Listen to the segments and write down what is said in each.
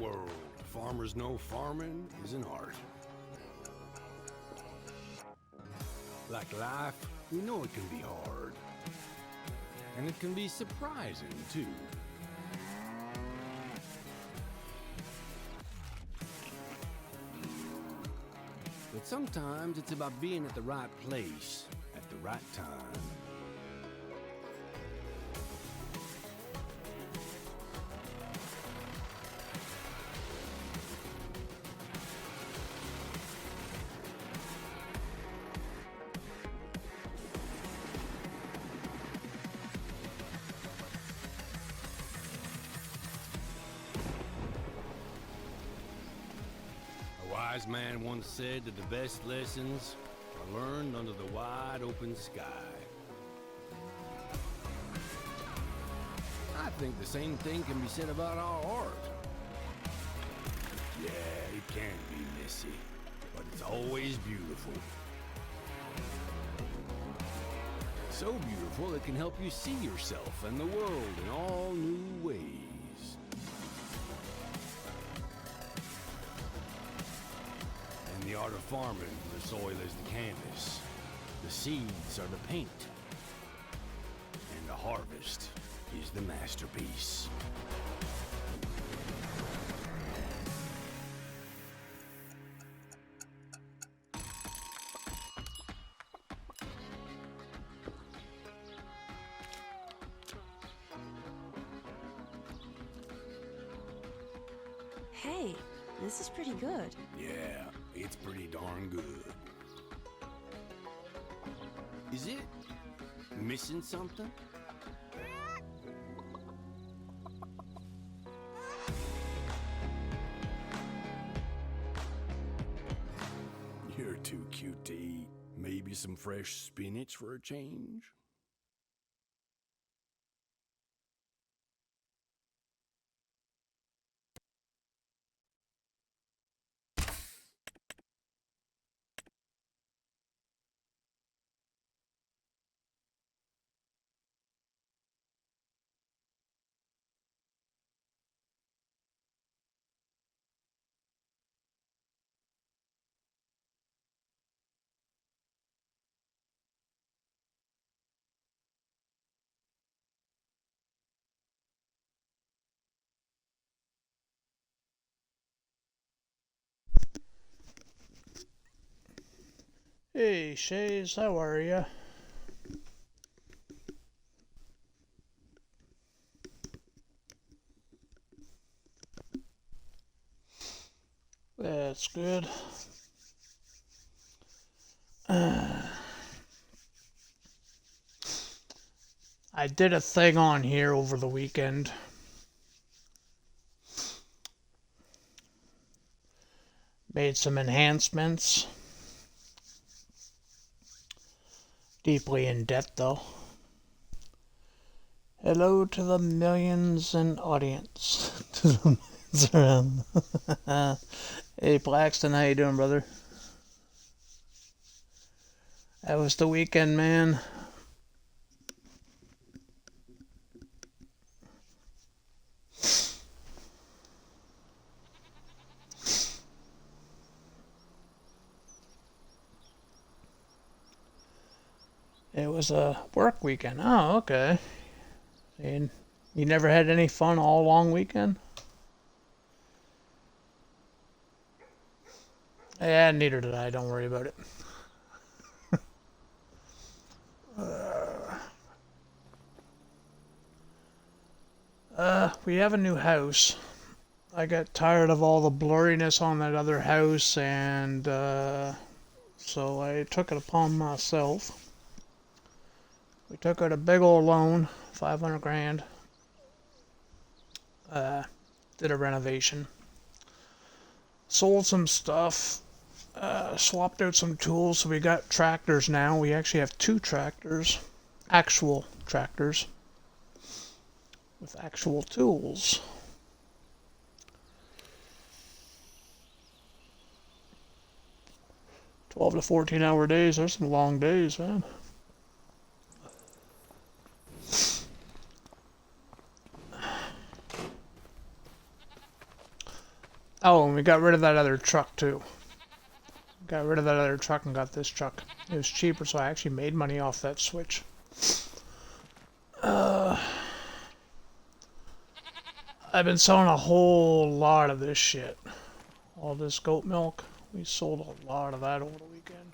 world. Farmers know farming is an art. Like life, we know it can be hard. And it can be surprising, too. But sometimes it's about being at the right place at the right time. A wise man once said that the best lessons are learned under the wide open sky. I think the same thing can be said about our art. Yeah, it can be messy, but it's always beautiful. So beautiful it can help you see yourself and the world in all new ways. In the art of farming, the soil is the canvas, the seeds are the paint, and the harvest is the masterpiece. Hey, this is pretty good. Yeah, it's pretty darn good. Is it missing something? You're too cute to eat. Maybe some fresh spinach for a change? Hey, Shays, how are ya? That's good. I did a thing on here over the weekend. Made some enhancements. Deeply in debt, though. Hello to the millions in audience. To the millions around. Hey, Blackston, how you doing, brother? That was the weekend, man. It was a work weekend. Oh, okay. And you never had any fun all long weekend? Yeah, neither did I. Don't worry about it. We have a new house. I got tired of all the blurriness on that other house, and so I took it upon myself. We took out a big old loan, 500 grand. Did a renovation. Sold some stuff. Swapped out some tools, so we got tractors now. We actually have 2 tractors. Actual tractors. With actual tools. "12 to 14-hour days. There's some long days, man. Oh, and we got rid of that other truck too. Got rid of that other truck and got this truck. It was cheaper, so I actually made money off that switch. I've been selling a whole lot of this shit. All this goat milk. We sold a lot of that over the weekend.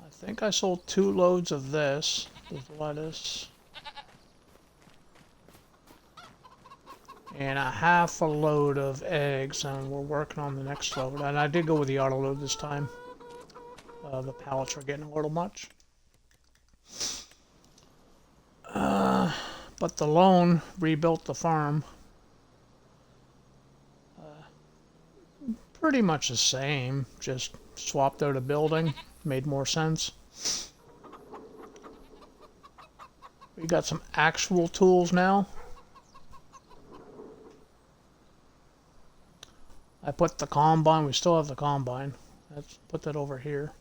I think I sold 2 loads of this with lettuce. And a half a load of eggs, and we're working on the next load. And I did go with the auto load this time. The pallets were getting a little much. But the loan rebuilt the farm. Pretty much the same, just swapped out a building, made more sense. We got some actual tools now. I put the combine, we still have the combine. Let's put that over here.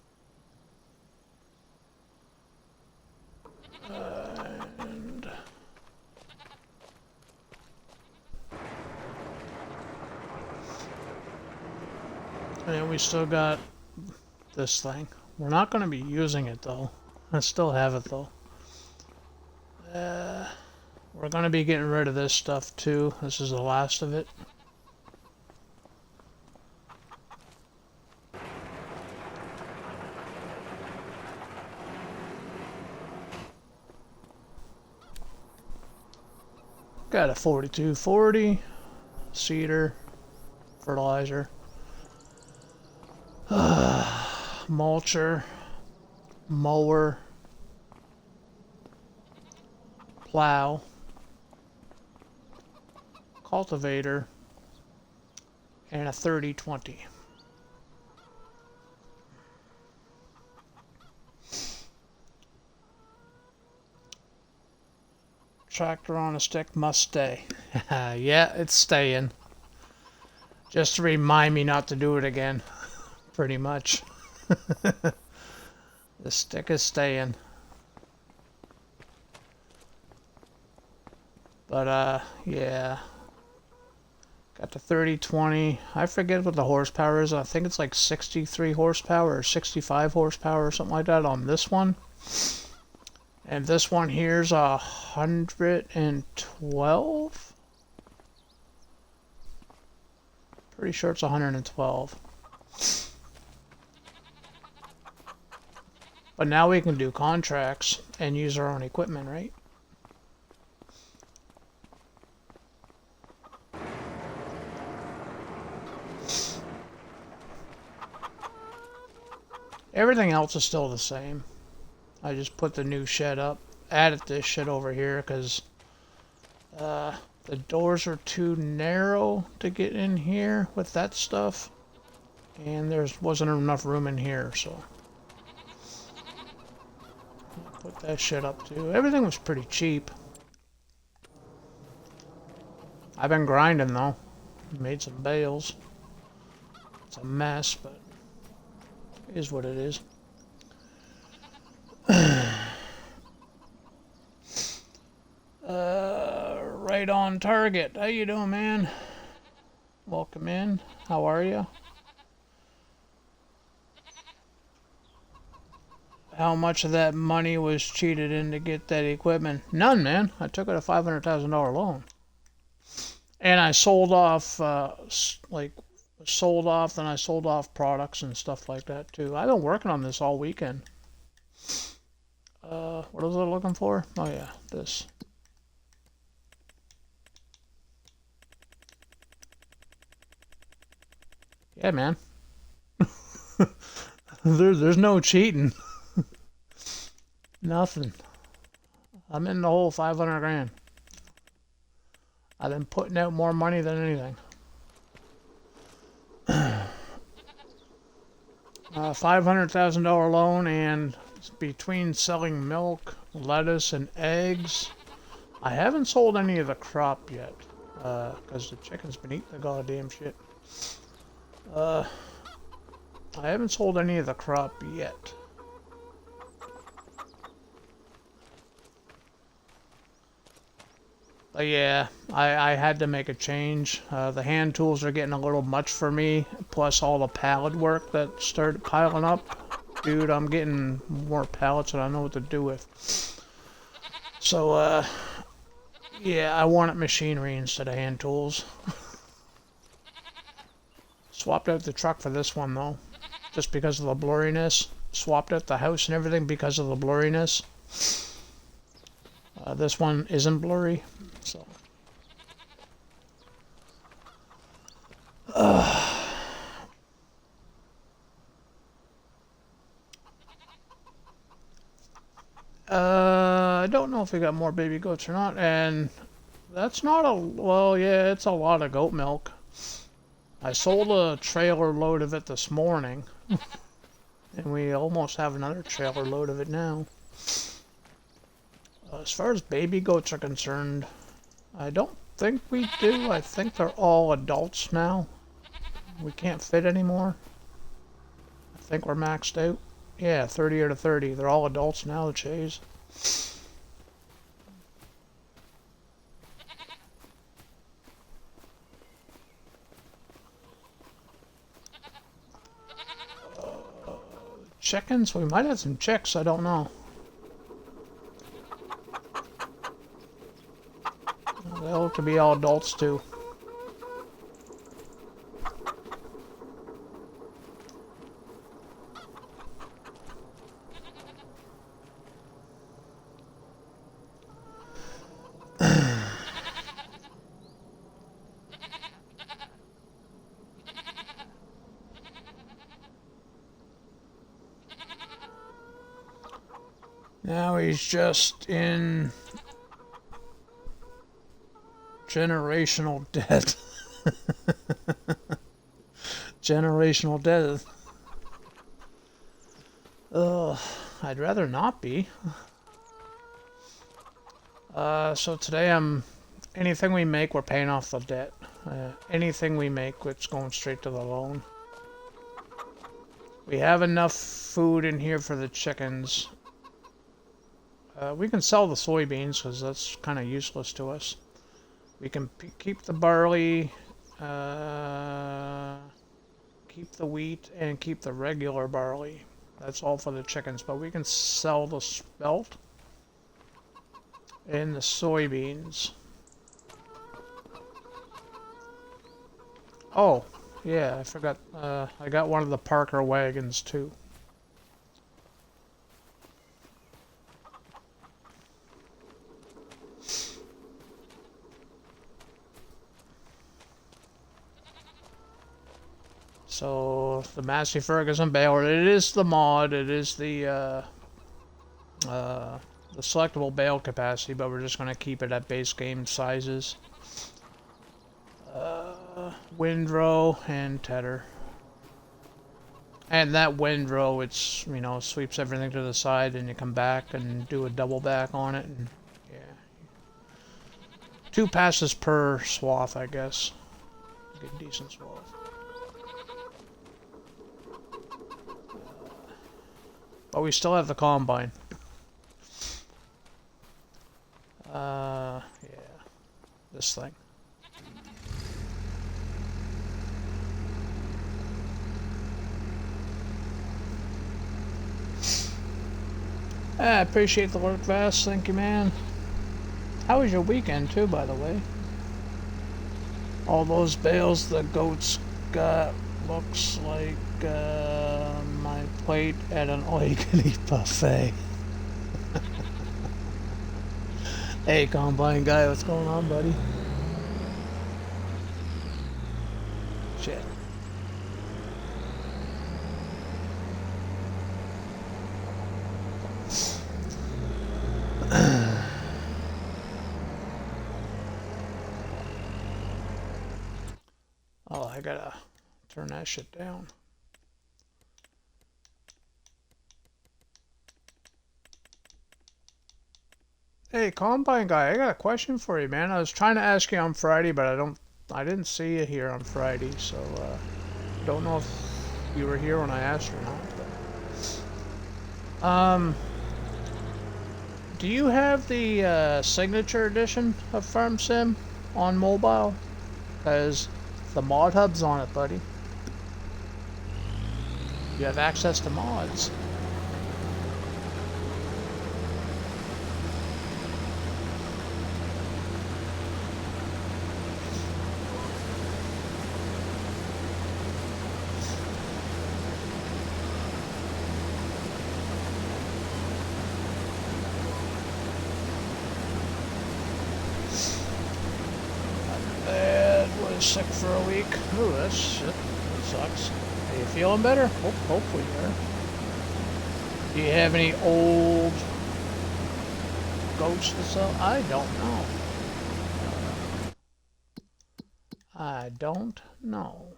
And we still got this thing. We're not going to be using it though. I still have it though. We're going to be getting rid of this stuff too. This is the last of it. Got a 4240 seeder, fertilizer, mulcher, mower, plow, cultivator, and a 3020. Tractor on a stick must stay. Yeah, it's staying. Just to remind me not to do it again. Pretty much. The stick is staying. But, yeah. Got the 3020. I forget what the horsepower is. I think it's like 63 horsepower or 65 horsepower or something like that on this one. And this one here's 112. Pretty sure it's 112. But now we can do contracts and use our own equipment, right? Everything else is still the same. I just put the new shed up, added this shit over here because the doors are too narrow to get in here with that stuff, and there wasn't enough room in here, so put that shit up too. Everything was pretty cheap. I've been grinding though, made some bales. It's a mess, but it is what it is. Right on target. How you doing, man? Welcome in. How are you? How much of that money was cheated in to get that equipment? None, man. I took out a $500,000 loan. And I sold off, then I sold off products and stuff like that too. I've been working on this all weekend. What was I looking for? Oh yeah, this. Yeah, man. There's no cheating. Nothing. I'm in the whole 500 grand. I've been putting out more money than anything. $500,000 loan, and between selling milk, lettuce, and eggs, I haven't sold any of the crop yet, because the chicken's been eating the goddamn shit. I haven't sold any of the crop yet. But yeah, I had to make a change. The hand tools are getting a little much for me, plus all the pallet work that started piling up. Dude, I'm getting more pallets than I know what to do with. So, yeah, I wanted machinery instead of hand tools. Swapped out the truck for this one, though, just because of the blurriness. Swapped out the house and everything because of the blurriness. This one isn't blurry, so... I don't know if we got more baby goats or not, and that's not a... Well, yeah, it's a lot of goat milk. I sold a trailer load of it this morning, and we almost have another trailer load of it now. As far as baby goats are concerned, I don't think we do. I think they're all adults now. We can't fit anymore. I think we're maxed out. Yeah, 30 out of 30. They're all adults now, the Chays. Chickens? We might have some chicks, I don't know. They look to be all adults too. Now he's just in generational debt. Generational debt. Ugh, I'd rather not be. So today anything we make, we're paying off the debt. Anything we make, it's going straight to the loan. We have enough food in here for the chickens. We can sell the soybeans because that's kind of useless to us. We can keep the barley, keep the wheat, and keep the regular barley. That's all for the chickens, but we can sell the spelt and the soybeans. Oh, yeah, I forgot. I got one of the Parker wagons too. So the Massey Ferguson baler, it is the mod, it is the selectable bale capacity, but we're just going to keep it at base game sizes. Windrow and tether. And that windrow, it's, you know, sweeps everything to the side and you come back and do a double back on it. And yeah. 2 passes per swath, I guess. Get decent swath. But we still have the combine. Yeah. This thing. I appreciate the work, Vass. Thank you, man. How was your weekend, too, by the way? All those bales the goats got looks like my plate at an all-you-can-eat buffet. Hey, combine guy, what's going on, buddy? Shit. Oh, I gotta turn that shit down. Hey, Combine guy, I got a question for you, man. I was trying to ask you on Friday, but I didn't see you here on Friday, so don't know if you were here when I asked or not. But, Do you have the signature edition of Farm Sim on mobile? Because the mod hub's on it, buddy. You have access to mods. Sick for a week. Ooh, that's shit. That sucks. Are you feeling better? Hopefully you are. Do you have any old goats to sell? I don't know. I don't know.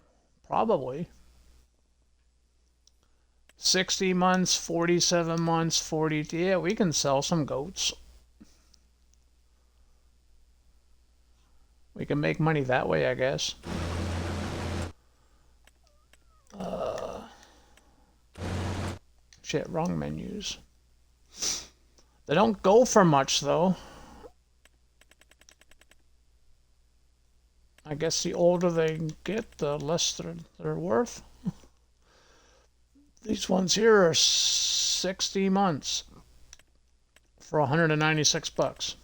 Probably. 60 months, 47 months, 40. Yeah, we can sell some goats. We can make money that way, I guess. Shit, wrong menus. They don't go for much, though. I guess the older they get, the less they're worth. These ones here are 60 months for 196 bucks.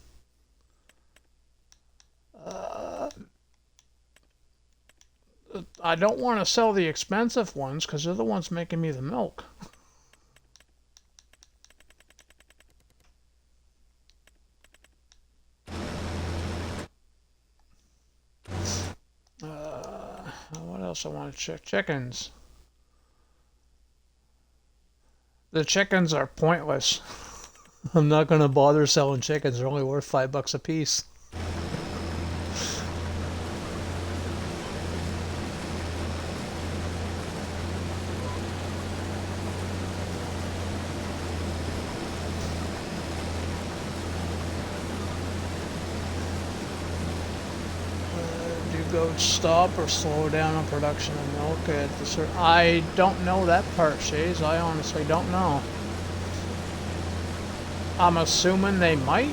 I don't want to sell the expensive ones because they're the ones making me the milk. What else I want to check? Chickens. The chickens are pointless. I'm not going to bother selling chickens. They're only worth $5 a piece. Goats stop or slow down on production of milk at the certain... I don't know that part, Shays. I honestly don't know. I'm assuming they might,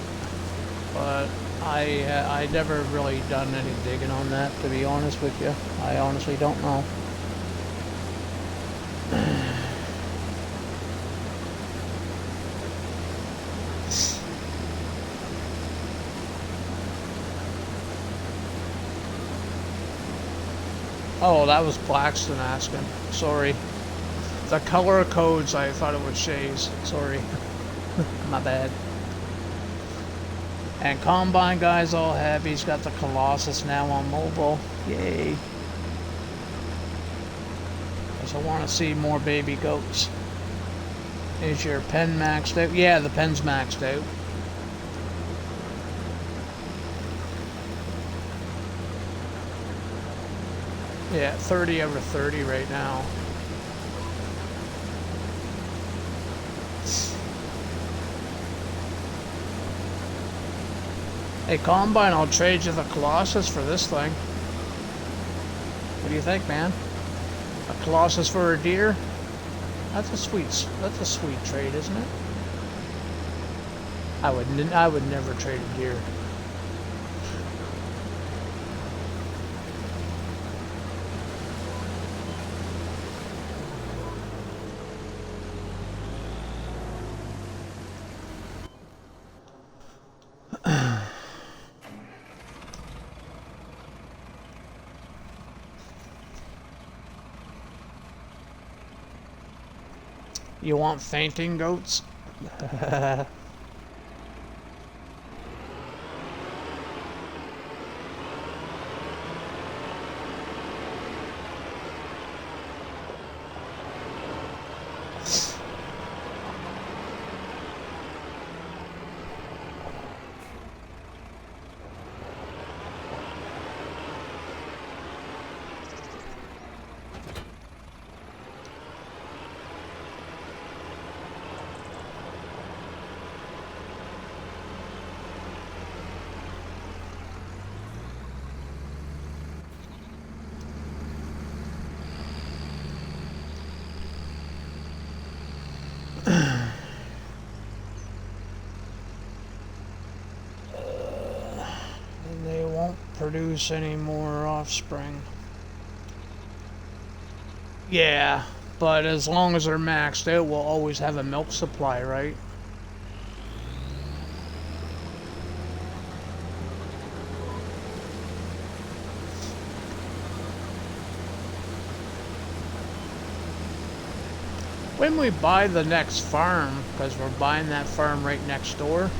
but I never really done any digging on that, to be honest with you. I honestly don't know. Oh, that was Blackston asking. Sorry. The color codes, I thought it was Shays. Sorry. My bad. And Combine guy's all happy. He's got the Colossus now on mobile. Yay. Because I want to see more baby goats. Is your pen maxed out? Yeah, the pen's maxed out. Yeah, 30 over 30 right now. Hey, Combine, I'll trade you the Colossus for this thing. What do you think, man? A Colossus for a deer? That's a sweet trade, isn't it? I would never trade a deer. You want fainting goats? produce any more offspring. Yeah, but as long as they're maxed out, we'll always have a milk supply, right? When we buy the next farm, because we're buying that farm right next door,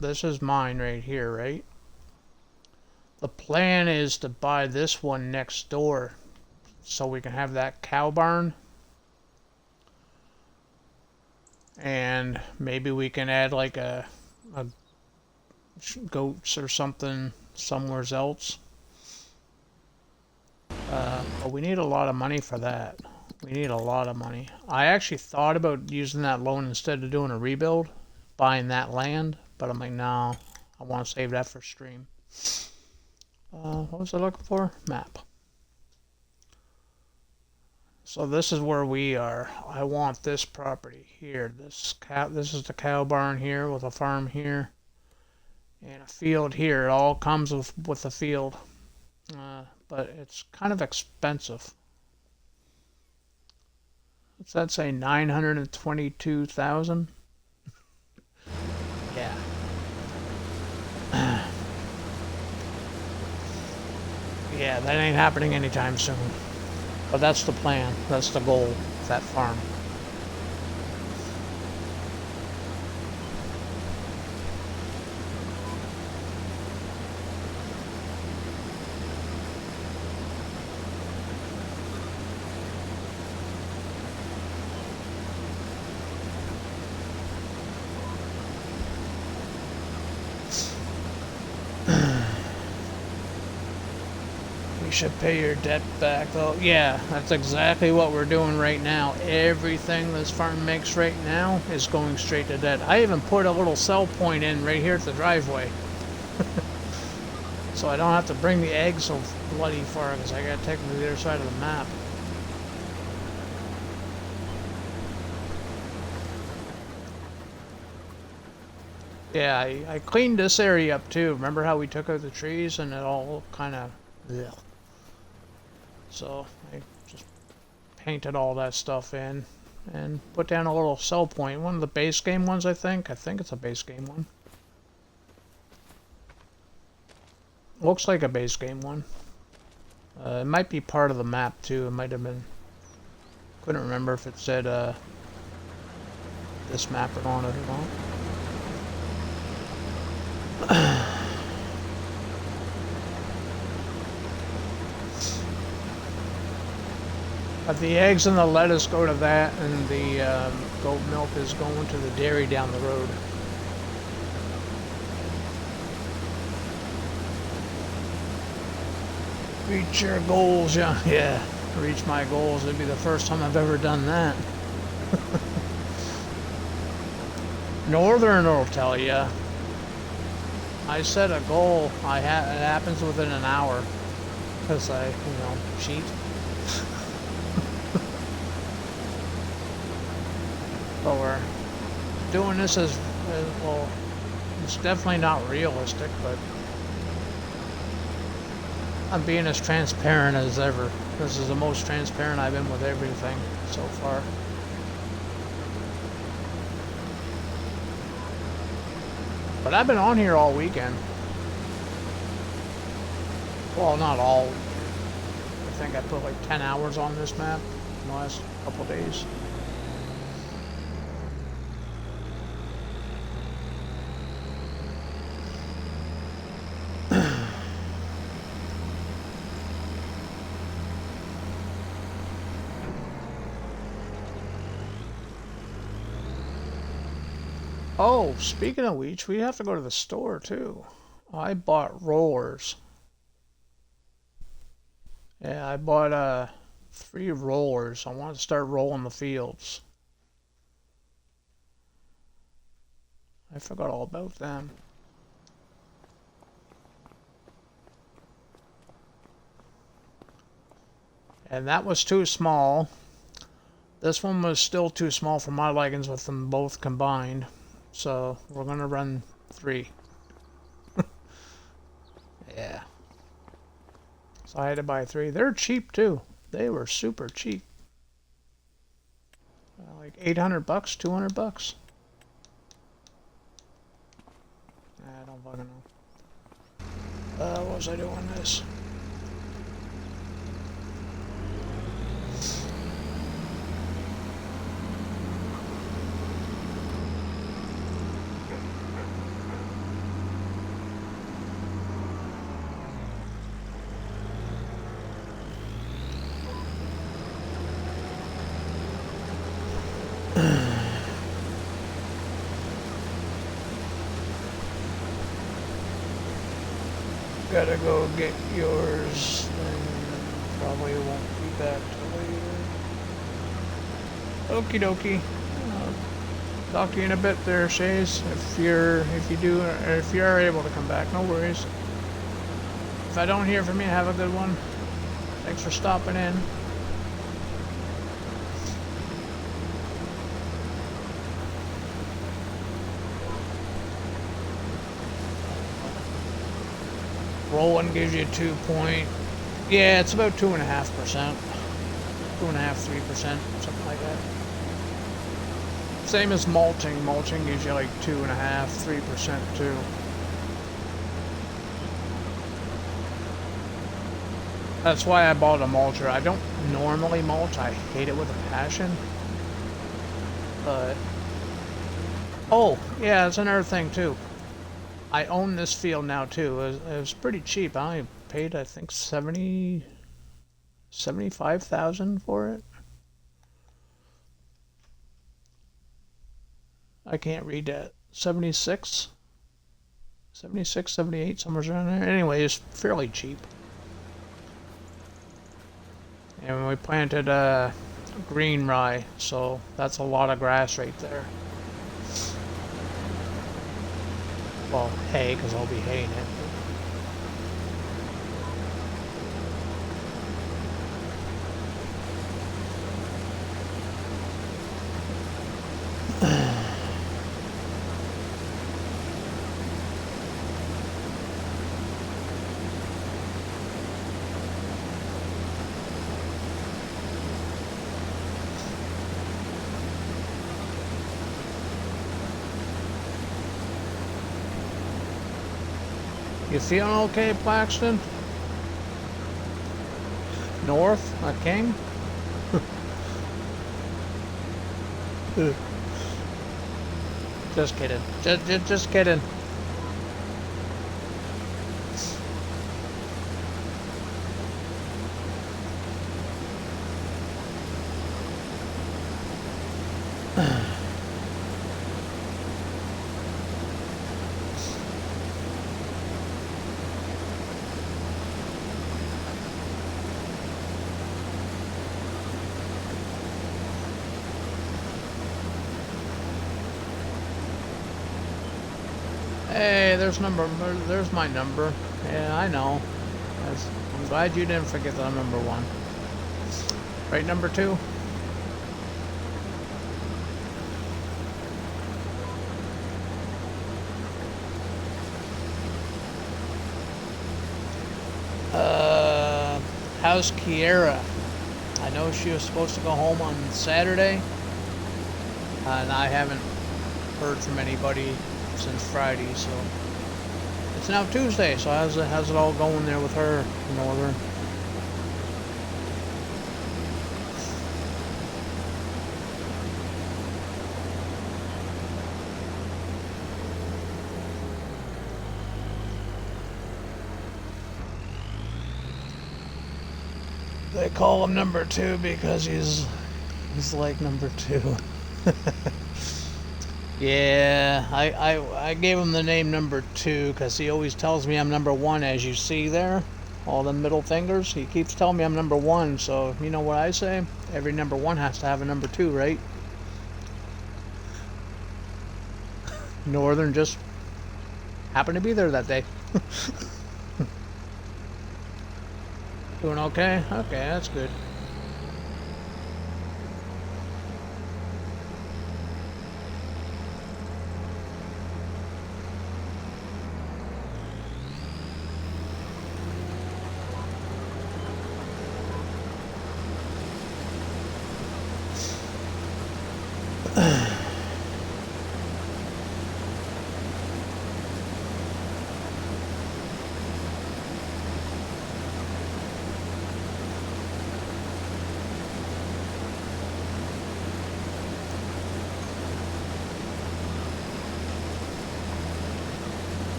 this is mine right here, right? The plan is to buy this one next door so we can have that cow barn. And maybe we can add like a goats or something somewhere else. But we need a lot of money for that. We need a lot of money. I actually thought about using that loan instead of doing a rebuild, buying that land, but I'm like, no, I want to save that for stream. What was I looking for? Map. So this is where we are. I want this property here. This is the cow barn here with a farm here and a field here. It all comes with a field, but it's kind of expensive. What's that say? 922,000. Yeah. Yeah, that ain't happening anytime soon. But that's the plan. That's the goal of that farm. Should pay your debt back though. Yeah, that's exactly what we're doing right now. Everything this farm makes right now is going straight to debt. I even put a little sell point in right here at the driveway. So I don't have to bring the eggs so bloody far because I got to take them to the other side of the map. Yeah, I cleaned this area up too. Remember how we took out the trees and it all kind of... So I just painted all that stuff in and put down a little sell point. One of the base game ones, I think. I think it's a base game one. Looks like a base game one. It might be part of the map too. It might have been... Couldn't remember if it said this map on it or not. But the eggs and the lettuce go to that, and the goat milk is going to the dairy down the road. Reach your goals, yeah. Yeah, reach my goals. It'd be the first time I've ever done that. Northern will tell you. I set a goal. It happens within an hour because I, cheat. But we're doing this as well. It's definitely not realistic, but I'm being as transparent as ever. This is the most transparent I've been with everything so far. But I've been on here all weekend. Well, not all weekend. I think I put like 10 hours on this map in the last couple days. Oh, speaking of which, we have to go to the store too. I bought rollers. Yeah, I bought 3 rollers. I want to start rolling the fields. I forgot all about them. And that was too small. This one was still too small for my leggings with them both combined. So we're gonna run 3. Yeah. So I had to buy 3. They're cheap too. They were super cheap. Like 800 bucks, 200 bucks. I don't fucking know. What was I doing this? Gotta go get yours, and probably won't be back till later. Okie dokie. Talk to you in a bit there, Shays. If you are able to come back, no worries. If I don't hear from you, have a good one. Thanks for stopping in. Rolling gives you 2 point. Yeah, it's about 2.5%. 2.5, 3%, something like that. Same as mulching. Mulching gives you like 2.5, 3% too. That's why I bought a mulcher. I don't normally mulch. I hate it with a passion. But oh yeah, that's another thing too. I own this field now too. It was pretty cheap. I only paid, I think, 75,000 for it. I can't read that. 76, 78, somewhere around there. Anyway, it's fairly cheap. And we planted green rye, so that's a lot of grass right there. Well, hay, because I'll be haying it. You feeling okay, Plaxton? North, a king? Just kidding. Just kidding. Hey, there's my number. Yeah, I know. I'm glad you didn't forget that I'm number 1. Right, number 2? How's Kiera? I know she was supposed to go home on Saturday, and I haven't heard from anybody since Friday, so it's now Tuesday. So how's it all going there with her, Northern? They call him number 2 because he's like number 2. Yeah, I gave him the name number 2 because he always tells me I'm number 1, as you see there. All the middle fingers. He keeps telling me I'm number 1, so you know what I say? Every number 1 has to have a number 2, right? Northern just happened to be there that day. Doing okay? Okay, that's good.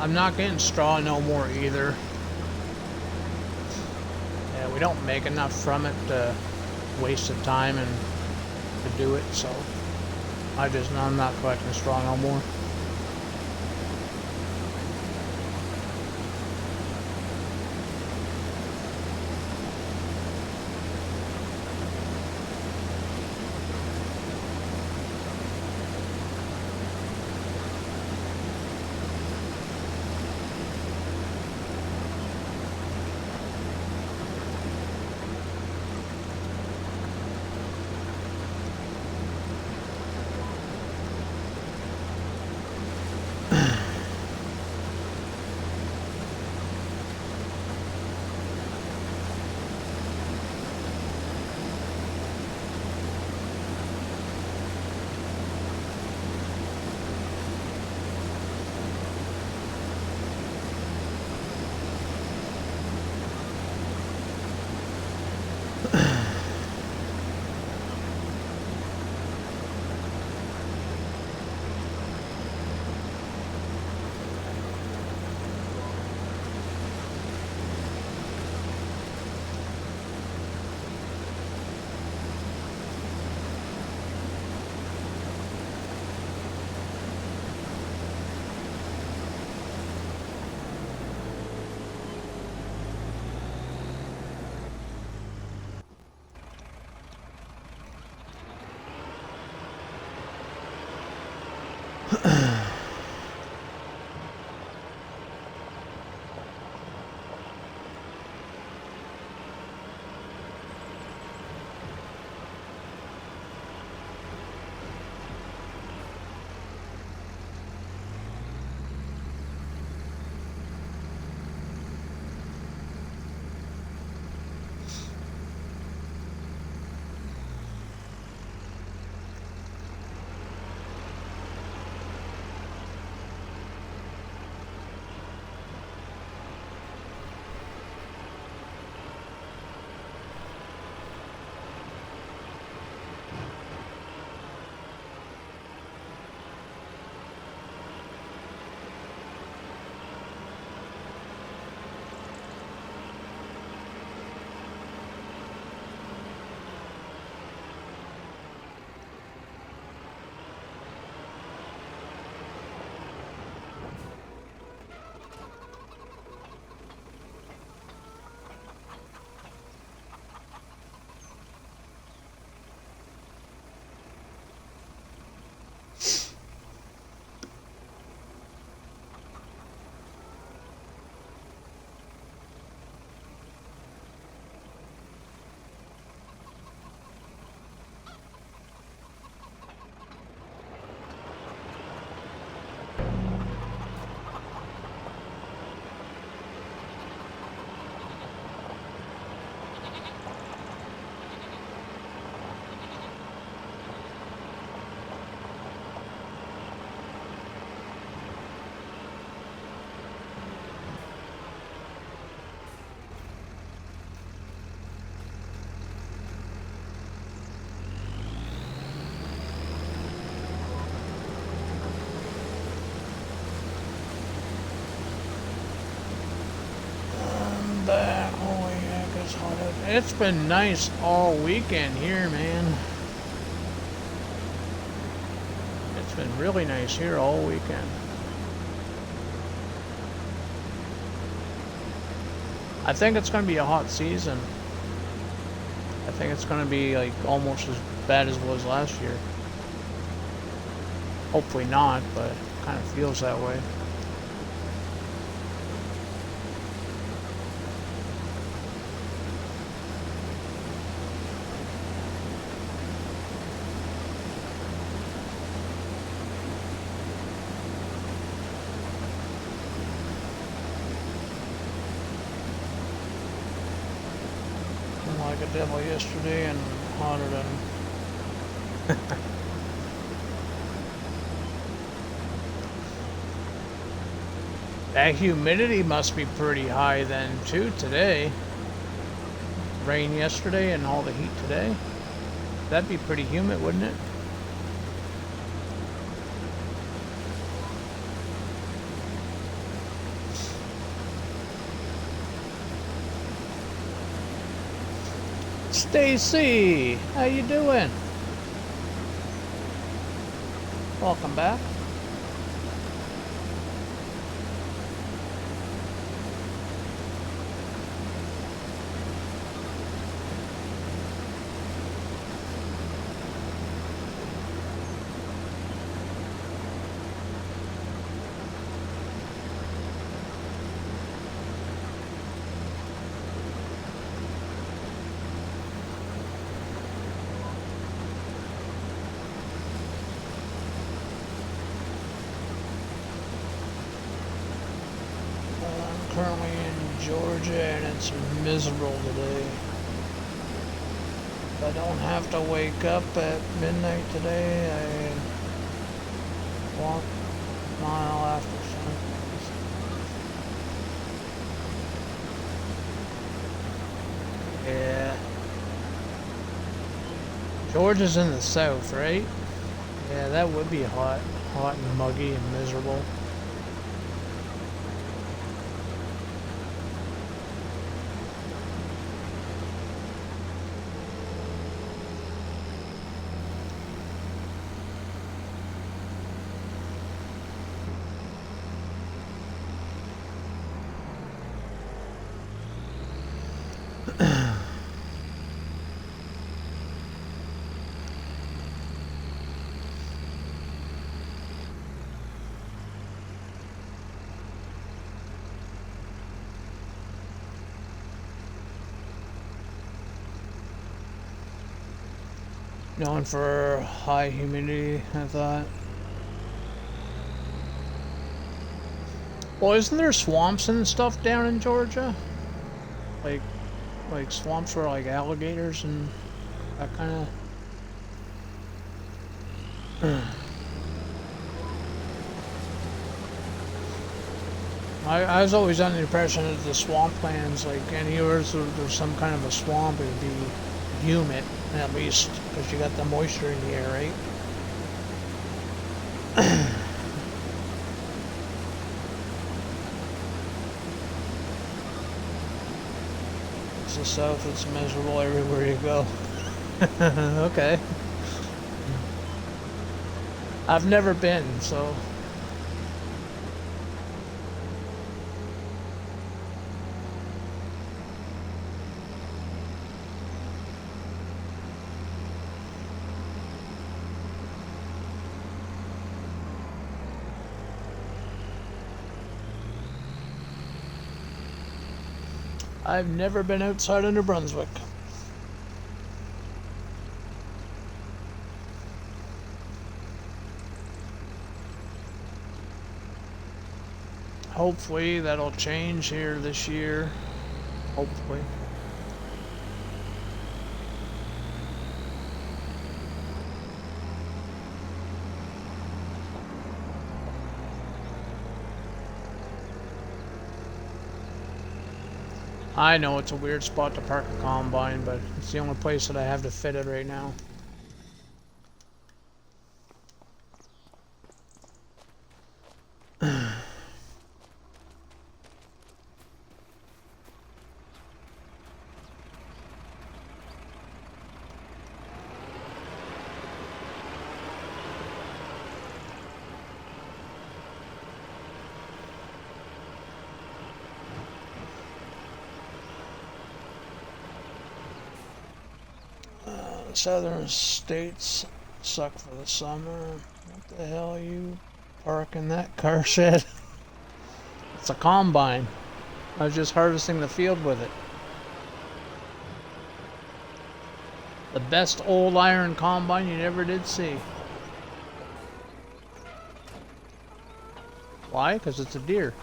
I'm not getting straw no more either. Yeah, we don't make enough from it to waste the time and to do it, so I'm not collecting straw no more. It's been nice all weekend here, man. It's been really nice here all weekend. I think it's going to be a hot season. I think it's going to be like almost as bad as it was last year. Hopefully not, but it kind of feels that way. like a devil yesterday and hotter than... That humidity must be pretty high then too today. Rain yesterday and all the heat today. That'd be pretty humid, wouldn't it? Stacy, how you doing? Welcome back. Currently in Georgia and it's miserable today. If I don't have to wake up at midnight today, I walk a mile after sunrise. Yeah. Georgia's in the south, right? Yeah, that would be hot and muggy and miserable. Known for high humidity, I thought. Well, isn't there swamps and stuff down in Georgia? Like swamps for like alligators and that kind of... I was always under the impression that the swamplands, like anywhere there's some kind of a swamp, it would be humid, at least, because you got the moisture in the air, right? It's the south, it's miserable everywhere you go. Okay. I've never been, so... I've never been outside of New Brunswick. Hopefully that'll change here this year. Hopefully. I know it's a weird spot to park a combine, but it's the only place that I have to fit it right now. Southern states suck for the summer. What the hell are you parking that car shed? It's a combine. I was just harvesting the field with it. The best old iron combine you never did see. Why? Because it's a deer.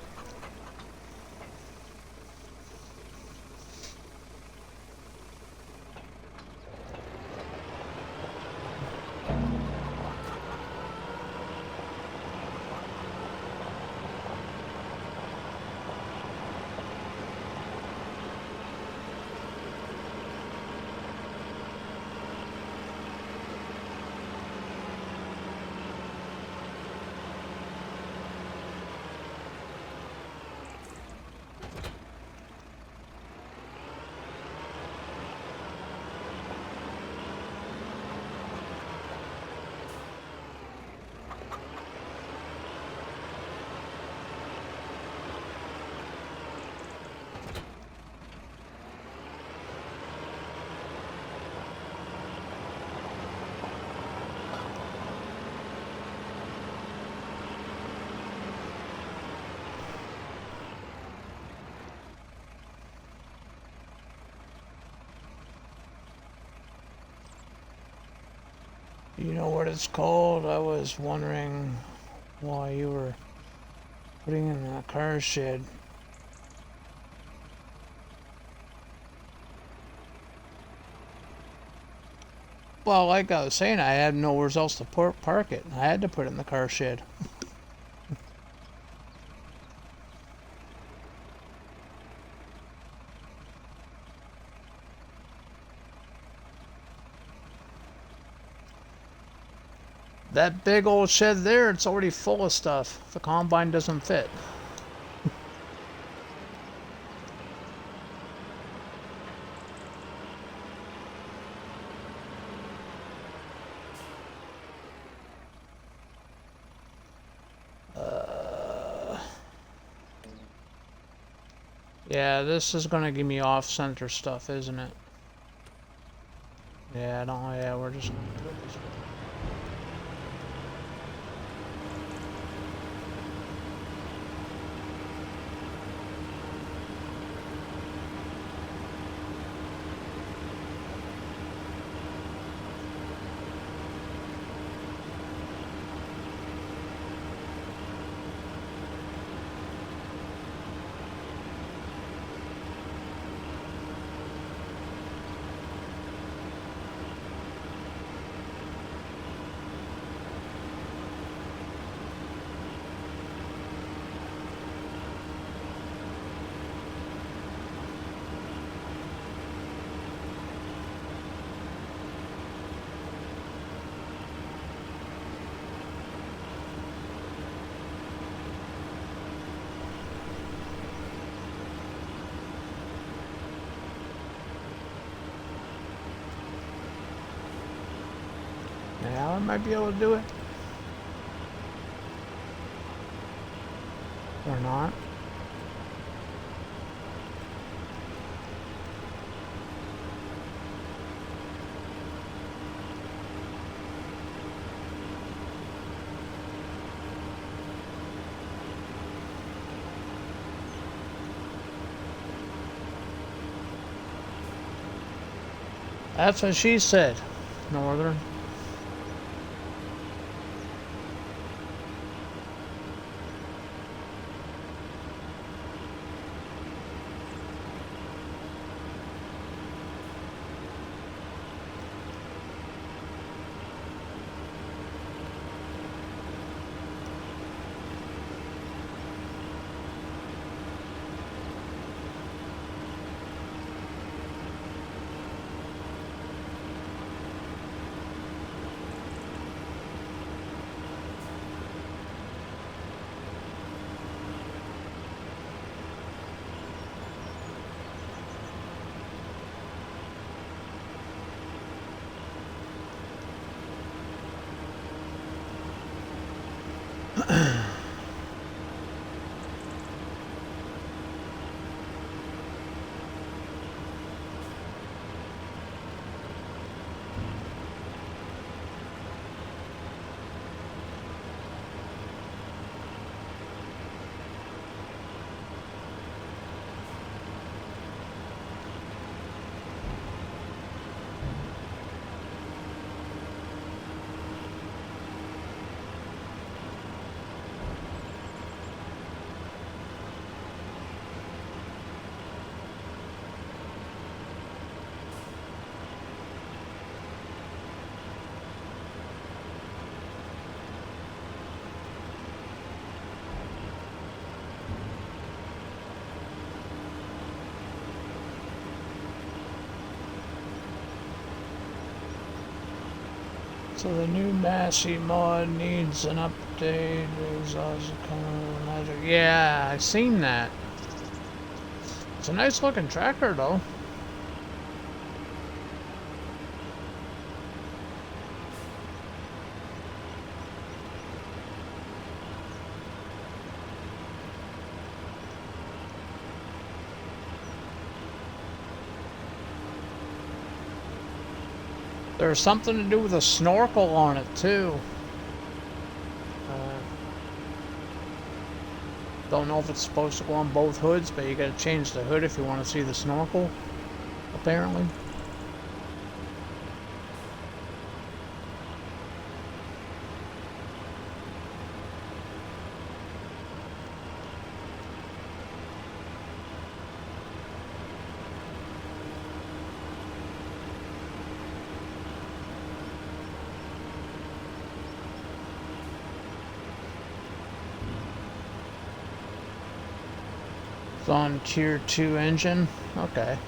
You know what it's called? I was wondering why you were putting in that car shed. Well, like I was saying, I had nowhere else to park it. I had to put it in the car shed. That big old shed there, it's already full of stuff. The combine doesn't fit. Yeah, this is gonna give me off-center stuff, isn't it? Yeah, yeah, we're just gonna do it this way. Now I might be able to do it. Or not. That's what she said, Northern. So the new Massey mod needs an update. Yeah, I've seen that. It's a nice looking tractor though. There's something to do with a snorkel on it too. Don't know if it's supposed to go on both hoods, but you gotta change the hood if you want to see the snorkel, apparently. It's on tier 2 engine. Okay.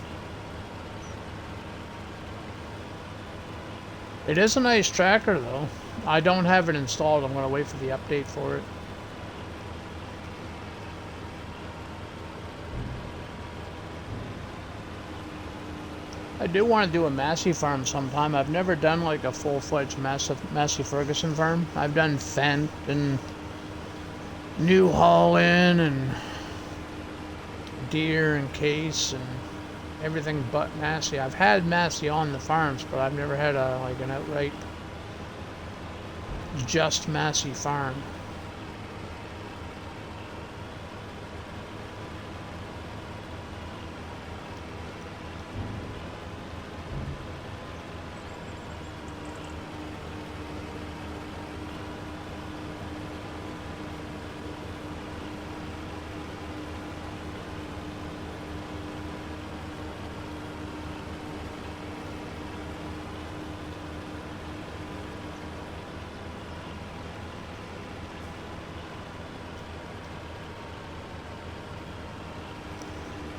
It is a nice tractor though. I don't have it installed. I'm gonna wait for the update for it. I do want to do a Massey farm sometime. I've never done like a full-fledged Massey Ferguson farm. I've done Fent and New Holland and Deere and Case and everything but Massey. I've had Massey on the farms, but I've never had a like an outright just Massey farm.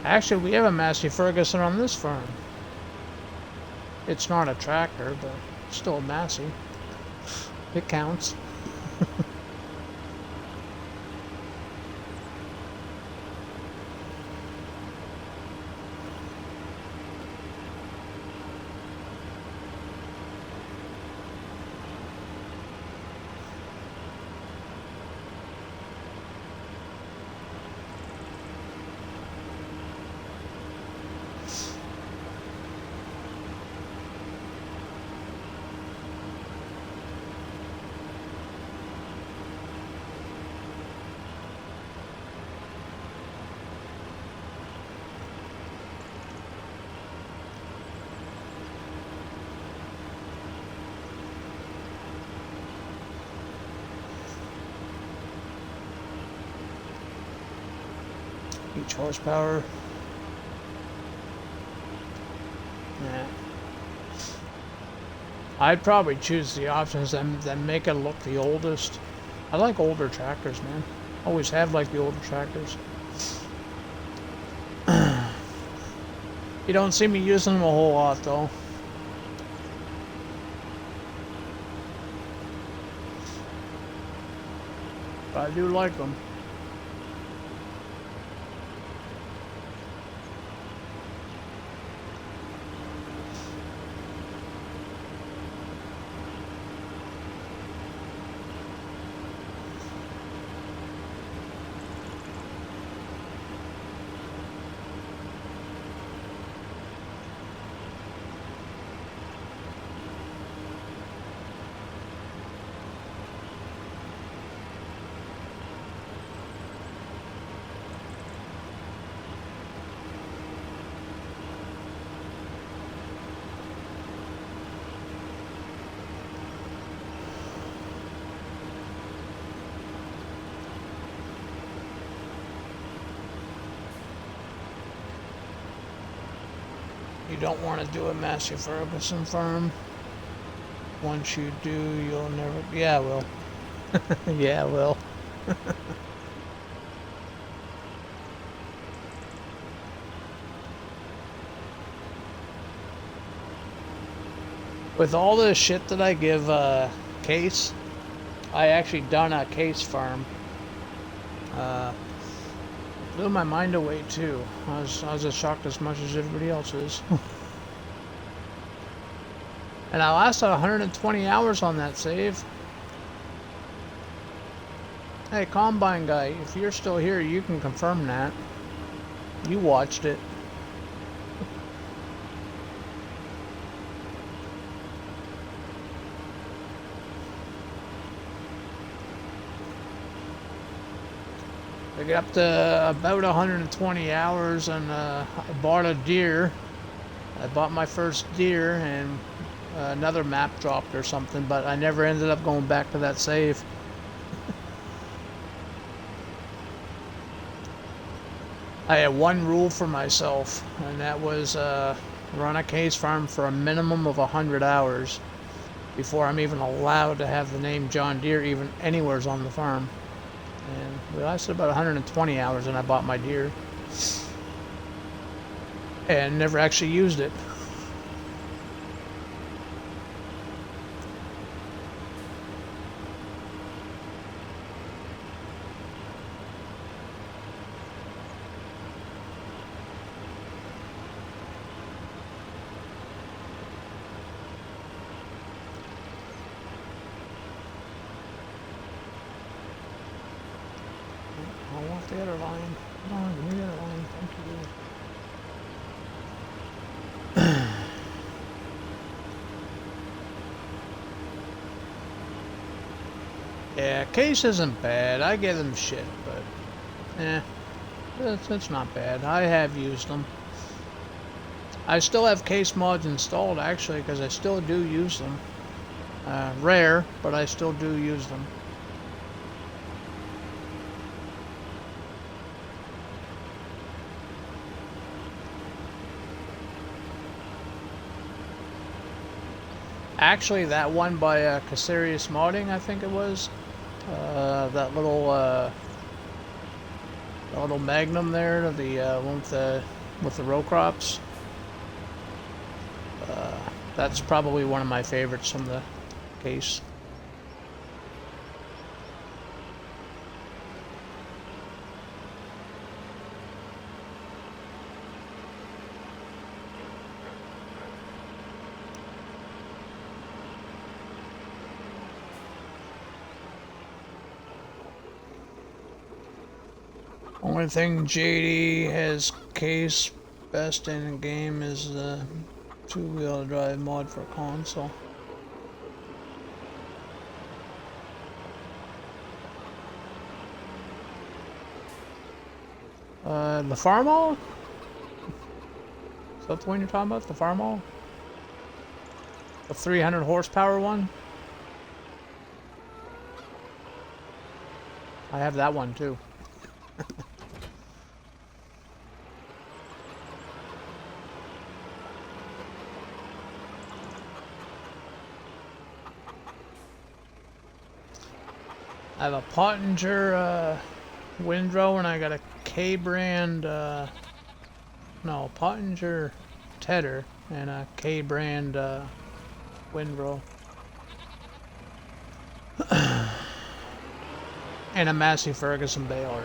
Actually, we have a Massey Ferguson on this farm. It's not a tractor, but still a Massey. It counts. Each horsepower. Yeah. I'd probably choose the options that make it look the oldest. I like older tractors, man. Always have liked the older tractors. You don't see me using them a whole lot, though. But I do like them. You don't want to do a Massey Ferguson farm. Once you do, you'll never... Yeah, I will. Yeah, I will. With all the shit that I give Case, I actually done a Case farm. Blew my mind away too. I was as shocked as much as everybody else is. And I lasted 120 hours on that save. Hey, Combine guy, if you're still here, you can confirm that. You watched it. I got up to about 120 hours and I bought a deer. I bought my first deer and another map dropped or something, but I never ended up going back to that save. I had one rule for myself, and that was run a case farm for a minimum of 100 hours before I'm even allowed to have the name John Deere even anywheres on the farm. And we lasted about 120 hours and I bought my deer. And never actually used it. I want the other line. Come on, give me the other line. Thank you. Yeah, case isn't bad. I give them shit, but it's not bad. I have used them. I still have case mods installed actually, because I still do use them. Rare, but I still do use them. Actually, that one by Caserius Modding, I think it was. That little Magnum there, the one with the row crops. That's probably one of my favorites from the case. Only thing JD has case best in the game is the two-wheel drive mod for console. The Farmall? Is that the one you're talking about? The Farmall? The 300 horsepower one? I have that one too. I have a Pottinger windrow, and I got a K-brand, no, Pottinger tedder and a K-brand windrow. And a Massey Ferguson baler.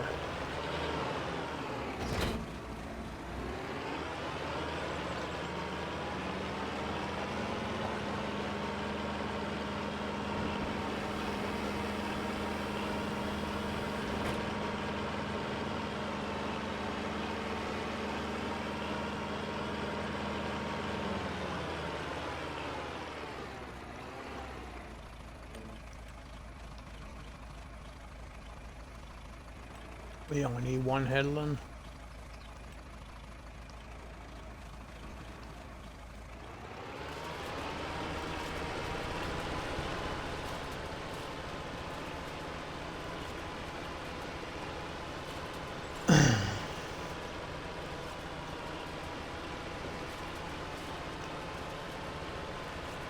We only need one headland.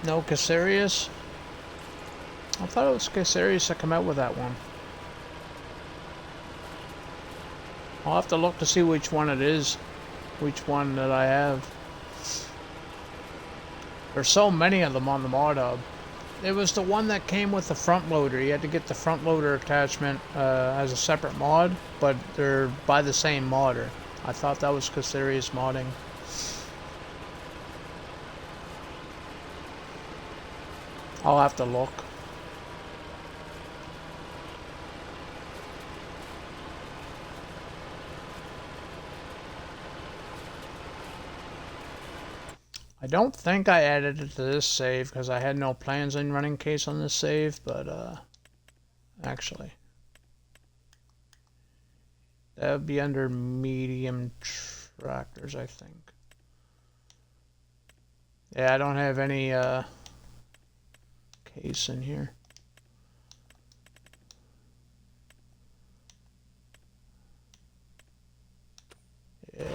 No Caserius? I thought it was Caserius that came out with that one. I'll have to look to see which one it is, which one that I have. There's so many of them on the mod hub. It was the one that came with the front loader. You had to get the front loader attachment as a separate mod, but they're by the same modder. I thought that was Caserius modding. I'll have to look. I don't think I added it to this save because I had no plans on running case on this save, but actually. That would be under medium tractors, I think. Yeah, I don't have any case in here. Yeah.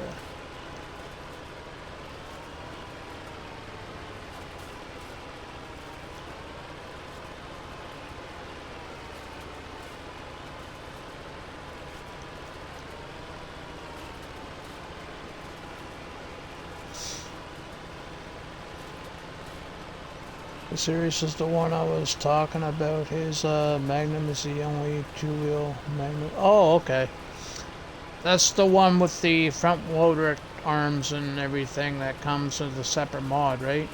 The series is the one I was talking about. His Magnum is the only two-wheel Magnum. Oh, okay. That's the one with the front loader arms and everything that comes with a separate mod, right?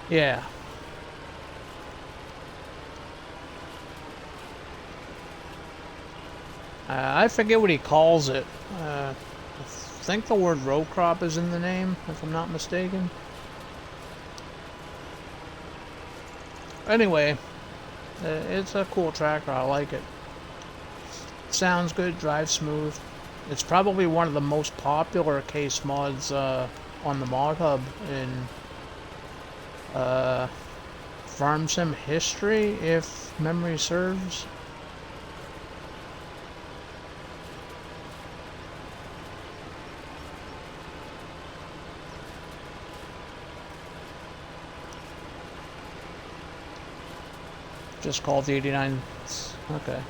Yeah. I forget what he calls it. I think the word row crop is in the name, if I'm not mistaken. Anyway, it's a cool tractor. I like it. Sounds good, drives smooth. It's probably one of the most popular case mods on the mod hub in Farm Sim history, if memory serves. Just called the 89. Okay.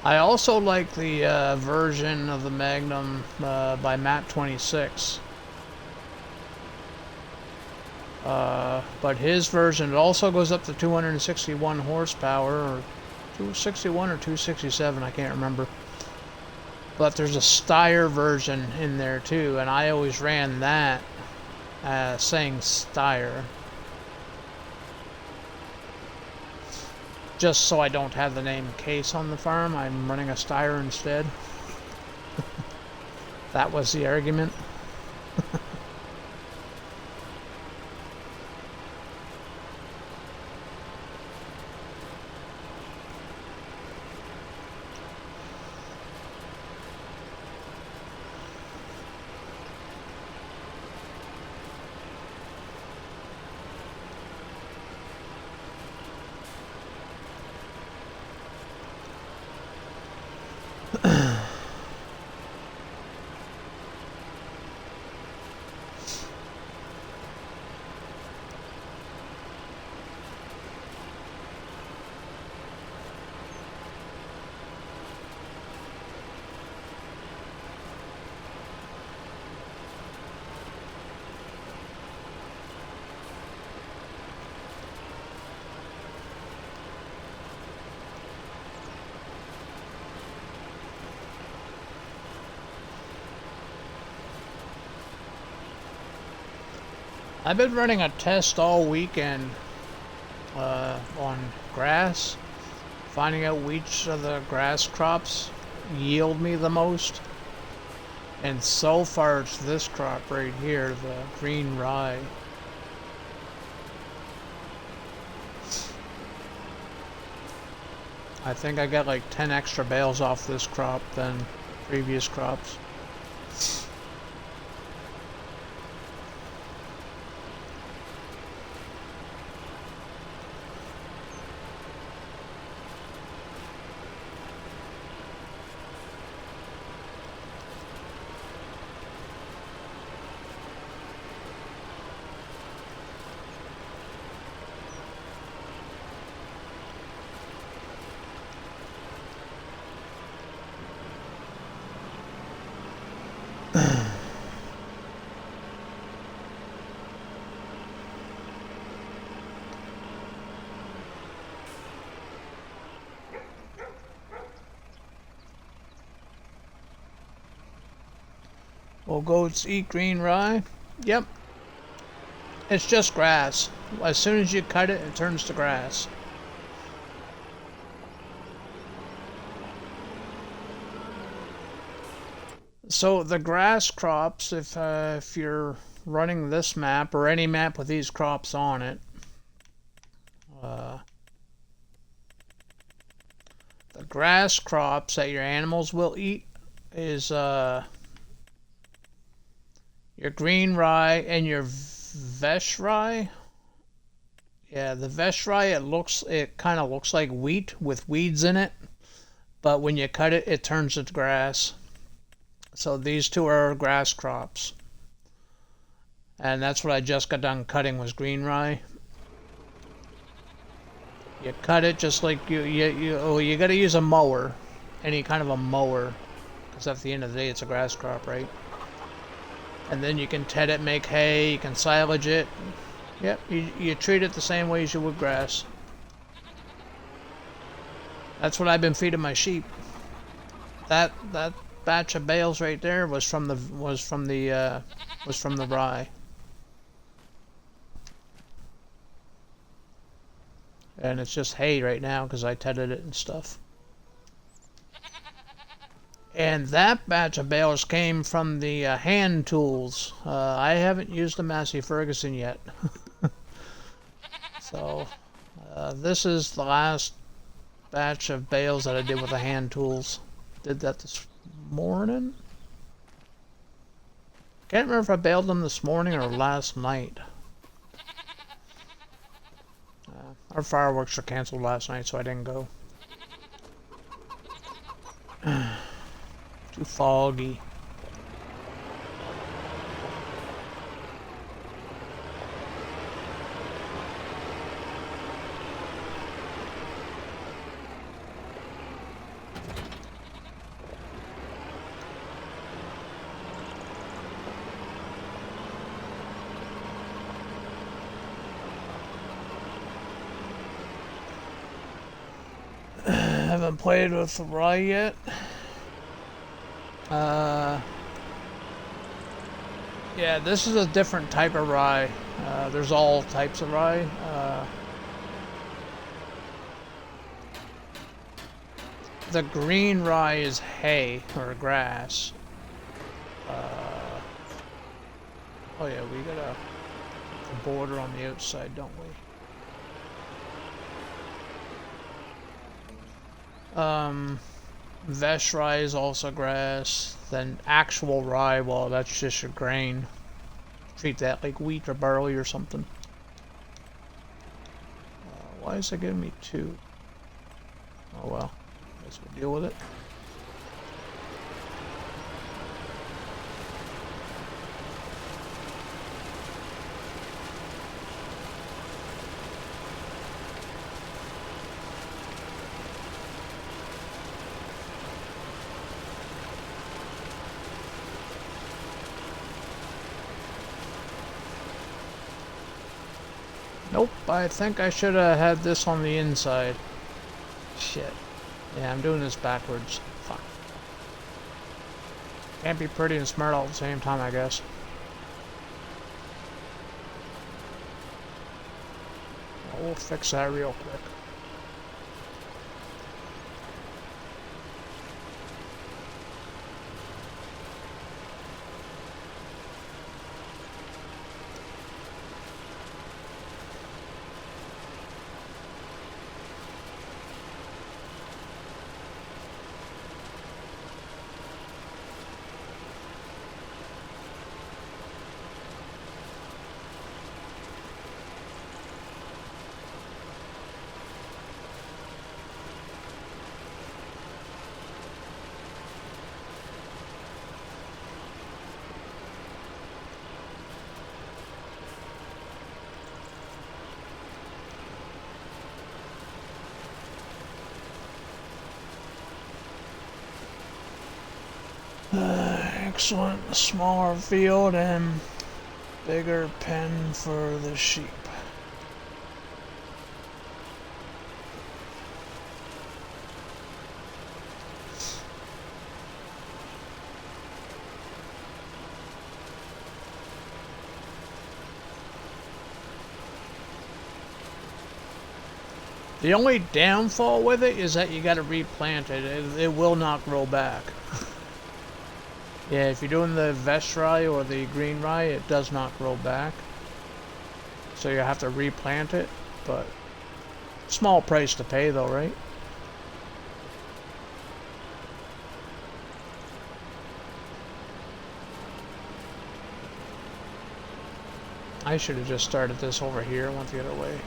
I also like the version of the Magnum by Map 26. But his version, it also goes up to 261 horsepower, or 261 or 267, I can't remember. But there's a Steyr version in there too, and I always ran that saying Steyr. Just so I don't have the name Case on the farm, I'm running a Steyr instead. That was the argument. I've been running a test all weekend on grass, finding out which of the grass crops yield me the most. And so far it's this crop right here, the green rye. I think I got like 10 extra bales off this crop than previous crops. Will goats eat green rye? Yep. It's just grass. As soon as you cut it, it turns to grass. So the grass crops, if you're running this map or any map with these crops on it, the grass crops that your animals will eat is your green rye and your vesh rye. Yeah, the vesh rye, it kind of looks like wheat with weeds in it, but when you cut it, it turns into grass. So these two are grass crops. And that's what I just got done cutting was green rye. You cut it just like you got to use a mower, any kind of a mower, because at the end of the day it's a grass crop, right? And then you can ted it, make hay, you can silage it. Yep, you treat it the same way as you would grass. That's what I've been feeding my sheep. That batch of bales right there was from the rye. And it's just hay right now because I tedded it and stuff. And that batch of bales came from the hand tools. I haven't used the Massey Ferguson yet. So this is the last batch of bales that I did with the hand tools. Did that this morning. Can't remember if I baled them this morning or last night. Our fireworks were canceled last night, so I didn't go. Too foggy. Haven't played with the rye yet. Yeah, this is a different type of rye. There's all types of rye. The green rye is hay or grass. Oh yeah, we got a border on the outside, don't we? Vesh rye is also grass. Then actual rye, well, that's just your grain. Treat that like wheat or barley or something. Why is it giving me two? Oh well, I guess we'll deal with it. Nope, I think I should have had this on the inside. Shit. Yeah, I'm doing this backwards. Fuck. Can't be pretty and smart all at the same time, I guess. We'll fix that real quick. Excellent. Smaller field and bigger pen for the sheep. The only downfall with it is that you gotta replant it. It will not grow back. Yeah, if you're doing the vest rye or the green rye, it does not grow back. So you have to replant it, but small price to pay though, right? I should have just started this over here, went the other way.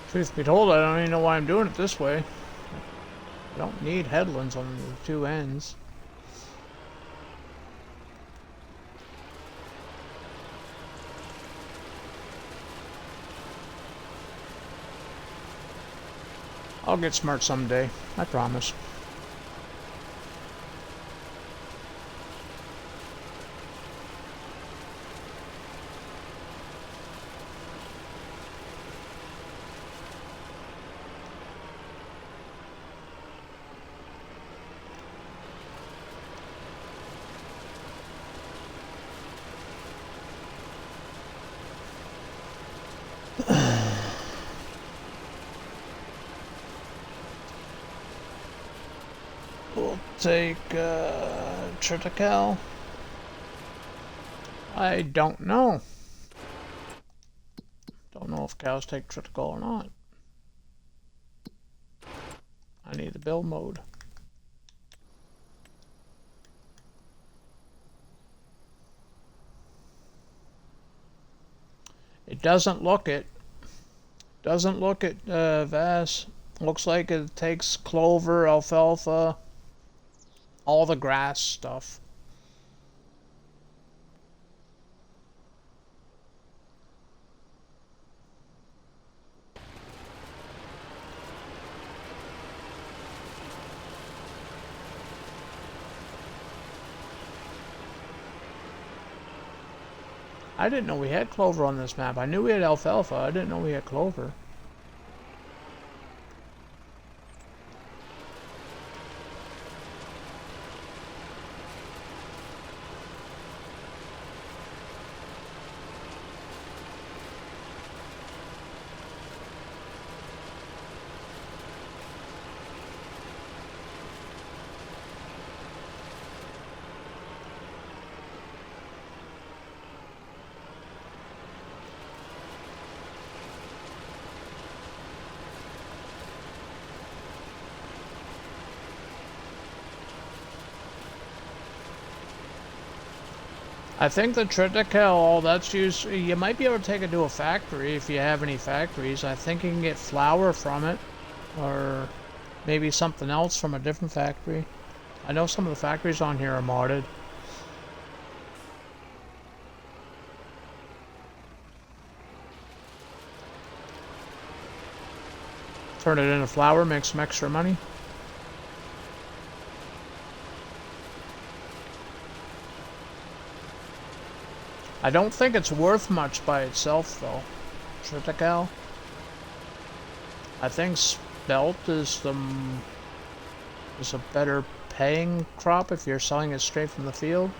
Truth be told, I don't even know why I'm doing it this way. I don't need headlands on the two ends. I'll get smart someday, I promise. We'll take triticale. I don't know. Don't know if cows take triticale or not. I need the build mode. It doesn't look it. Doesn't look it, Vass. Looks like it takes clover, alfalfa, all the grass stuff. I didn't know we had clover on this map. I knew we had alfalfa. I didn't know we had clover. I think the triticale, that's used, you might be able to take it to a factory if you have any factories. I think you can get flour from it, or maybe something else from a different factory. I know some of the factories on here are modded. Turn it into flour, make some extra money. I don't think it's worth much by itself, though. Triticale. I think spelt is a better paying crop if you're selling it straight from the field.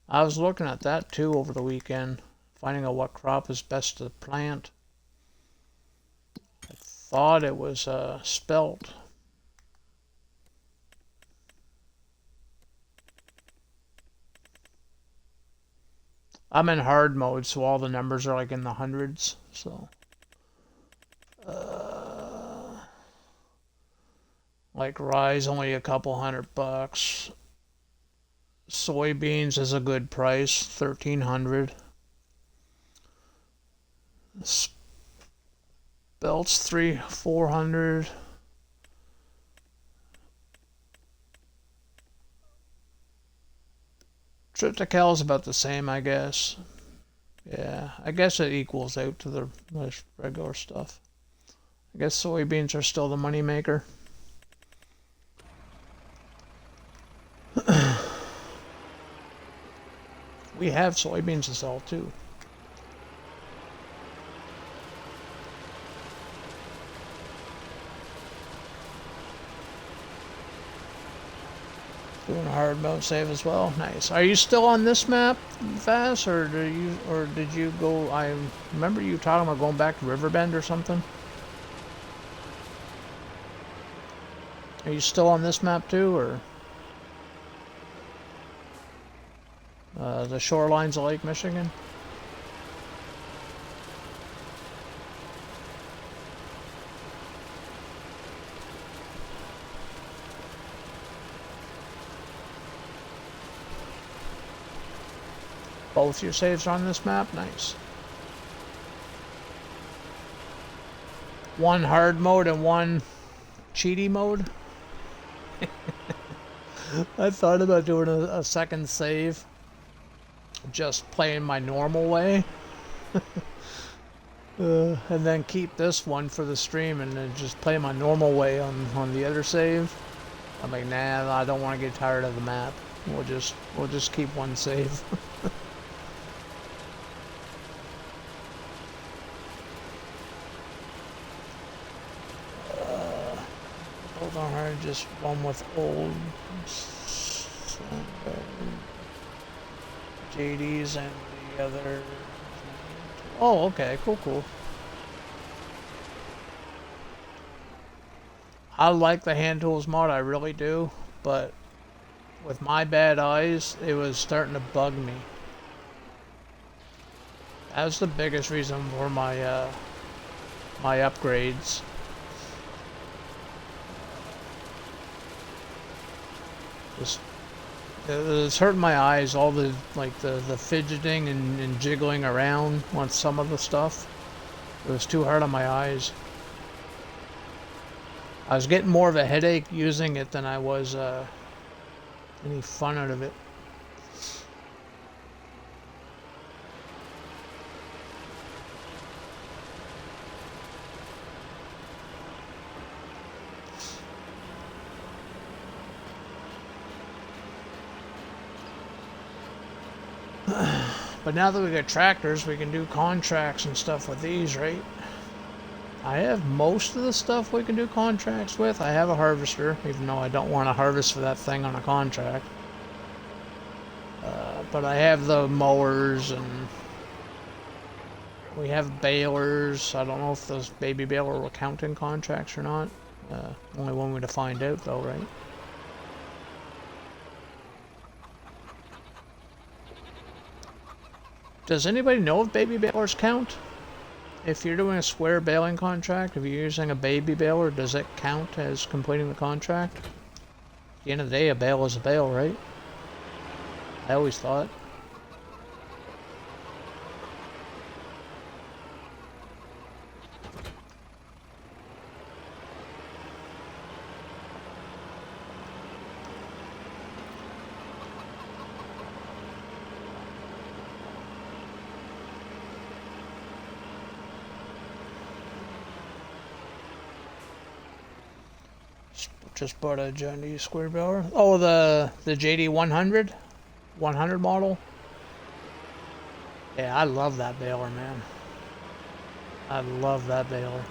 I was looking at that too over the weekend, finding out what crop is best to plant. I thought it was spelt. I'm in hard mode, so all the numbers are like in the hundreds, so. Like rye's only a couple $100. Soybeans is a good price, 1,300. Belts 400. Triticale is about the same, I guess. Yeah, I guess it equals out to the regular stuff. I guess soybeans are still the money maker. We have soybeans to sell too. Doing a hard mode save as well. Nice. Are you still on this map, Fast, or did you go? I remember you talking about going back to Riverbend or something. Are you still on this map too, or the shorelines of Lake Michigan? Both your saves are on this map? Nice. One hard mode and one cheaty mode? I thought about doing a second save. Just playing my normal way. And then keep this one for the stream and then just play my normal way on the other save. I'm like, nah, I don't want to get tired of the map. We'll just keep one save. Just one with old JDs and the other. Oh, okay, cool. I like the hand tools mod, I really do, but with my bad eyes, it was starting to bug me. That was the biggest reason for my my upgrades. It's hurting my eyes, all the the fidgeting and jiggling around on some of the stuff. It was too hard on my eyes. I was getting more of a headache using it than I was any fun out of it. But now that we got tractors, we can do contracts and stuff with these, right? I have most of the stuff we can do contracts with. I have a harvester, even though I don't want to harvest for that thing on a contract. But I have the mowers, and we have balers. I don't know if those baby baler will count in contracts or not. Only one way to find out, though, right? Does anybody know if baby balers count? If you're doing a square baling contract, if you're using a baby baler, does it count as completing the contract? At the end of the day, a bale is a bale, right? I always thought. Just bought a John Deere square baler. Oh, the JD 100 model. Yeah, I love that baler, man. I love that baler.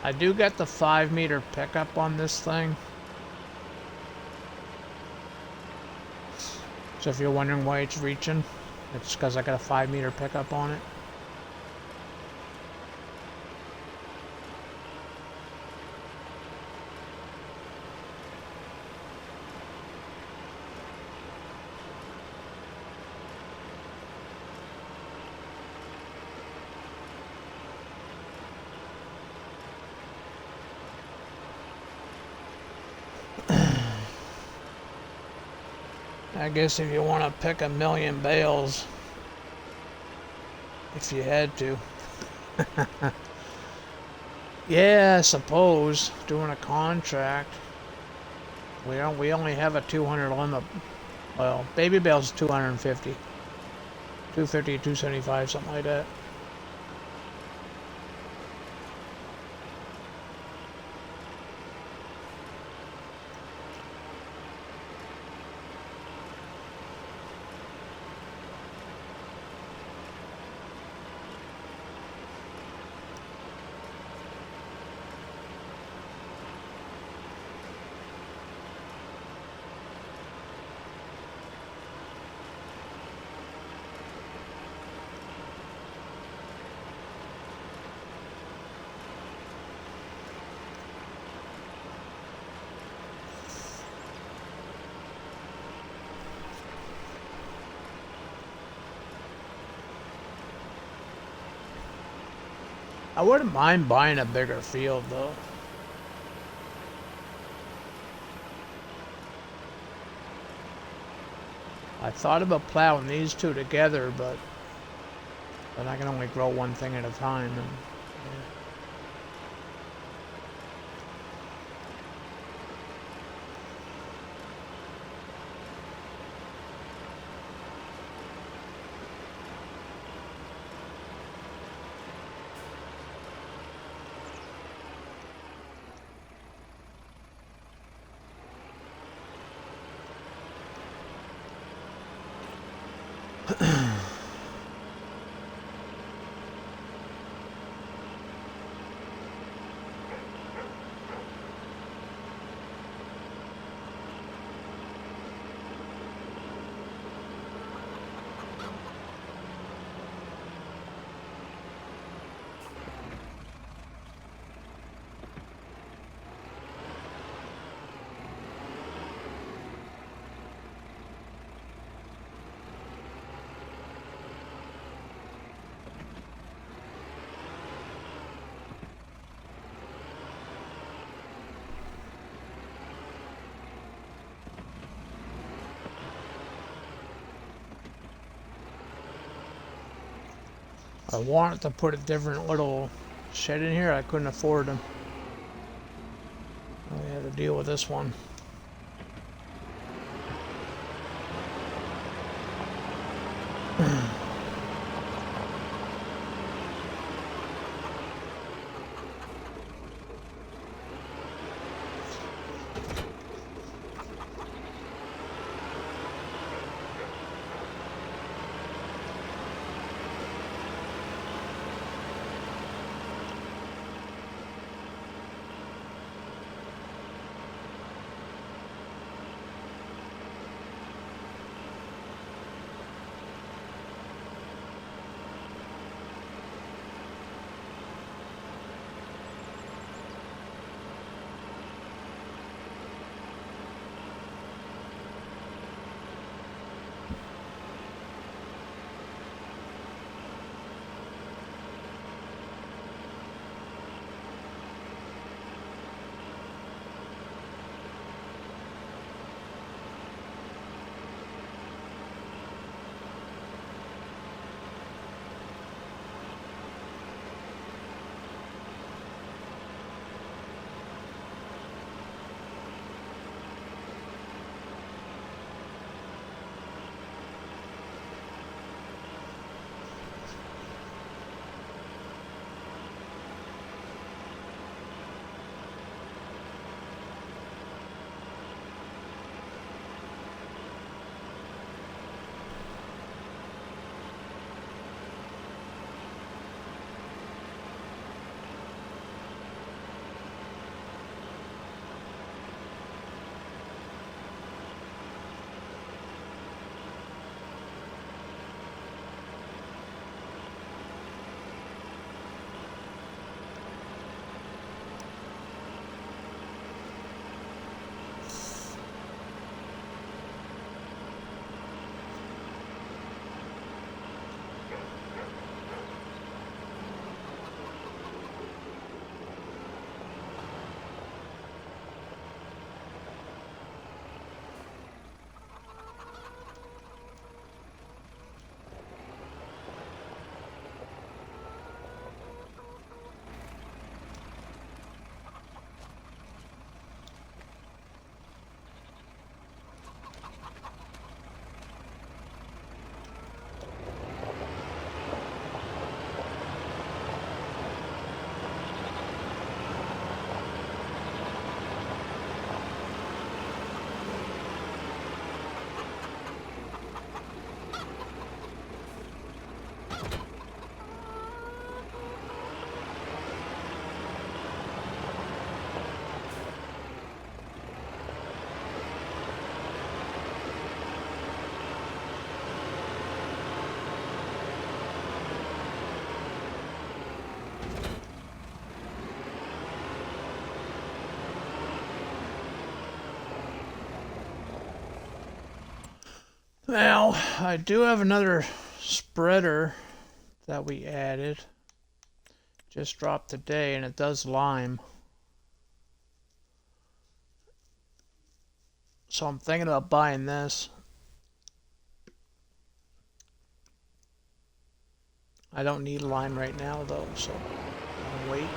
I do get the 5-meter pickup on this thing. So if you're wondering why it's reaching, it's because I got a 5-meter pickup on it. I guess if you want to pick a million bales, if you had to. Yeah, I suppose doing a contract. We only have a 200 limit. Well, baby bales is 250, 250, 275, something like that. I wouldn't mind buying a bigger field though. I thought about plowing these two together, but I can only grow one thing at a time. And, yeah. I wanted to put a different little shed in here. I couldn't afford them. I had to deal with this one. Now, I do have another spreader that we added. Just dropped today, and it does lime. So I'm thinking about buying this. I don't need lime right now, though, so I'll wait.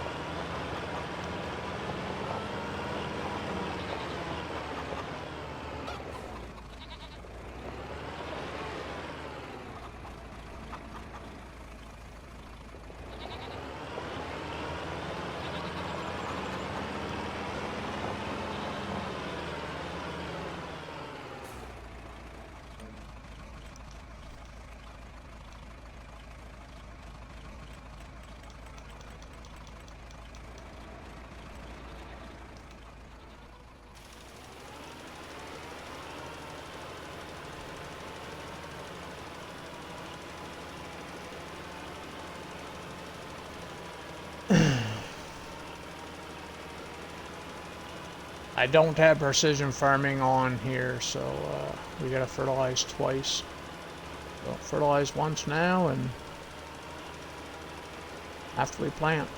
I don't have precision farming on here, so we gotta fertilize twice. So fertilize once now and after we plant.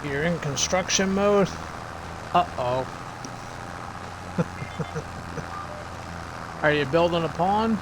You're in construction mode? Uh-oh. Are you building a pond?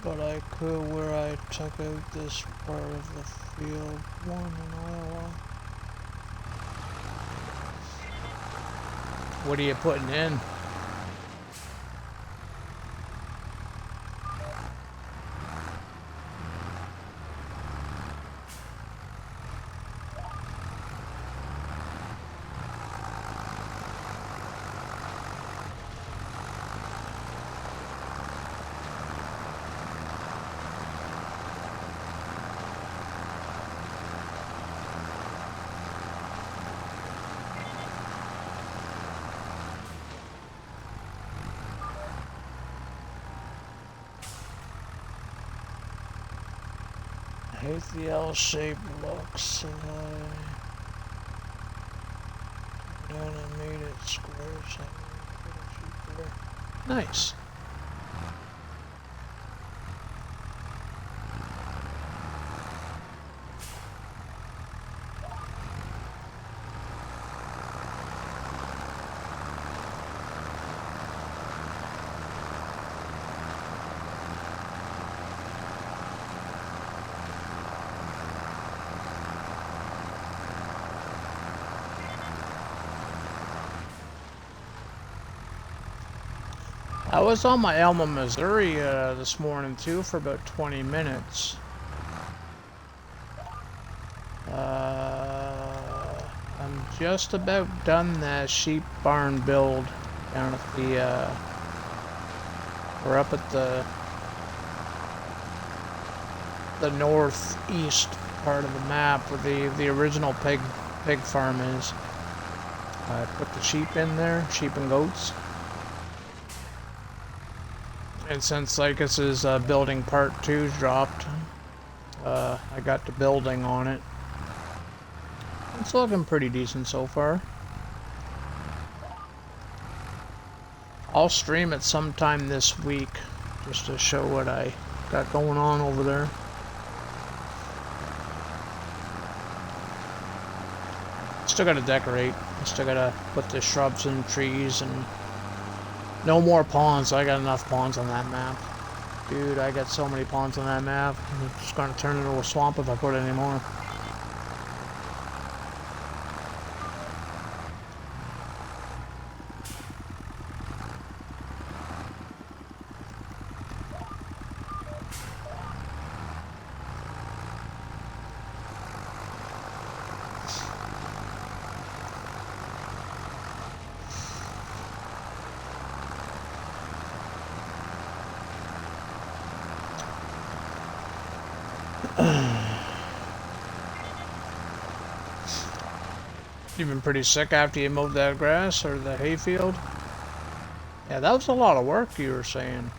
But I could where I took out this part of the field 1 in Iowa. What are you putting in? I hate the L-shaped looks, and I down and made it square, so I put a sheet there. Nice. I was on my Elma, Missouri this morning too for about 20 minutes. I'm just about done that sheep barn build down at the, we're up at the northeast part of the map where the original pig farm is. I put the sheep in there, sheep and goats. And since Lycus's building part 2's dropped, I got the building on it. It's looking pretty decent so far. I'll stream it sometime this week, just to show what I got going on over there. Still gotta decorate. I still gotta put the shrubs and trees and no more ponds. I got enough ponds on that map. Dude, I got so many ponds on that map. I'm just gonna turn it into a swamp if I put any more. You've been pretty sick after you mowed that grass or the hayfield? Yeah, that was a lot of work you were saying.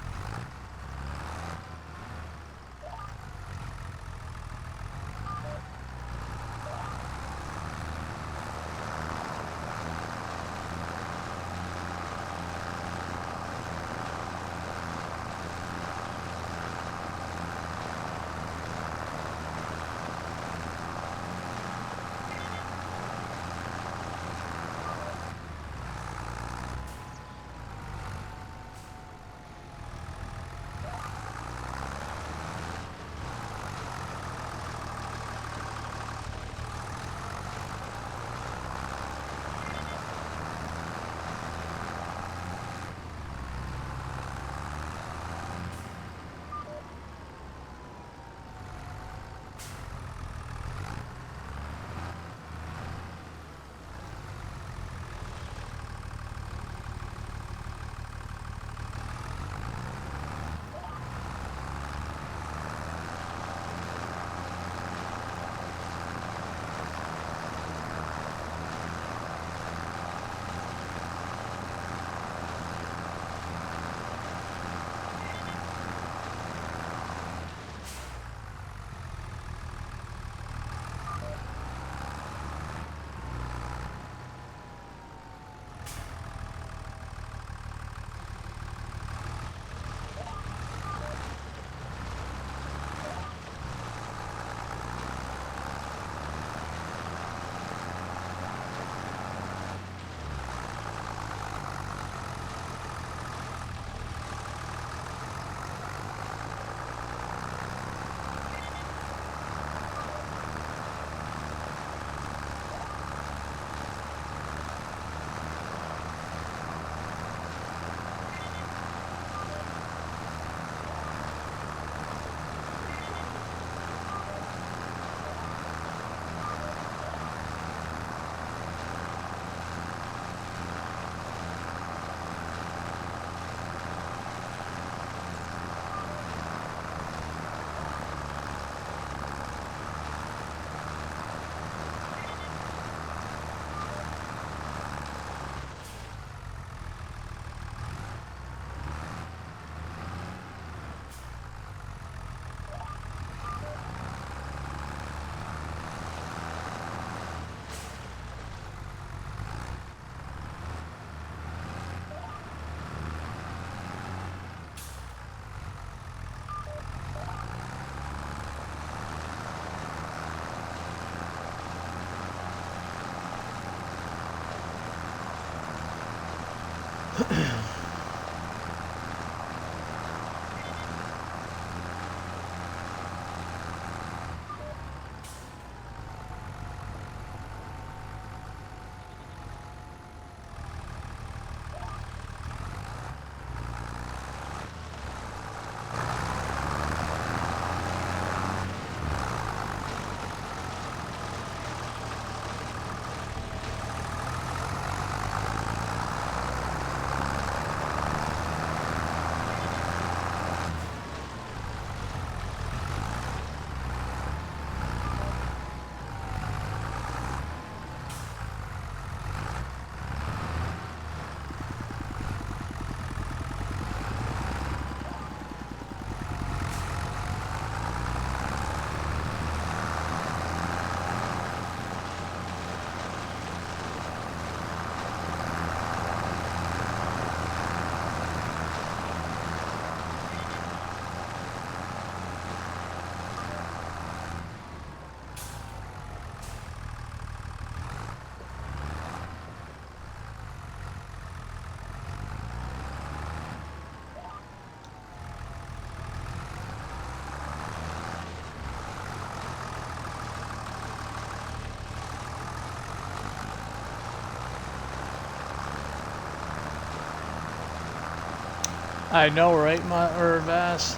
I know, right, Vass?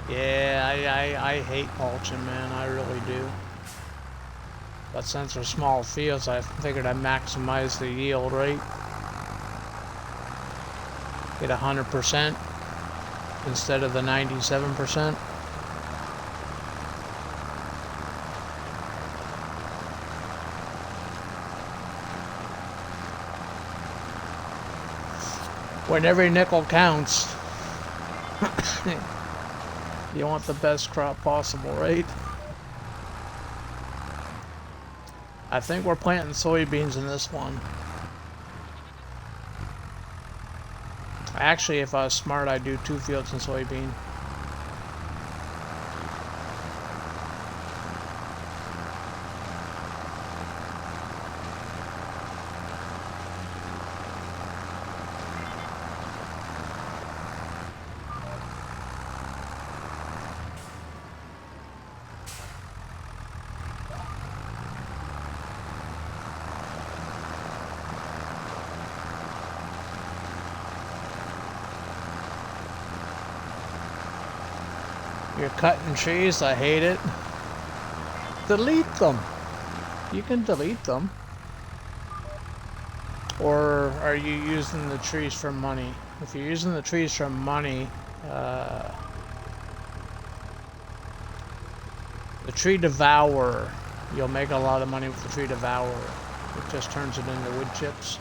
Yeah, I hate mulching, man. I really do. But since they're small fields, I figured I'd maximize the yield, right? Get 100% instead of the 97%. When every nickel counts, you want the best crop possible, right? I think we're planting soybeans in this one. Actually, if I was smart, I'd do 2 fields in soybean. You're cutting trees, I hate it. Delete them. You can delete them. Or are you using the trees for money? If you're using the trees for money, the tree devourer, you'll make a lot of money with the tree devourer. It just turns it into wood chips.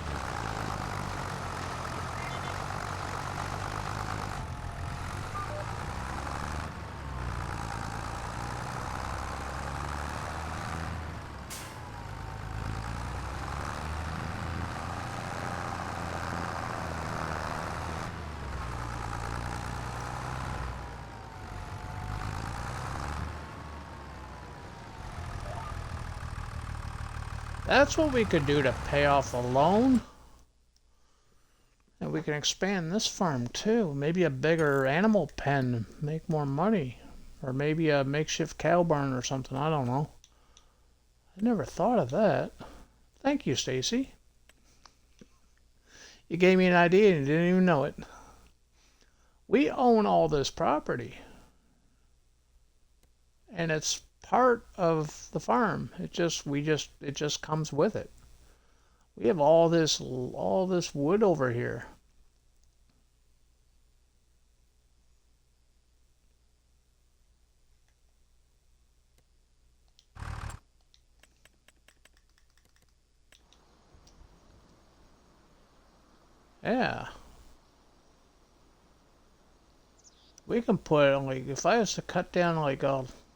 That's what we could do to pay off the loan. And we can expand this farm too. Maybe a bigger animal pen, make more money. Or maybe a makeshift cow barn or something, I don't know. I never thought of that. Thank you, Stacy. You gave me an idea and you didn't even know it. We own all this property. And it's part of the farm. It just comes with it. We have all this wood over here. Yeah. We can put, like, if I was to cut down, like,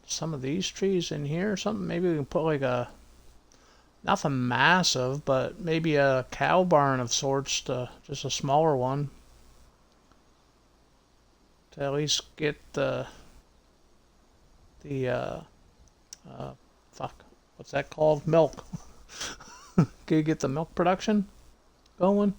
some of these trees in here or something, maybe we can put, like, nothing massive, but maybe a cow barn of sorts, just a smaller one. To at least get fuck, what's that called? Milk. Can you get the milk production going?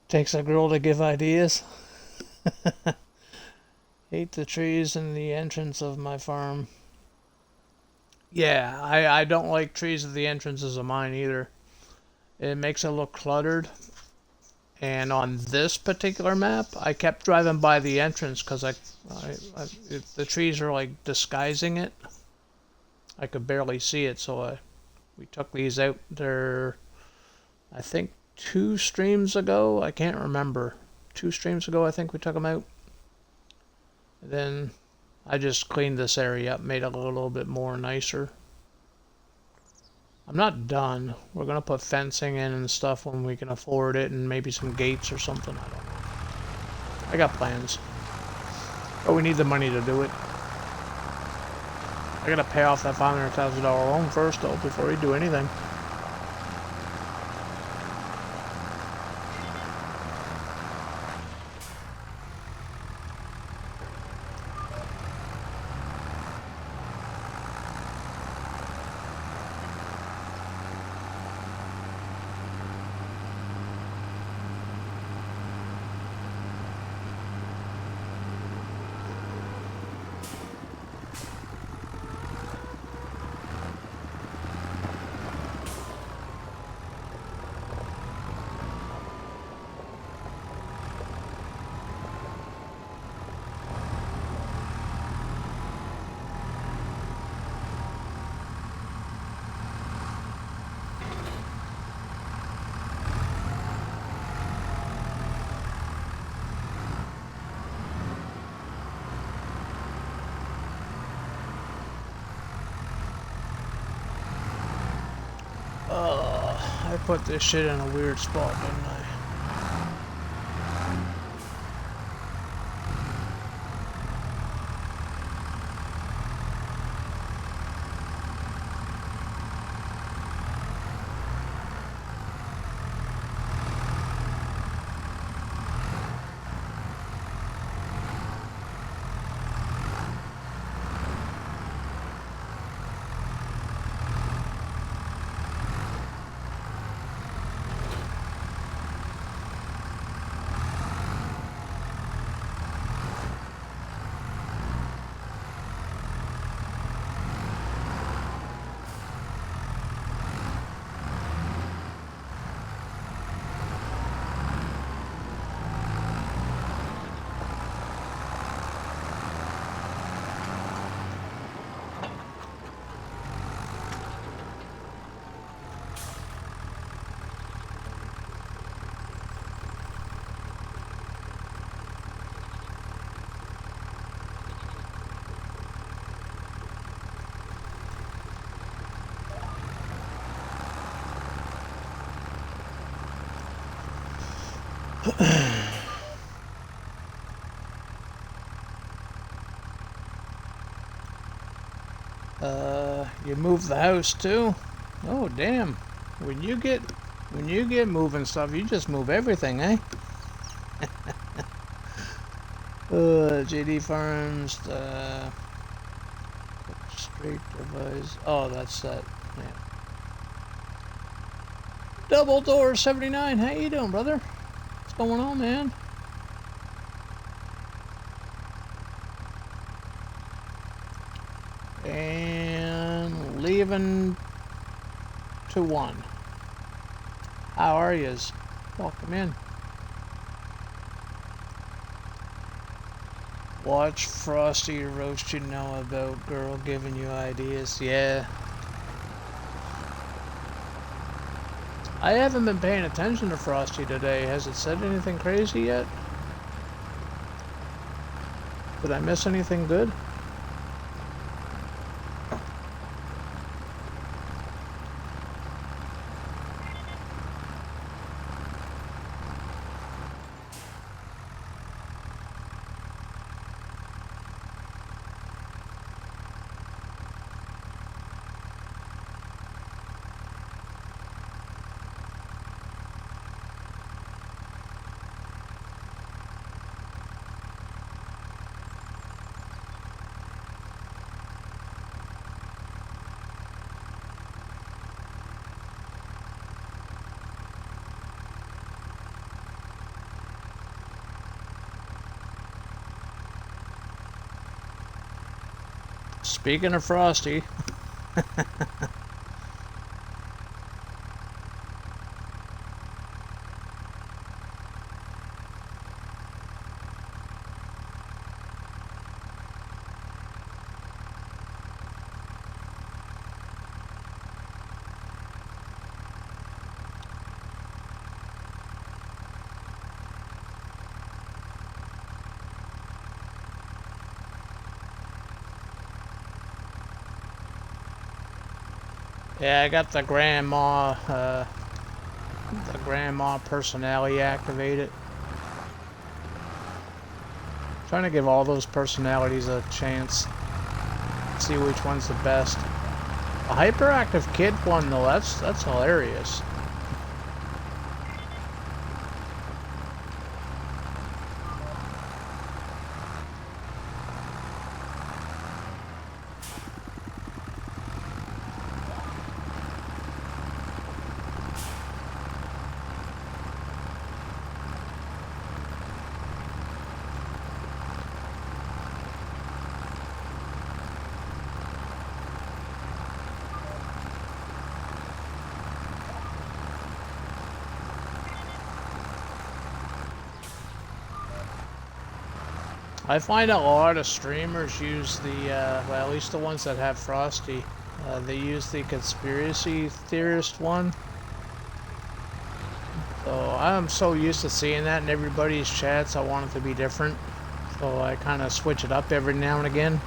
Takes a girl to give ideas. Hate the trees in the entrance of my farm. Yeah, I don't like trees at the entrances of mine either. It makes it look cluttered. And on this particular map, I kept driving by the entrance because the trees are like disguising it. I could barely see it, so we took these out there, I think 2 streams ago. I can't remember. 2 streams ago, I think we took them out. And then I just cleaned this area up, made it a little bit more nicer. I'm not done. We're going to put fencing in and stuff when we can afford it, and maybe some gates or something. I don't know. I got plans. But we need the money to do it. I got to pay off that $500,000 loan first, though, before we do anything. I put this shit in a weird spot, didn't I? You move the house too? Oh damn. When you get moving stuff, you just move everything, eh? JD Farms, straight device. Oh, that's that. Yeah. Double Door 79. How you doing, brother? What's going on, man? And leaving to 1. How are yous? Welcome in. Watch Frosty roast you know about girl giving you ideas. Yeah. I haven't been paying attention to Frosty today. Has it said anything crazy yet? Did I miss anything good? Speaking of Frosty, yeah, I got the grandma personality activated. Trying to give all those personalities a chance. See which one's the best. A hyperactive kid one though, that's hilarious. I find a lot of streamers use the, well, at least the ones that have Frosty, they use the conspiracy theorist one. So I'm so used to seeing that in everybody's chats, I want it to be different. So I kind of switch it up every now and again.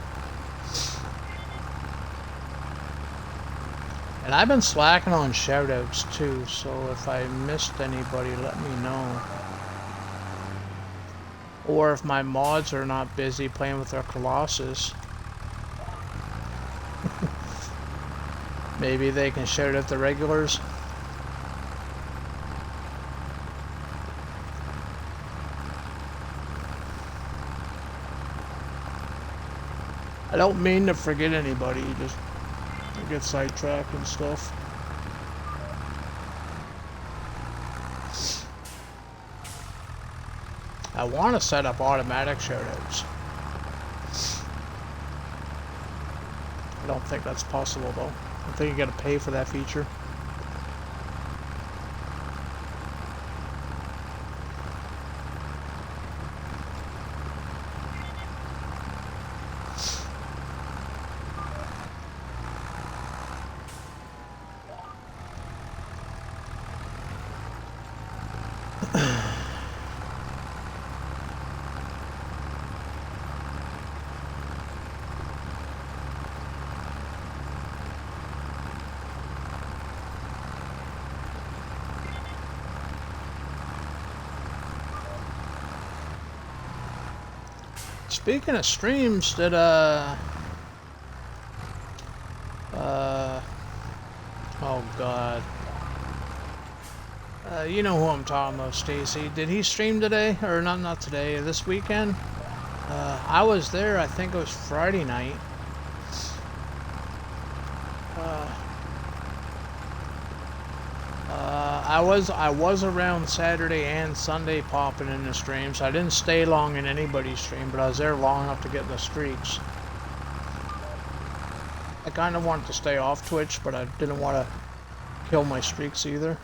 And I've been slacking on shoutouts too, so if I missed anybody, let me know. Or if my mods are not busy playing with their Colossus, maybe they can shout out the regulars. I don't mean to forget anybody, just I get sidetracked and stuff. I want to set up automatic shoutouts. I don't think that's possible though. I think you gotta pay for that feature. Speaking of streams, did oh god, you know who I'm talking about, Stacy. Did he stream today, or not today? This weekend? I was there. I think it was Friday night. I was around Saturday and Sunday popping in the streams. I didn't stay long in anybody's stream, but I was there long enough to get the streaks. I kind of wanted to stay off Twitch, but I didn't want to kill my streaks either.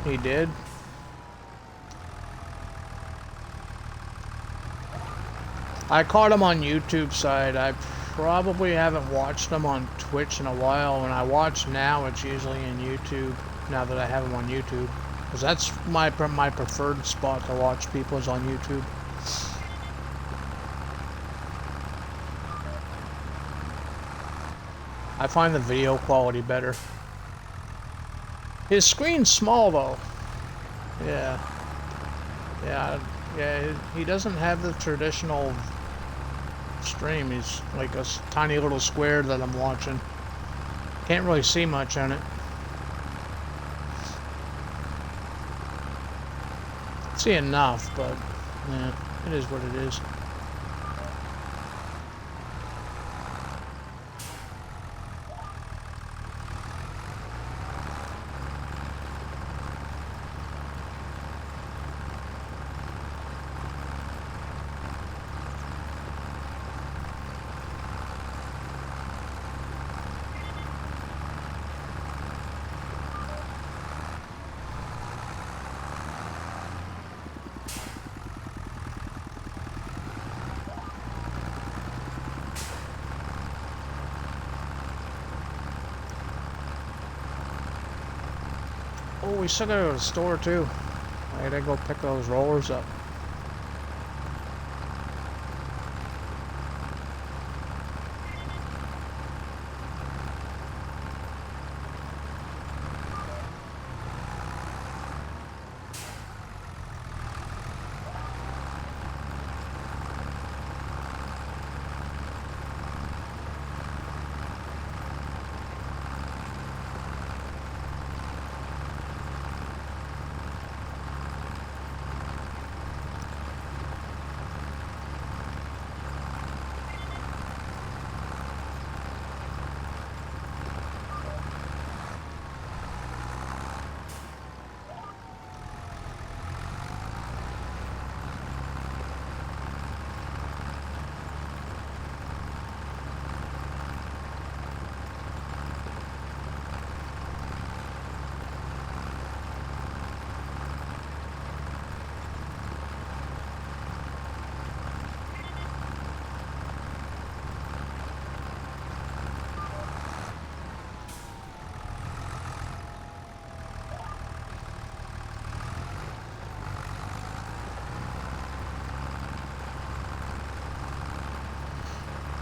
He did. I caught him on YouTube side. I probably haven't watched him on Twitch in a while. When I watch now, it's usually in YouTube. Now that I have him on YouTube, because that's my preferred spot to watch people is on YouTube. I find the video quality better. His screen's small though. Yeah. He doesn't have the traditional stream. He's like a tiny little square that I'm watching. Can't really see much on it. See enough, but yeah, it is what it is. Oh, we still gotta go to the store too. I gotta go pick those rollers up.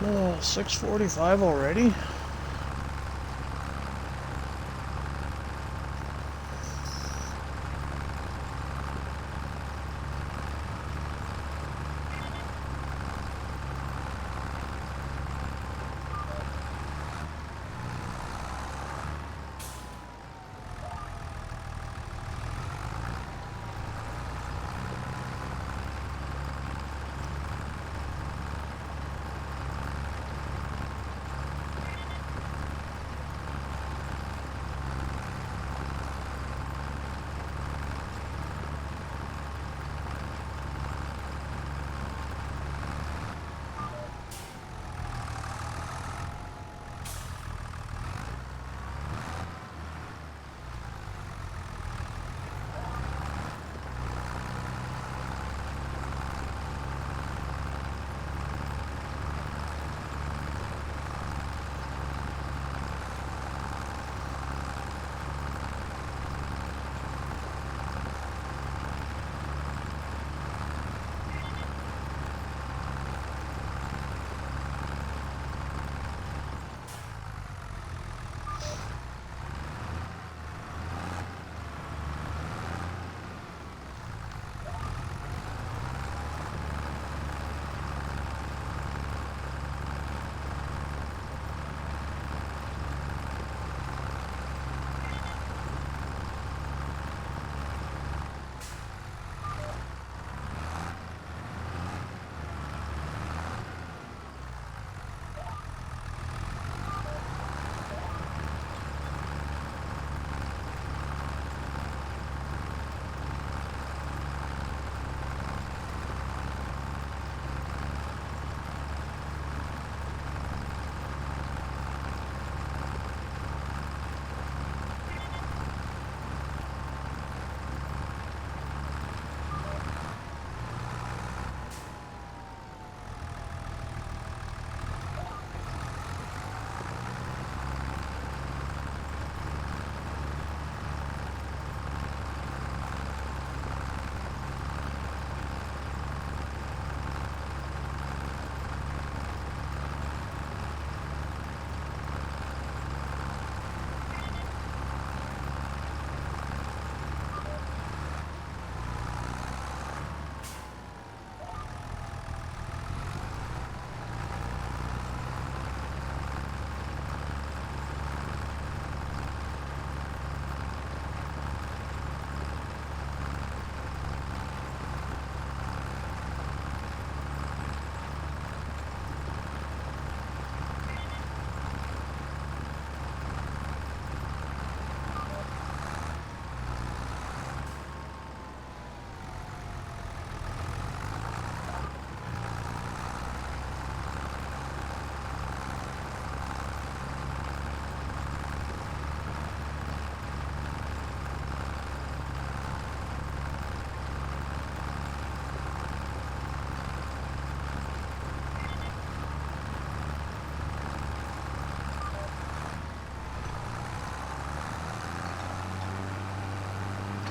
6:45 already.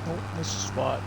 Oh, this is a spot.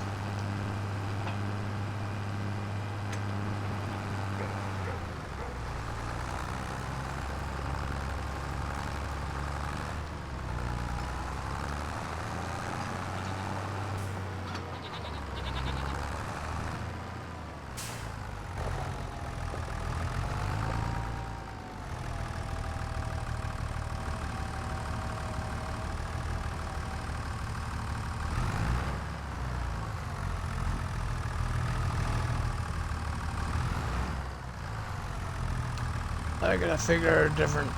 I gotta figure out a different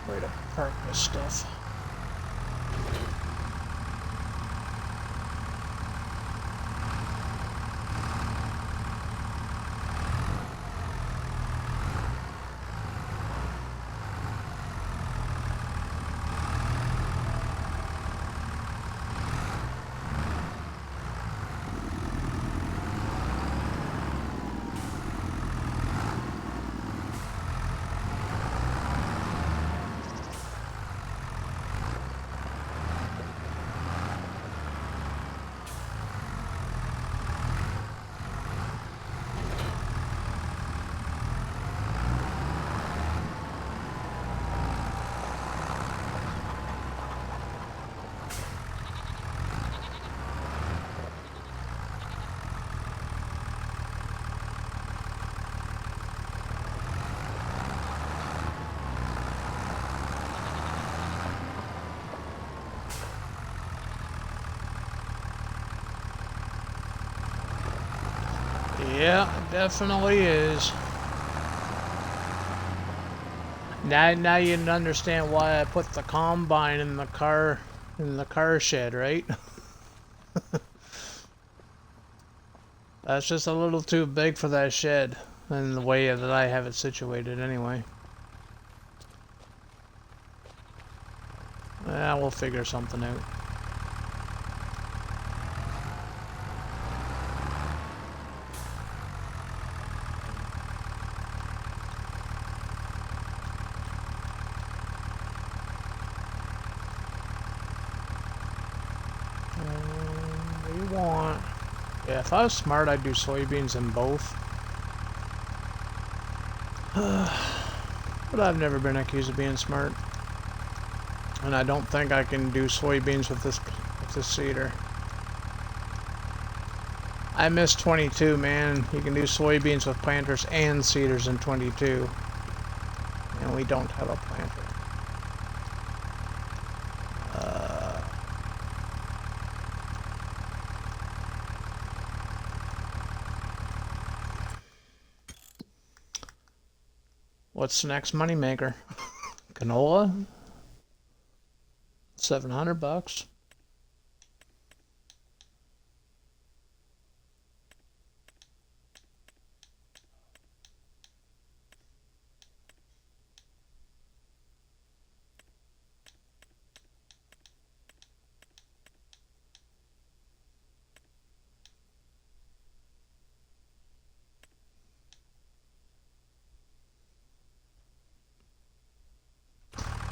way to park this stuff. Yeah, it definitely is. Now you can understand why I put the combine in the car shed, right? That's just a little too big for that shed in the way that I have it situated anyway. We'll figure something out. We want... Yeah, if I was smart, I'd do soybeans in both. But I've never been accused of being smart. And I don't think I can do soybeans with this seeder. I miss 22, man. You can do soybeans with planters and seeders in 22. And we don't have a planter. What's the next moneymaker? Canola? $700.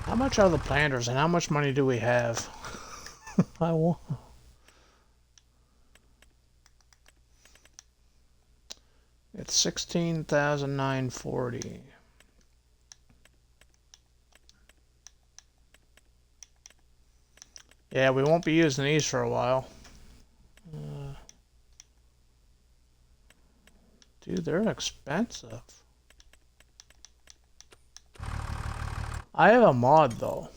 How much are the planters and how much money do we have? I want... It's 16,940. Yeah, we won't be using these for a while. Dude, they're expensive. I have a mod though.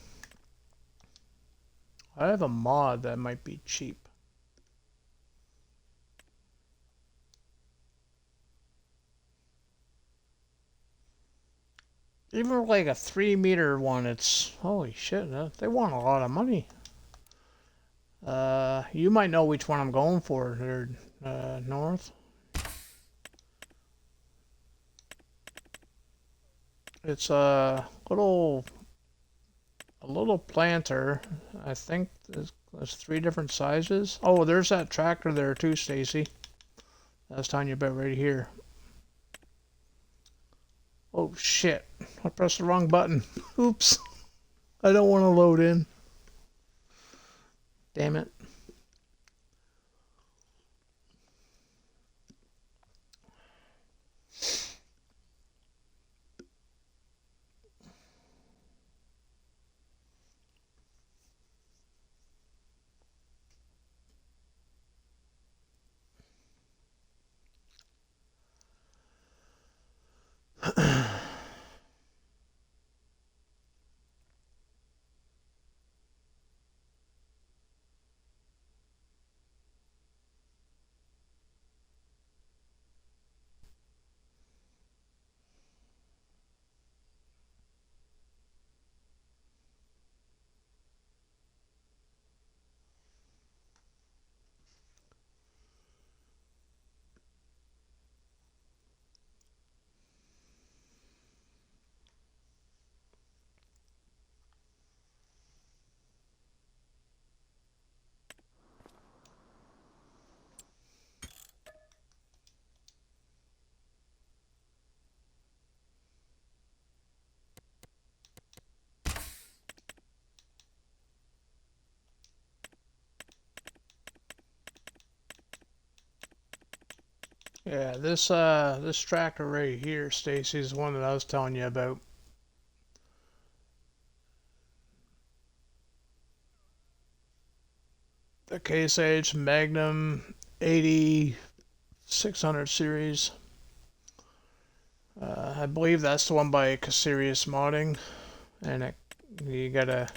I have a mod that might be cheap. Even like a 3-meter one, it's... Holy shit, they want a lot of money. You might know which one I'm going for there, North. It's a little planter. I think there's 3 different sizes. Oh, there's that tractor there too, Stacy. I was telling you about right here. Oh shit, I pressed the wrong button. Oops. I don't want to load in. Damn it. Yeah, this tractor right here, Stacy, is the one that I was telling you about. The Case H Magnum 8600 series. I believe that's the one by Caserius Modding, and you gotta...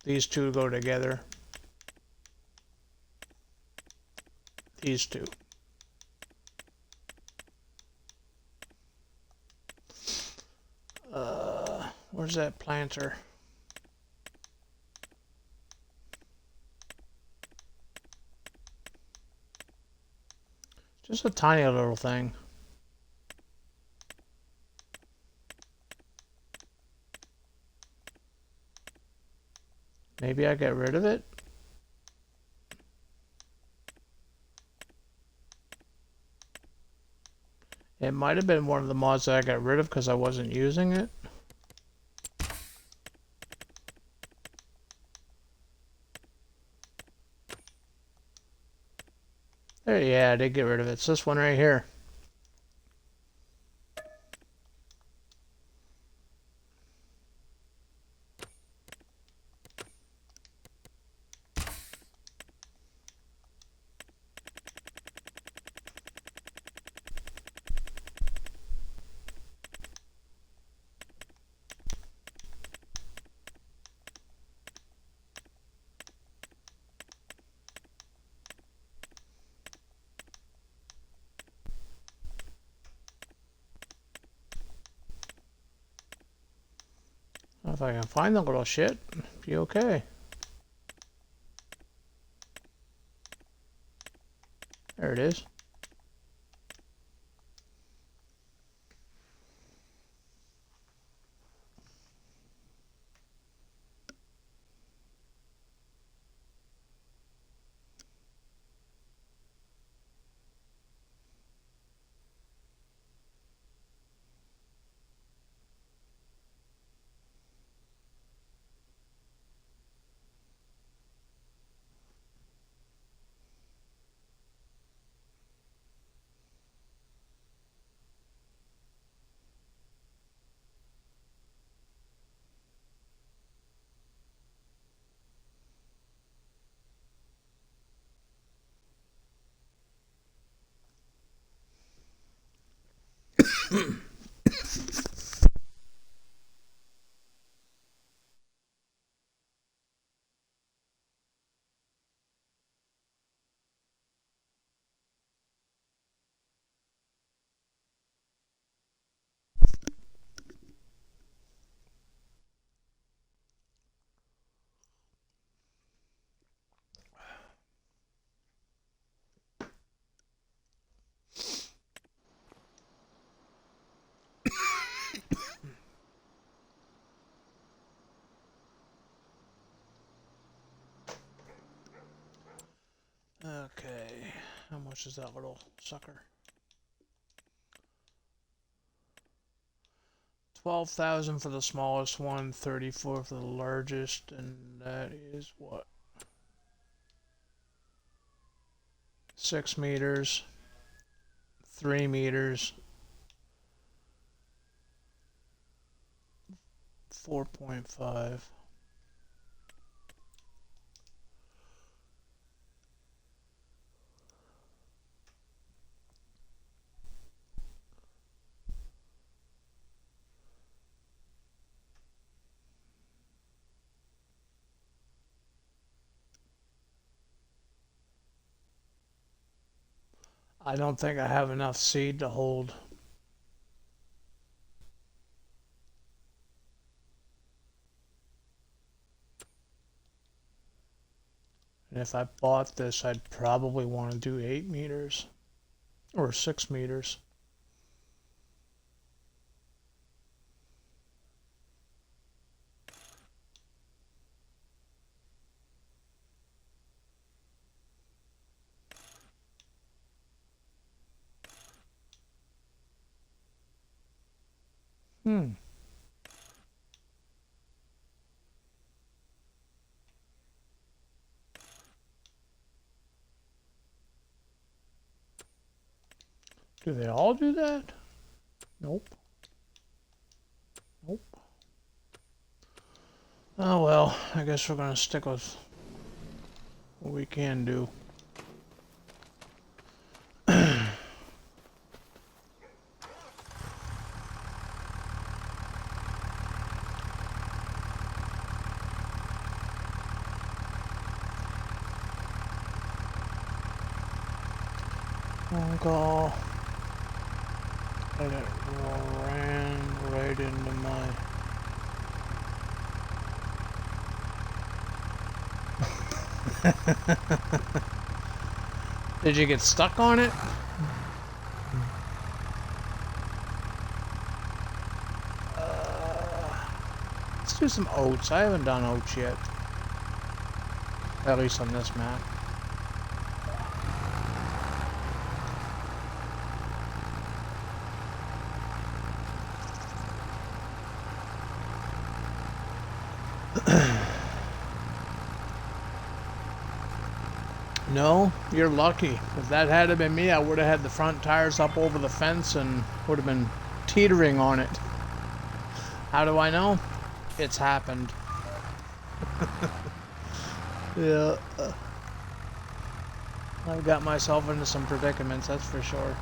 These two go together. These two. Where's that planter? Just a tiny little thing. Maybe I get rid of it? It might have been one of the mods that I got rid of because I wasn't using it. There, yeah, I did get rid of it. It's this one right here. If I can find the little shit, be okay. There it is. Okay, how much is that little sucker? 12,000 for the smallest one, 34 for the largest, and that is what? 6 meters, 3 meters, 4.5. I don't think I have enough seed to hold. And if I bought this, I'd probably want to do 8 meters or 6 meters. Hmm. Do they all do that? Nope. Nope. Oh well, I guess we're gonna stick with what we can do. Phone call. And it ran right into my... Did you get stuck on it? Let's do some oats. I haven't done oats yet. At least on this map. No, you're lucky. If that had been me, I would have had the front tires up over the fence and would have been teetering on it. How do I know? It's happened. Yeah. I've got myself into some predicaments, that's for sure.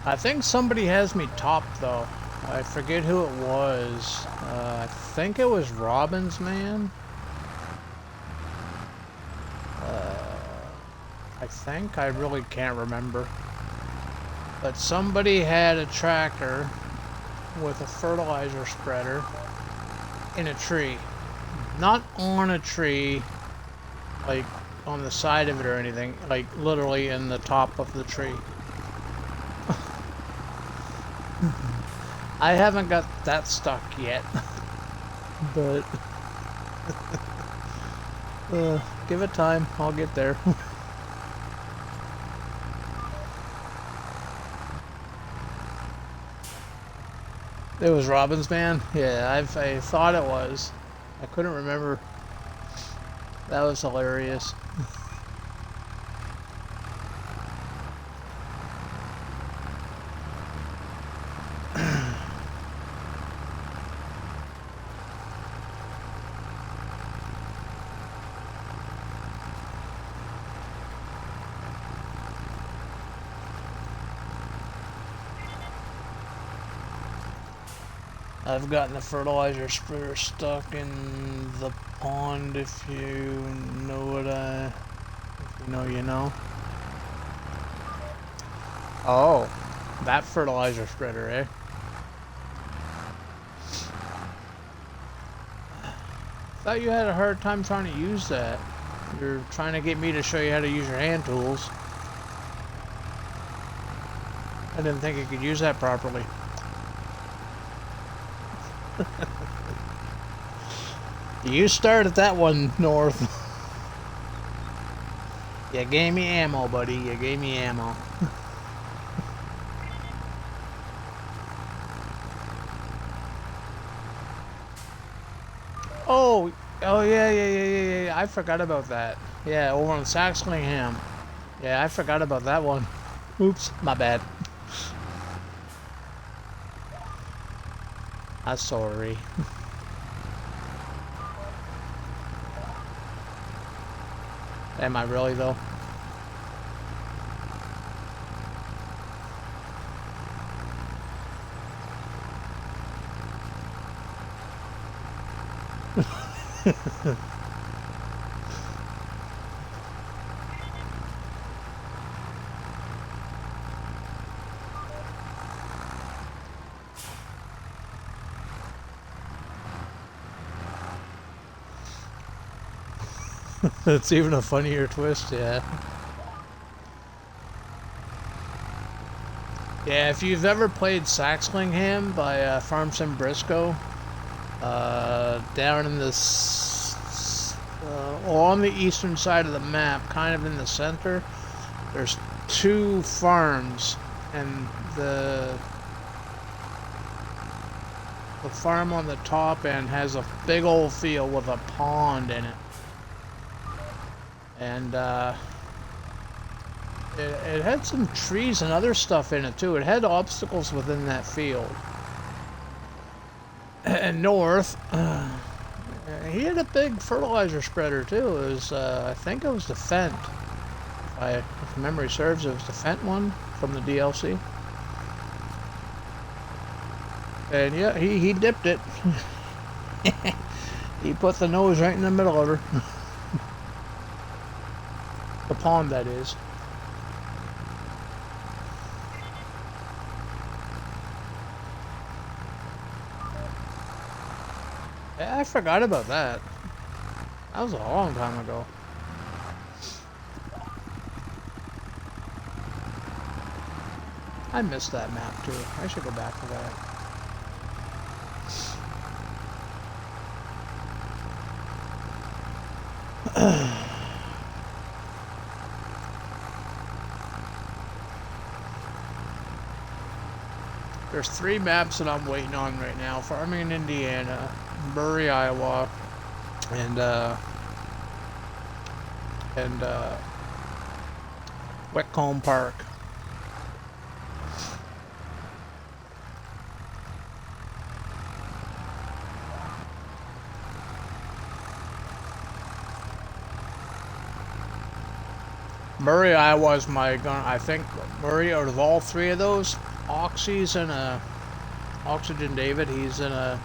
I think somebody has me topped though. I forget who it was. I think it was Robbins Man. I think. I really can't remember. But somebody had a tractor with a fertilizer spreader in a tree. Not on a tree, like on the side of it or anything, like literally in the top of the tree. I haven't got that stuck yet, but give it time, I'll get there. It was Robbins Man? Yeah, I thought it was. I couldn't remember. That was hilarious. I've gotten the fertilizer spreader stuck in the pond, if you know what if you know, you know. Oh, that fertilizer spreader, eh? Thought you had a hard time trying to use that. You're trying to get me to show you how to use your hand tools. I didn't think you could use that properly. You started that one, North. You gave me ammo, buddy. You gave me ammo. Oh, yeah. I forgot about that. Yeah, over on Saxlingham. Yeah, I forgot about that one. Oops, my bad. I'm sorry. Am I really though? It's even a funnier twist, yeah. Yeah, if you've ever played Saxlingham by Farmson Briscoe, down in this, on the eastern side of the map, kind of in the center, there's two farms, and the farm on the top end has a big old field with a pond in it. And It had some trees and other stuff in it too. It had obstacles within that field. And north, he had a big fertilizer spreader too. It was, I think it was the Fent. If memory serves, it was the Fent one from the DLC. And yeah, he dipped it. He put the nose right in the middle of her. The pond, that is. Yeah, I forgot about that. That was a long time ago. I missed that map too. I should go back to that. There's 3 maps that I'm waiting on right now. Farming in Indiana, Murray, Iowa, and Whitcomb Park. Murray, Iowa is I think Murray, out of all 3 of those, Oxy's in a Oxygen David, he's in a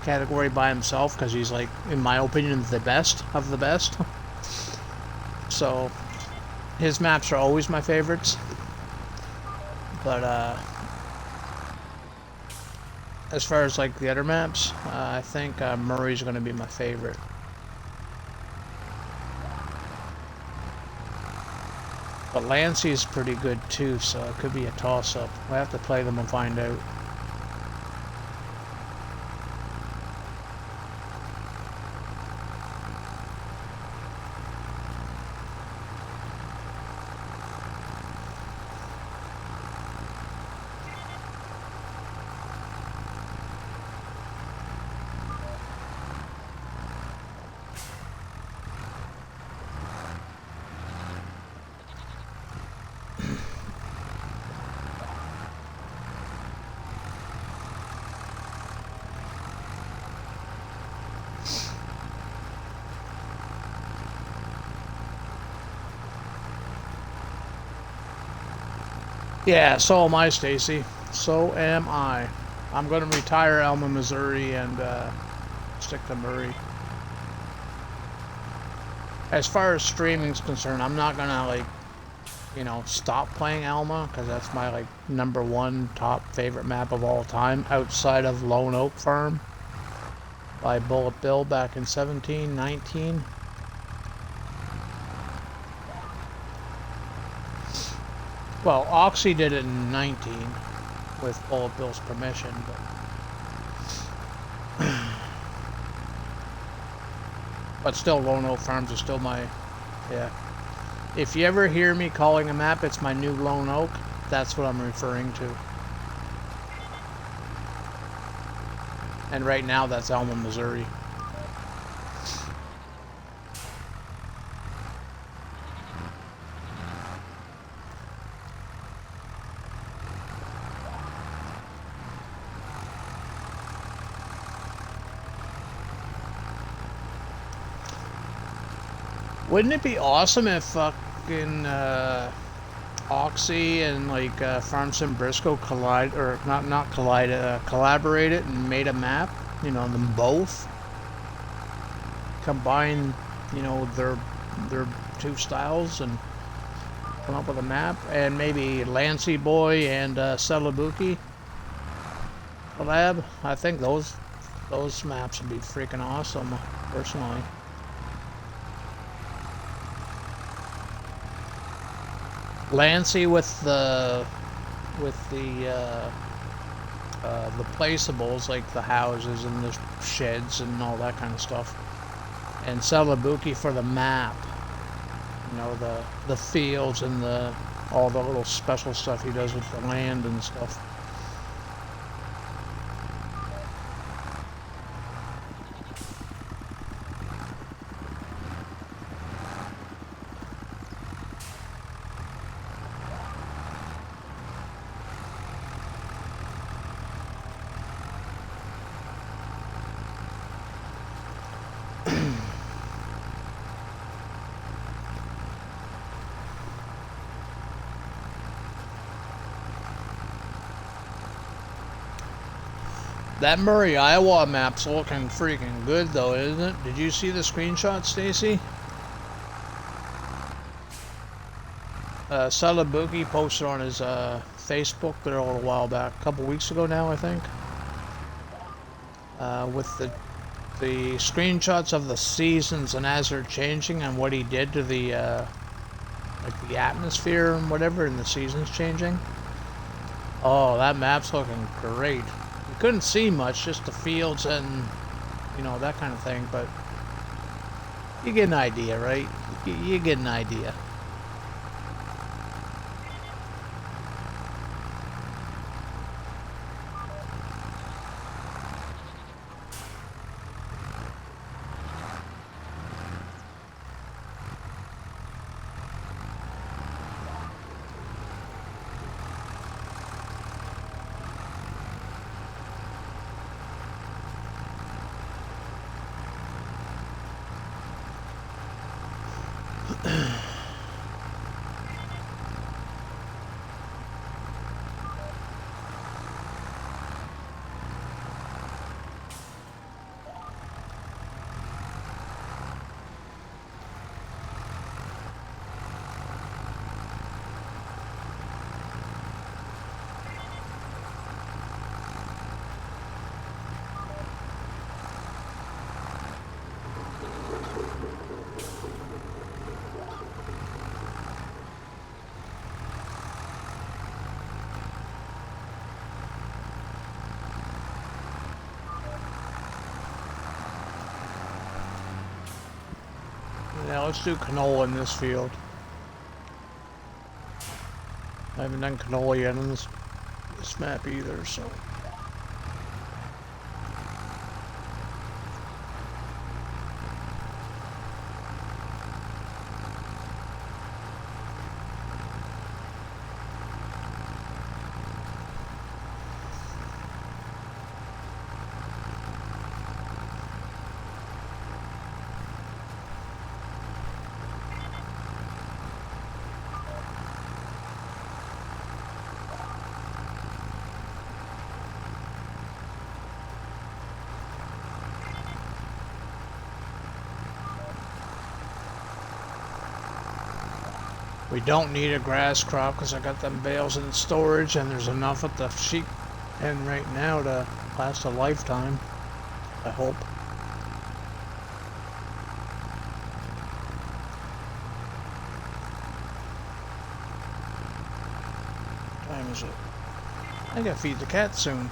category by himself because he's, like, in my opinion, the best of the best. So his maps are always my favorites. But as far as, like, the other maps, I think Murray's going to be my favorite. But Lancey's pretty good too, so it could be a toss-up. We'll have to play them and find out. Yeah, so am I, Stacy. So am I. I'm going to retire Elma, Missouri, and stick to Murray. As far as streaming's concerned, I'm not going to, like, you know, stop playing Alma, because that's my, like, #1 top favorite map of all time, outside of Lone Oak Farm by Bullet Bill back in 17, 19. Well, Oxy did it in 19 with Bullet Bill's permission, but still, Lone Oak Farms is still my, yeah. If you ever hear me calling a map, it's my new Lone Oak. That's what I'm referring to. And right now, that's Elma, Missouri. Wouldn't it be awesome if fucking Oxy and, like, Farms and Briscoe collaborated and made a map? You know, them both combine, you know, their 2 styles and come up with a map, and maybe Lancey Boy and Celabuki collab. I think those maps would be freaking awesome, personally. Lancey with the placeables, like the houses and the sheds and all that kind of stuff, and Celabuki for the map. You know, the fields and all the little special stuff he does with the land and stuff. That Murray, Iowa map's looking freaking good though, isn't it? Did you see the screenshot, Stacy? Salabuki posted on his Facebook there a little while back, a couple weeks ago now, I think. With the screenshots of the seasons and as they're changing and what he did to the like the atmosphere and whatever, and the seasons changing. Oh, that map's looking great. You couldn't see much, just the fields and, you know, that kind of thing, but you get an idea, right? You get an idea. Now let's do canola in this field. I haven't done canola yet on this map either, so. We don't need a grass crop because I got them bales in storage and there's enough at the sheep pen right now to last a lifetime, I hope. What time is it? I gotta feed the cat soon.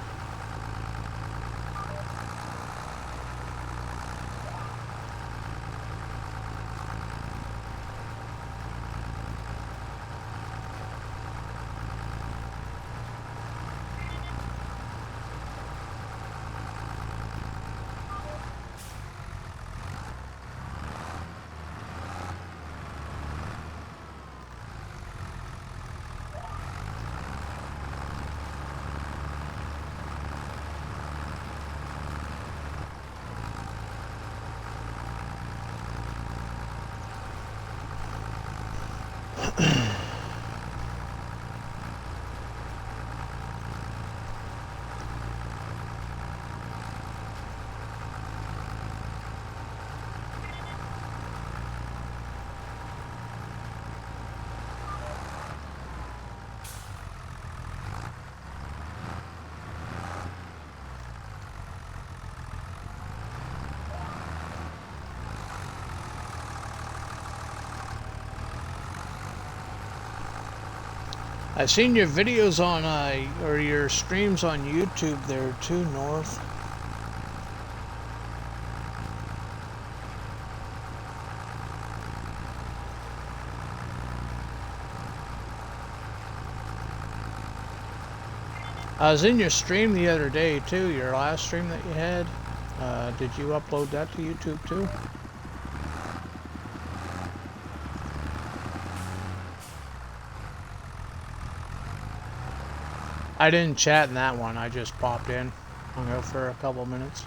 I've seen your videos on, or your streams on YouTube there too, North. I was in your stream the other day too, your last stream that you had. Did you upload that to YouTube too? I didn't chat in that one, I just popped in, hung out for a couple minutes.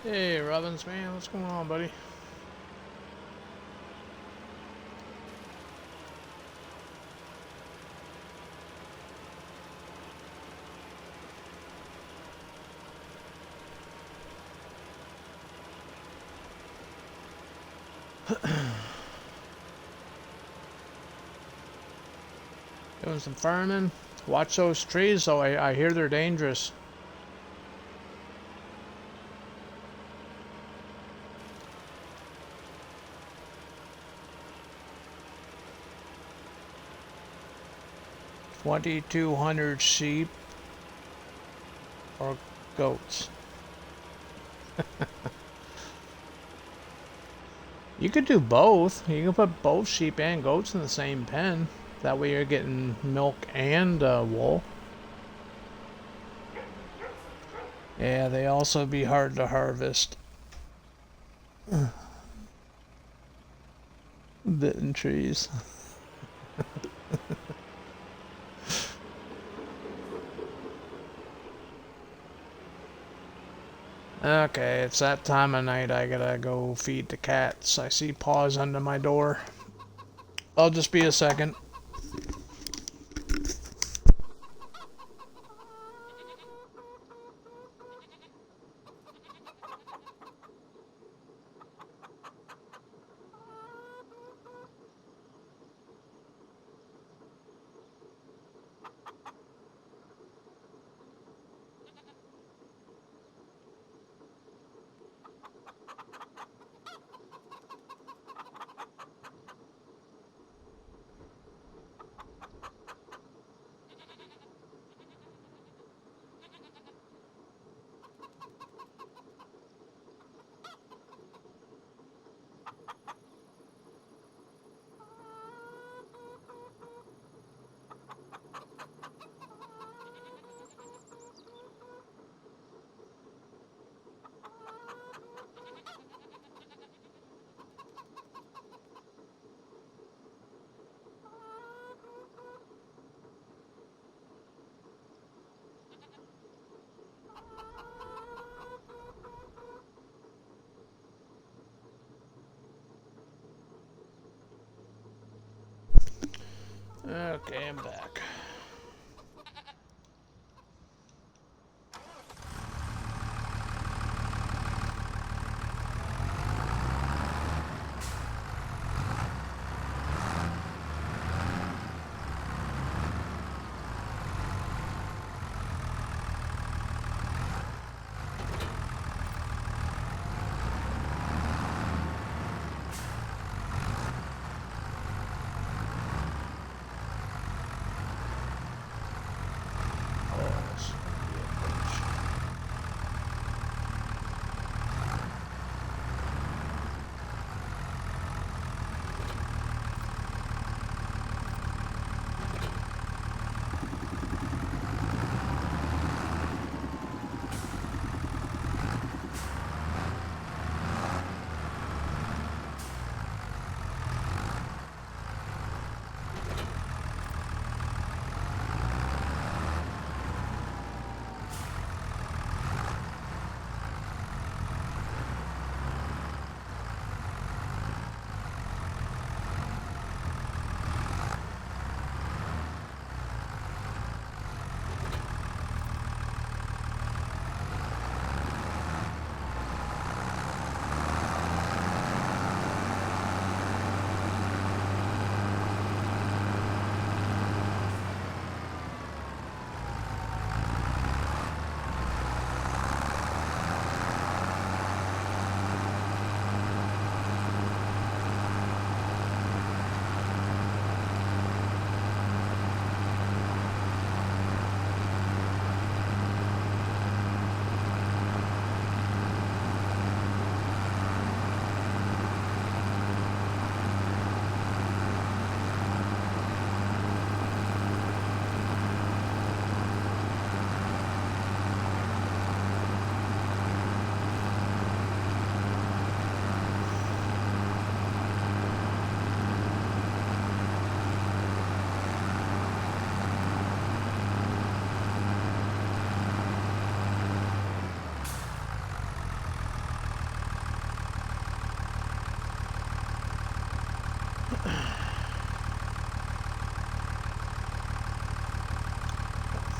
Hey, Robbins, man, what's going on, buddy? Doing some farming. Watch those trees, though. I hear they're dangerous. $2,200 sheep or goats. You could do both. You can put both sheep and goats in the same pen. That way you're getting milk and wool. Yeah, they also be hard to harvest. Bitten trees. Okay, it's that time of night. I gotta go feed the cats. I see paws under my door. I'll just be a second. Okay, I'm back.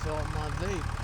Fill up my vape.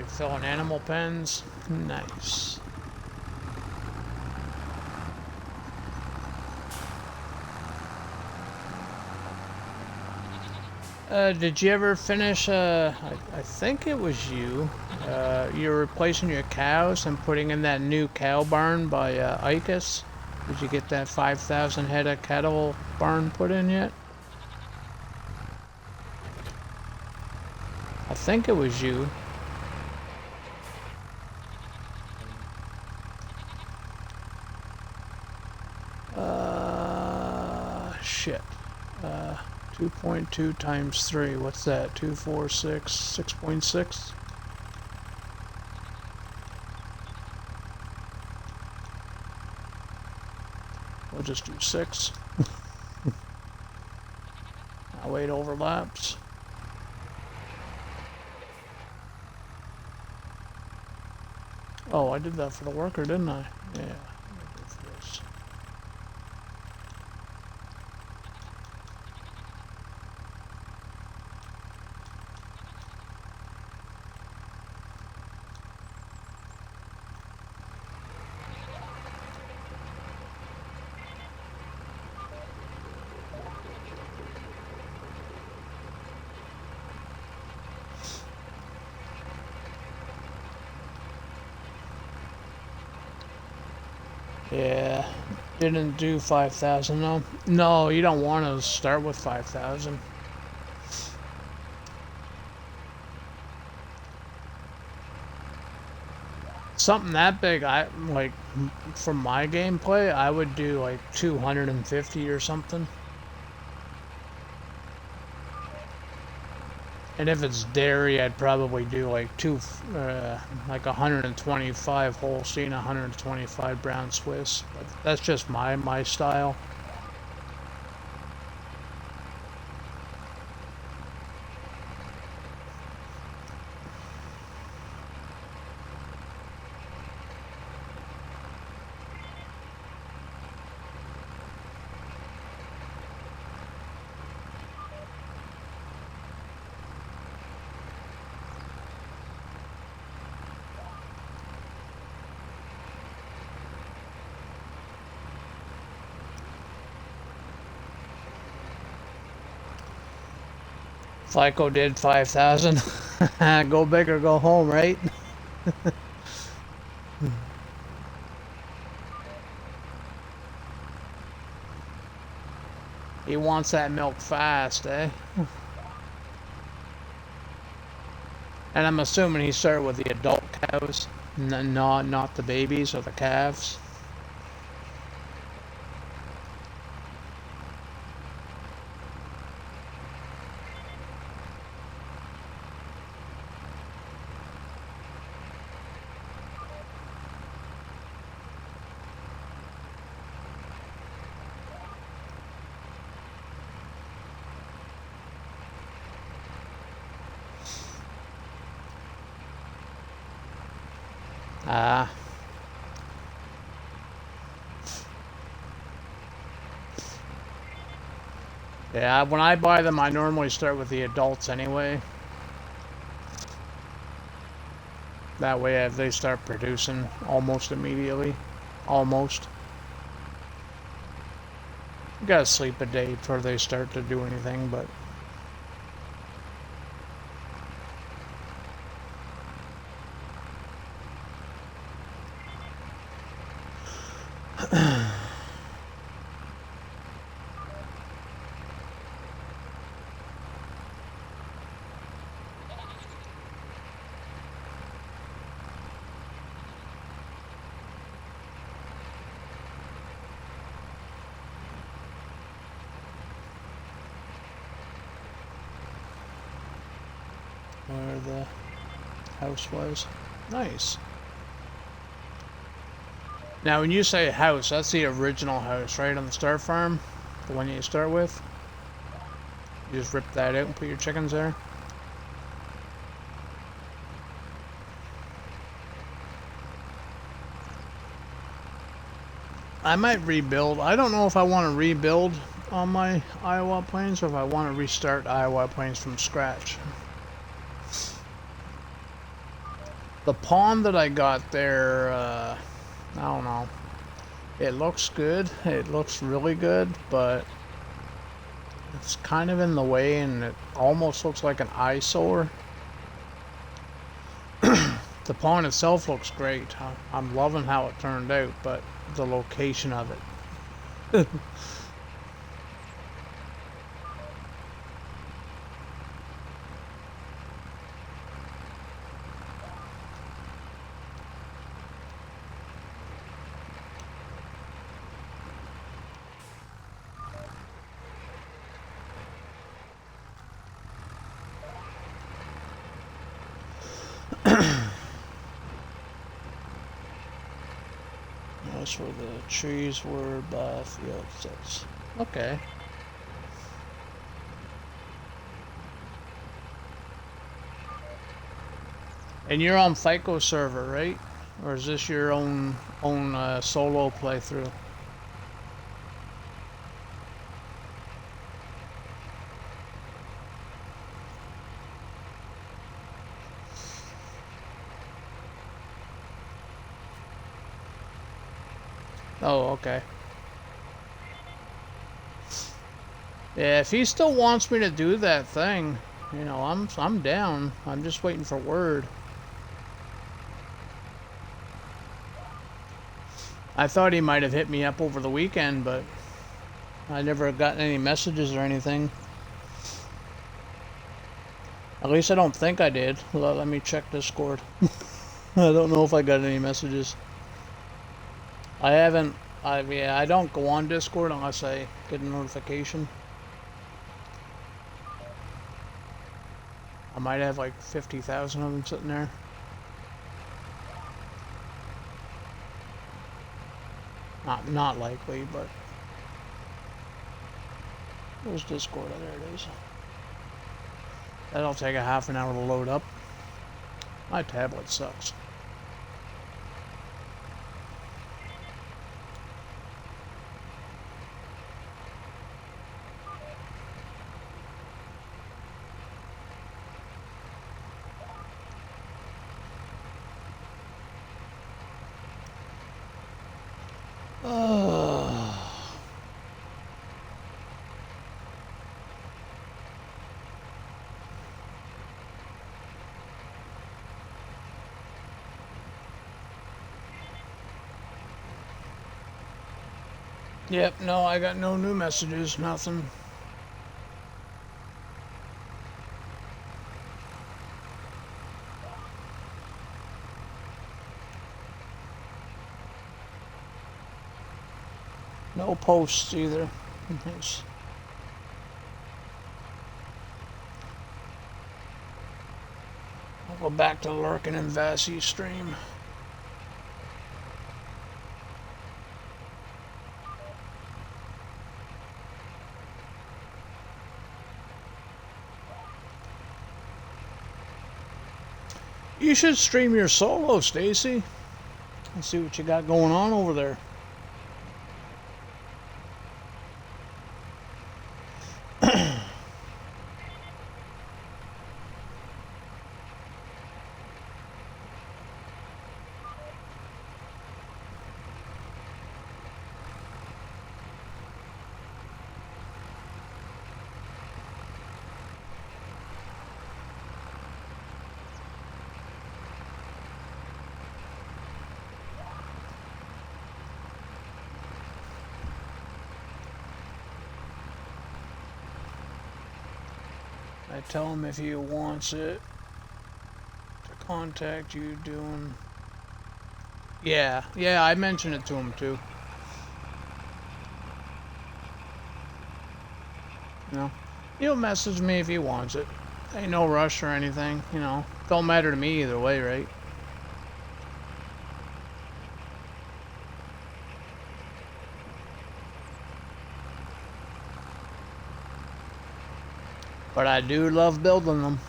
you're filling animal pens. Nice. Did you ever finish, I think it was you. You're replacing your cows and putting in that new cow barn by, Icus. Did you get that 5,000 head of cattle barn put in yet? I think it was you. Shit. 2.2 times 3, what's that? 246, 6.6? We'll just do 6. Now 8 overlaps. Oh, I did that for the worker, didn't I? Yeah. Yeah, didn't do 5,000 though. No, you don't want to start with 5,000. Something that big, I like from my gameplay, I would do like 250 or something. And if it's dairy, I'd probably do like like 125 Holstein, 125 Brown Swiss. But that's just my style. FICO did 5,000. Go big or go home, right? He wants that milk fast, eh? And I'm assuming he started with the adult cows, not the babies or the calves. Ah. Yeah, when I buy them, I normally start with the adults anyway. That way they start producing almost immediately. Almost. You gotta sleep a day before they start to do anything, but... where the house was. Nice. Now, when you say house, that's the original house, right? On the start farm? The one you start with? You just rip that out and put your chickens there? I might rebuild. I don't know if I want to rebuild on my Iowa Plains or if I want to restart Iowa Plains from scratch. The pond that I got there, I don't know. It looks good. It looks really good, but it's kind of in the way, and it almost looks like an eyesore. The pond itself looks great. I'm loving how it turned out, but the location of it. That's where the trees were by field 6. Okay. And you're on FICO server, right? Or is this your own solo playthrough? Oh, okay. Yeah, if he still wants me to do that thing, you know, I'm down. I'm just waiting for word. I thought he might have hit me up over the weekend, but I never got any messages or anything. At least I don't think I did. Let me check Discord. I don't know if I got any messages. I haven't. Yeah, I don't go on Discord unless I get a notification. I might have like 50,000 of them sitting there. Not likely, but there's Discord. Oh, there it is. That'll take a half an hour to load up. My tablet sucks. Yep, no, I got no new messages, nothing. No posts either. Nice. I'll go back to lurking in Vassie's stream. You should stream your solo, Stacy. Let's see what you got going on over there. I tell him if he wants it to contact you doing... Yeah, I mentioned it to him too. You know, he'll message me if he wants it. Ain't no rush or anything, you know. Don't matter to me either way, right? But I do love building them.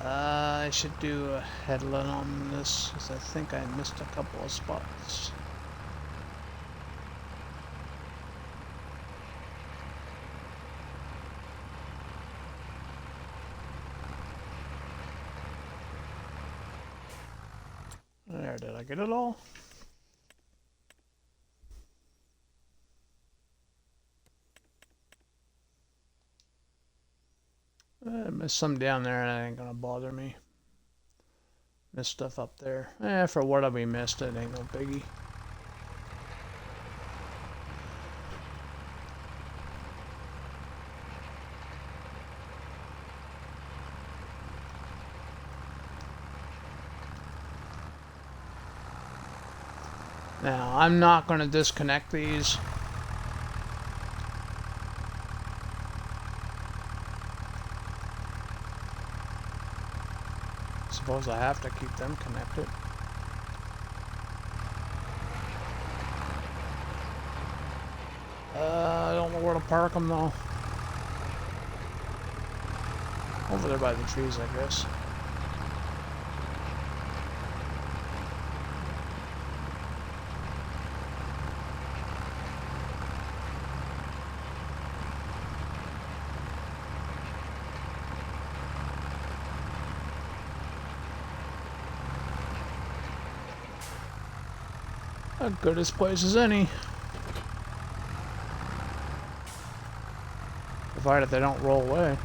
I should do a headline on this, because I think I missed a couple of spots. There, did I get it all? I missed some down there, and that ain't gonna bother me. Missed stuff up there. For what we missed, it ain't no biggie. Now, I'm not gonna disconnect these. Suppose I have to keep them connected. I don't know where to park them though. Over there by the trees, I guess. As good as place as any. Provided they don't roll away.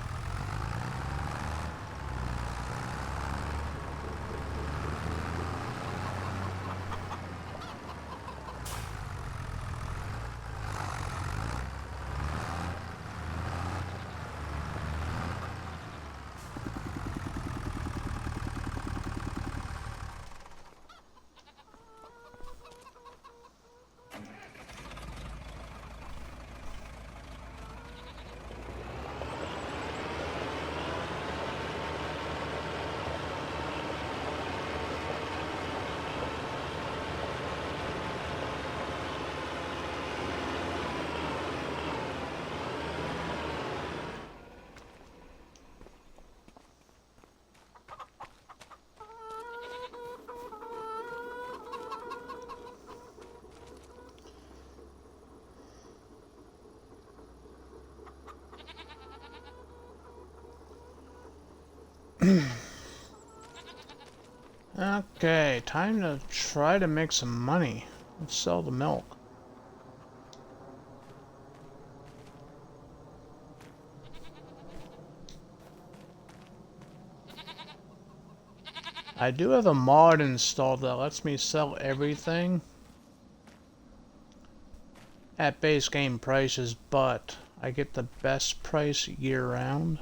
Okay, time to try to make some money. Let's sell the milk. I do have a mod installed that lets me sell everything at base game prices, but I get the best price year-round.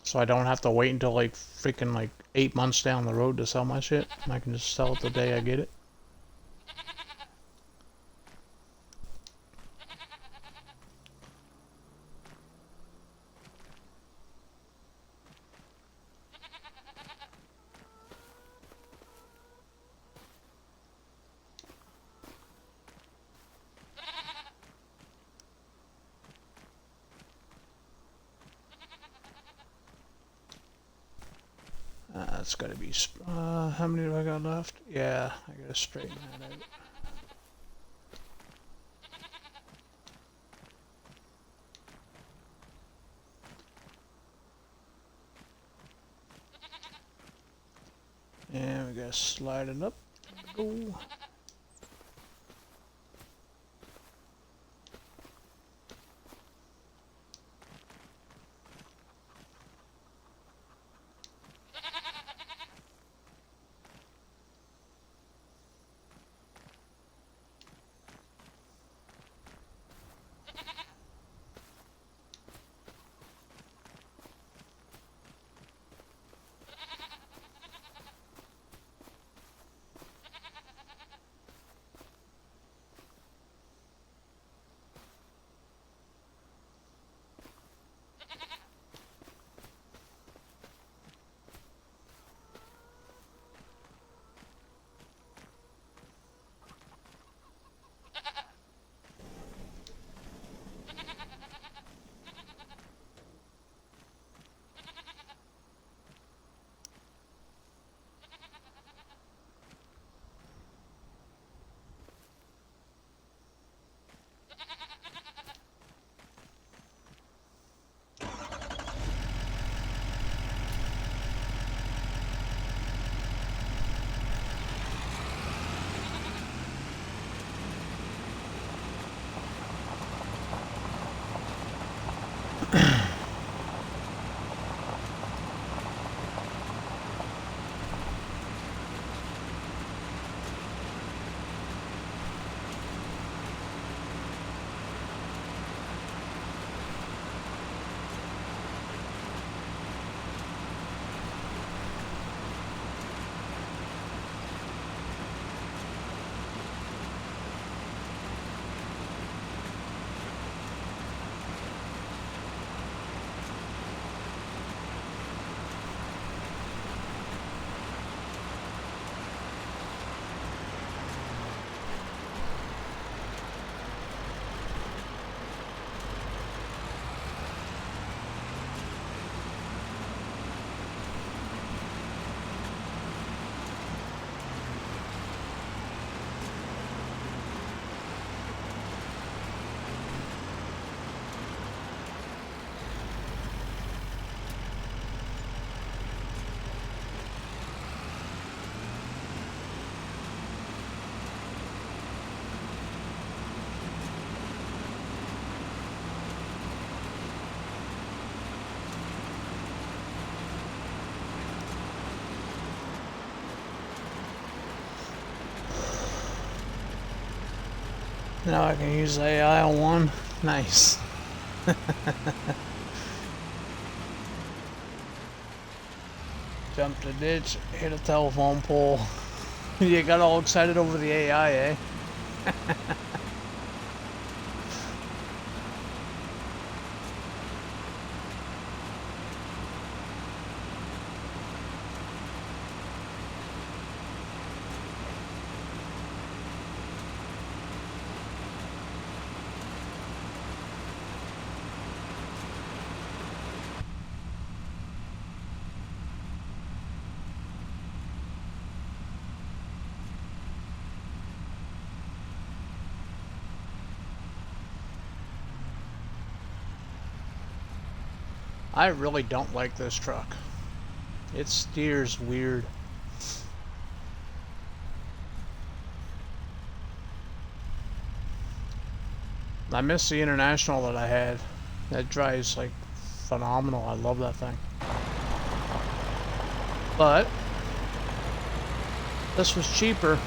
So I don't have to wait until like freaking like 8 months down the road to sell my shit. I can just sell it the day I get it. That's gotta be, how many do I got left? Yeah, I gotta straighten that out. And we gotta slide it up. Go. Now I can use AI on one. Nice. Jumped a ditch, hit a telephone pole. You got all excited over the AI, eh? I really don't like this truck. It steers weird. I miss the International that I had. That drives like phenomenal. I love that thing. But this was cheaper.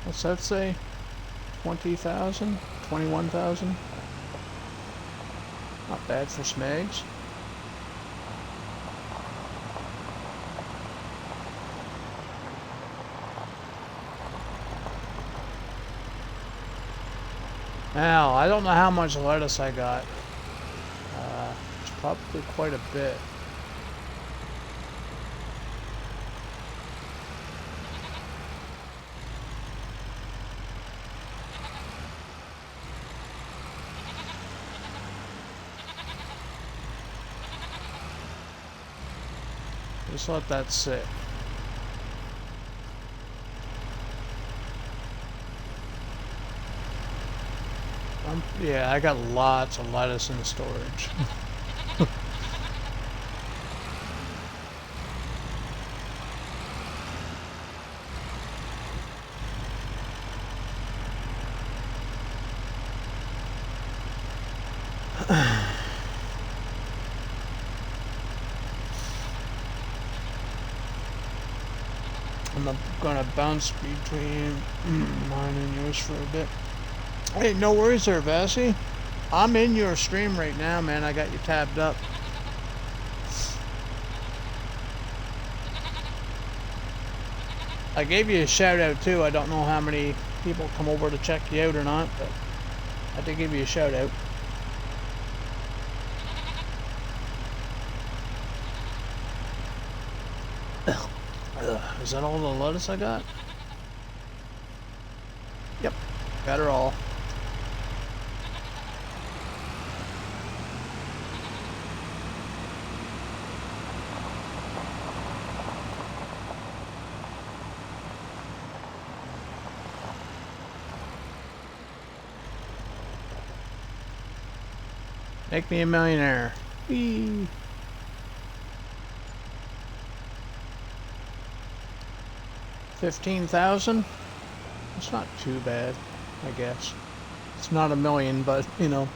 What's that say? 20,000? 21,000? Not bad for Smegs. Now, I don't know how much lettuce I got. It's probably quite a bit. Just let that sit. Yeah, I got lots of lettuce in storage. I'm gonna bounce between mine and yours for a bit. Hey, no worries there, Vassy. I'm in your stream right now, man. I got you tabbed up. I gave you a shout out too. I don't know how many people come over to check you out or not, but I did give you a shout out. Is that all the lettuce I got? Yep, got her all. Make me a millionaire. Whee! $15,000? It's not too bad, I guess. It's not a million, but, you know,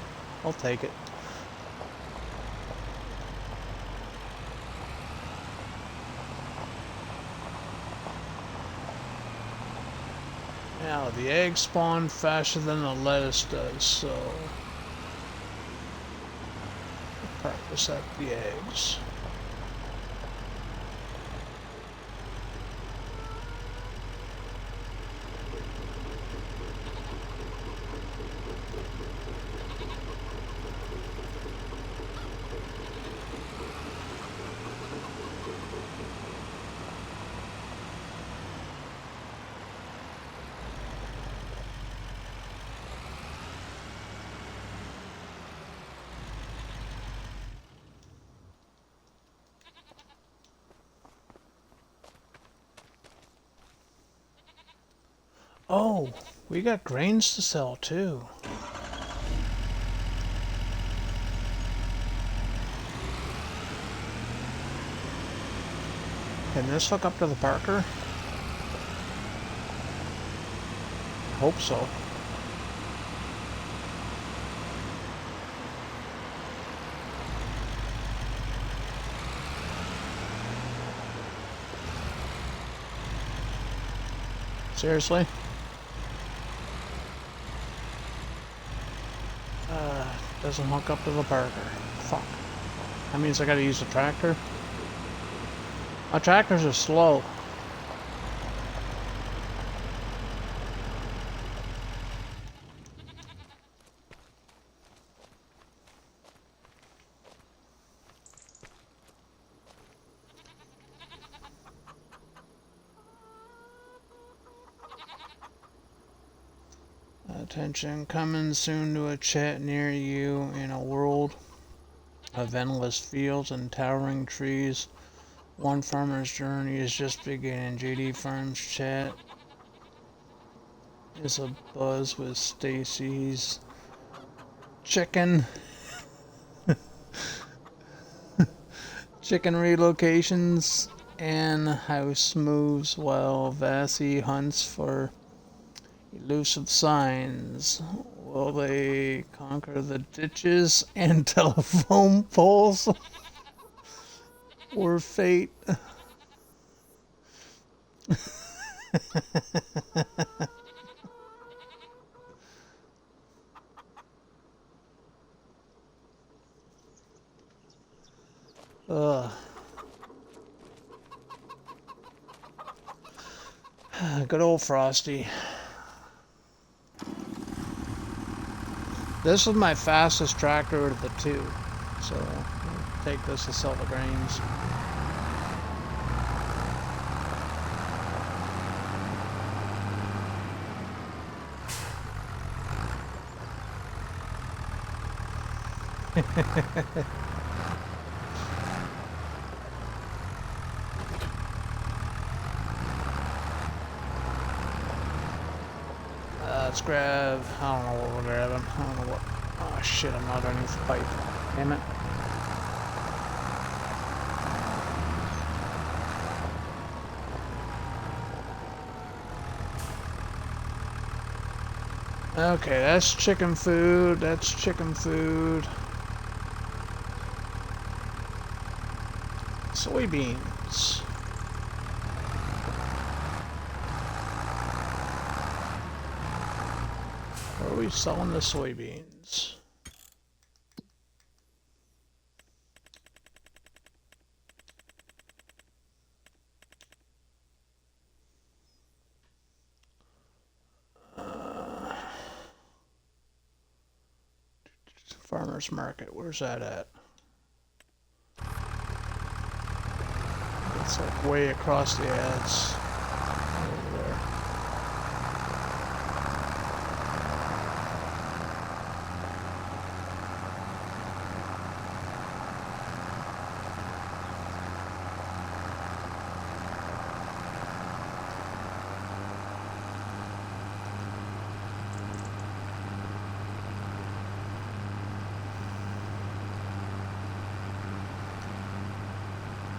I'll take it. Now, the eggs spawn faster than the lettuce does, so... practice at the eggs. Oh, we got grains to sell too. Can this hook up to the Parker? Hope so. Seriously? Doesn't hook up to the Parker. Fuck. That means I gotta use the tractor. My tractors are slow. Attention, coming soon to a chat near you in a world of endless fields and towering trees. One farmer's journey is just beginning. JD Farms chat is a buzz with Stacy's chicken relocations and house moves while Vassy hunts for elusive signs. Will they conquer the ditches and telephone poles? Or fate? Ugh. Good old Frosty. This is my fastest tractor of the two, so I'll take this to sell the grains. Let's grab, I don't know what we're grabbing. I don't know what. Oh shit, I'm not underneath the pipe. Damn it. Okay, that's chicken food. That's chicken food. Soybeans. Where are we selling the soybeans? Farmers market, where's that at? It's like way across the ads. Over there.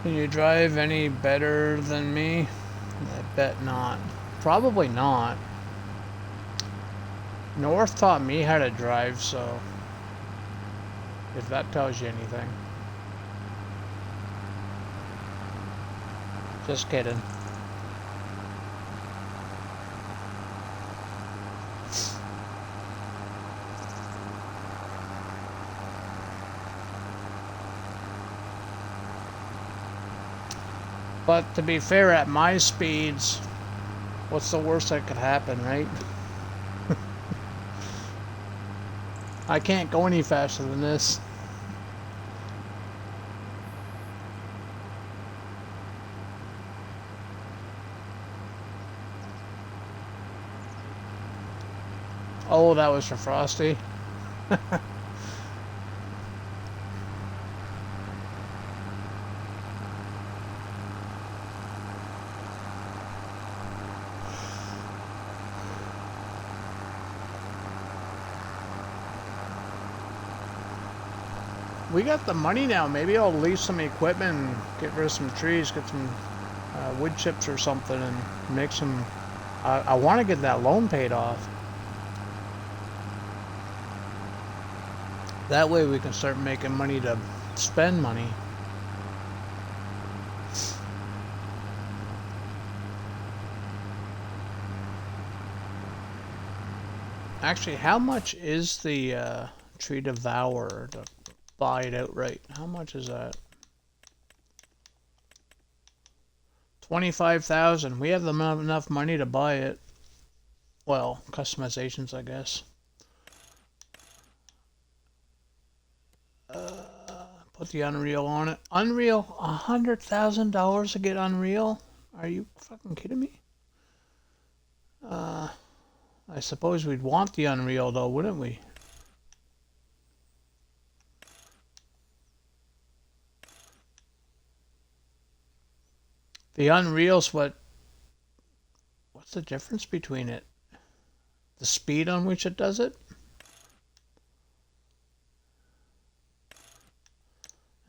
Can you drive any better than me? I bet not. Probably not. North taught me how to drive, so if that tells you anything. Just kidding. But to be fair, at my speeds, what's the worst that could happen, right? I can't go any faster than this. Oh, that was for Frosty. we got the money now. Maybe I'll lease some equipment and get rid of some trees, get some wood chips or something, and make some. I want to get that loan paid off. That way we can start making money to spend money. Actually, how much is the tree devourer to buy it outright? How much is that? 25,000. We have enough money to buy it. Well, customizations, I guess. Put the Unreal on it. Unreal, $100,000 to get Unreal? Are you fucking kidding me? I suppose we'd want the Unreal though, wouldn't we? The Unreal's what's the difference between it? The speed on which it does it?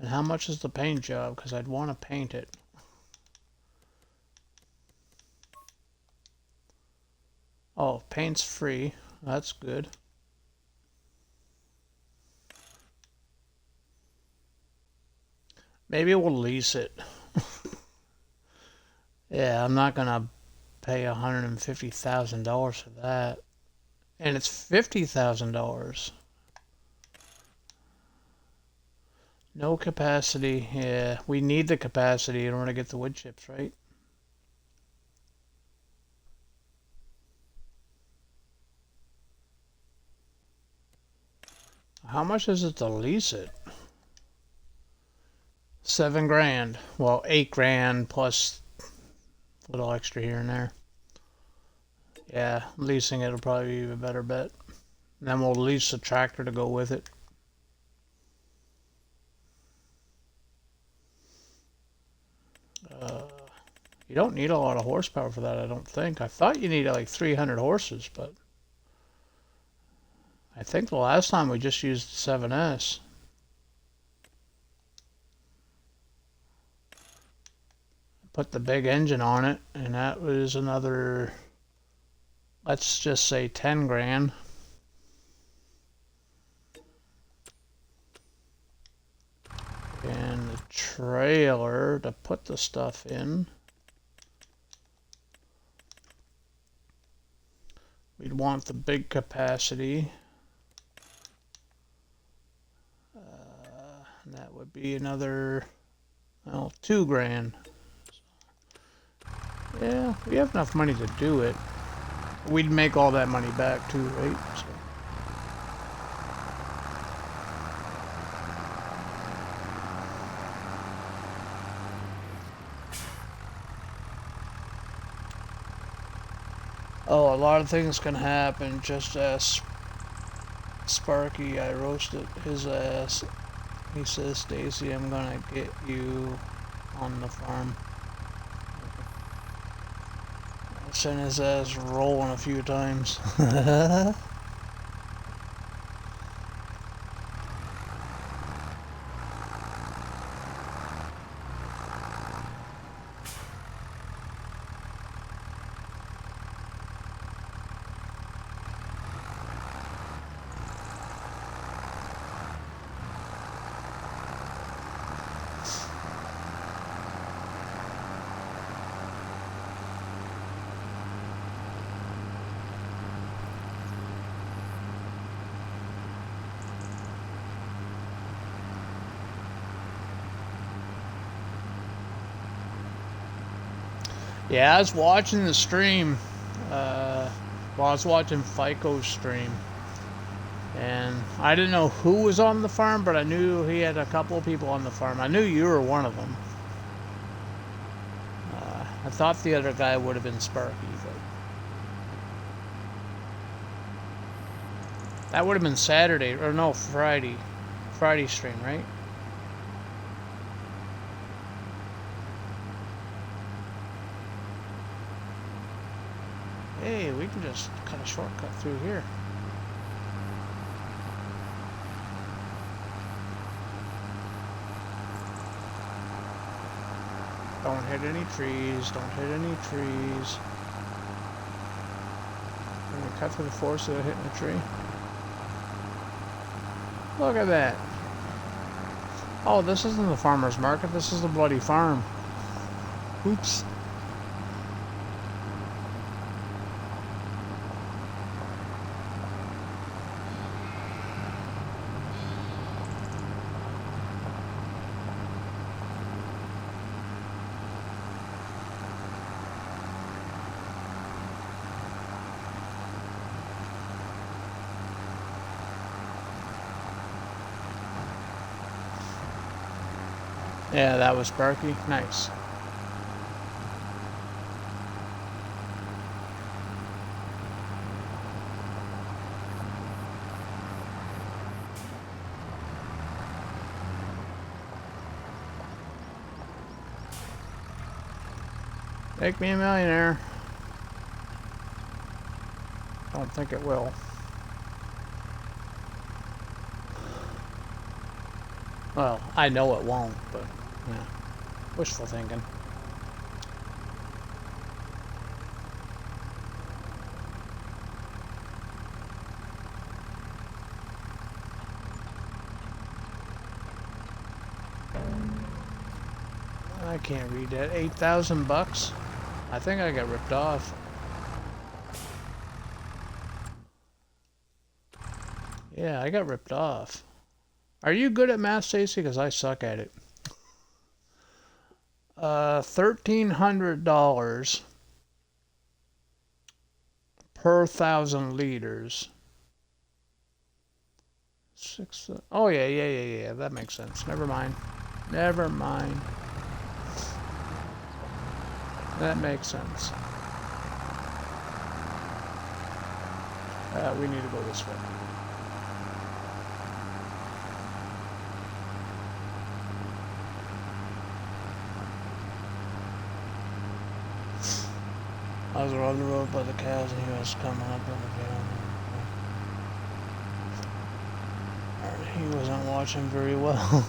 And how much is the paint job? Because I'd want to paint it. Oh, paint's free. That's good. Maybe we'll lease it. Yeah, I'm not gonna pay $150,000 for that. And it's $50,000. No capacity. Yeah, we need the capacity in order to get the wood chips, right? How much is it to lease it? 7 grand. Well, 8 grand plus a little extra here and there. Yeah, leasing it'll probably be a better bet. And then we'll lease a tractor to go with it. You don't need a lot of horsepower for that, I don't think. I thought you needed like 300 horses, but I think the last time we just used the 7S. Put the big engine on it, and that was another, let's just say 10 grand. And the trailer to put the stuff in. We'd want the big capacity. And that would be another, well, 2 grand. Yeah, we have enough money to do it. We'd make all that money back too, right? So. Oh, a lot of things can happen. Just as Sparky, I roasted his ass. He says, Stacy, I'm gonna get you on the farm. I sent his ass rolling a few times. Yeah, I was watching the stream. Well, I was watching FICO's stream. And I didn't know who was on the farm, but I knew he had a couple of people on the farm. I knew you were one of them. I thought the other guy would have been Sparky, but that would have been Saturday, or no, Friday. Friday stream, right? Hey, we can just cut a shortcut through here. Don't hit any trees. Don't hit any trees. Can we cut through the forest without hitting a tree? Look at that. Oh, this isn't the farmer's market. This is the bloody farm. Oops. Yeah, that was Sparky. Nice. Make me a millionaire. Don't think it will. Well, I know it won't, but yeah, wishful thinking. I can't read that. 8,000 bucks? I think I got ripped off. Yeah, I got ripped off. Are you good at math, Stacy? Because I suck at it. $1,300 per 1,000 liters. Oh yeah. That makes sense. Never mind. Never mind. That makes sense. We need to go this way. I was on the road by the cows and he was coming up in the field. He wasn't watching very well.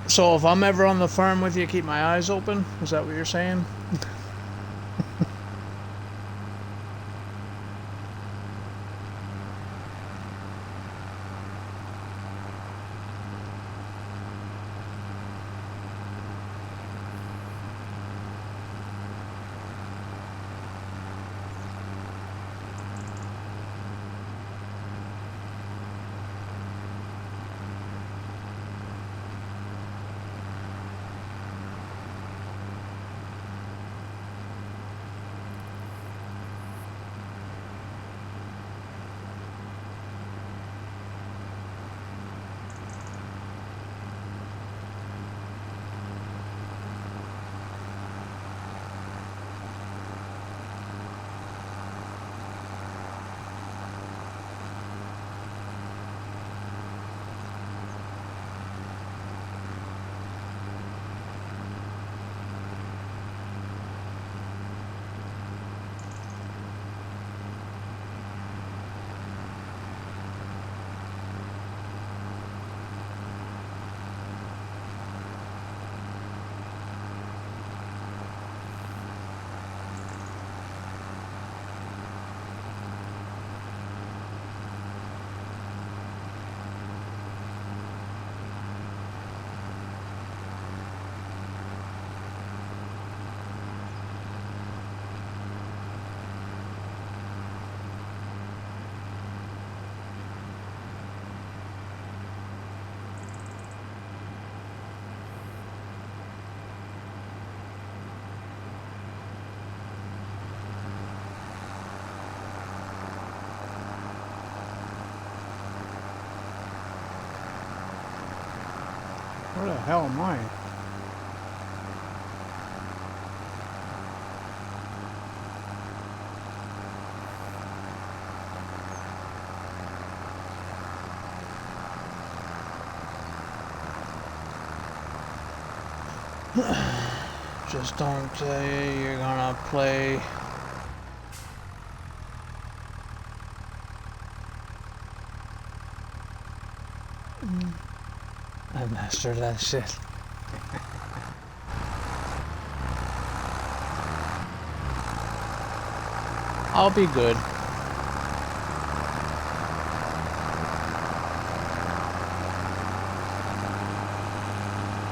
So if I'm ever on the farm with you, keep my eyes open? Is that what you're saying? Where the hell am I? Just don't say you're gonna play. I mastered that shit. I'll be good.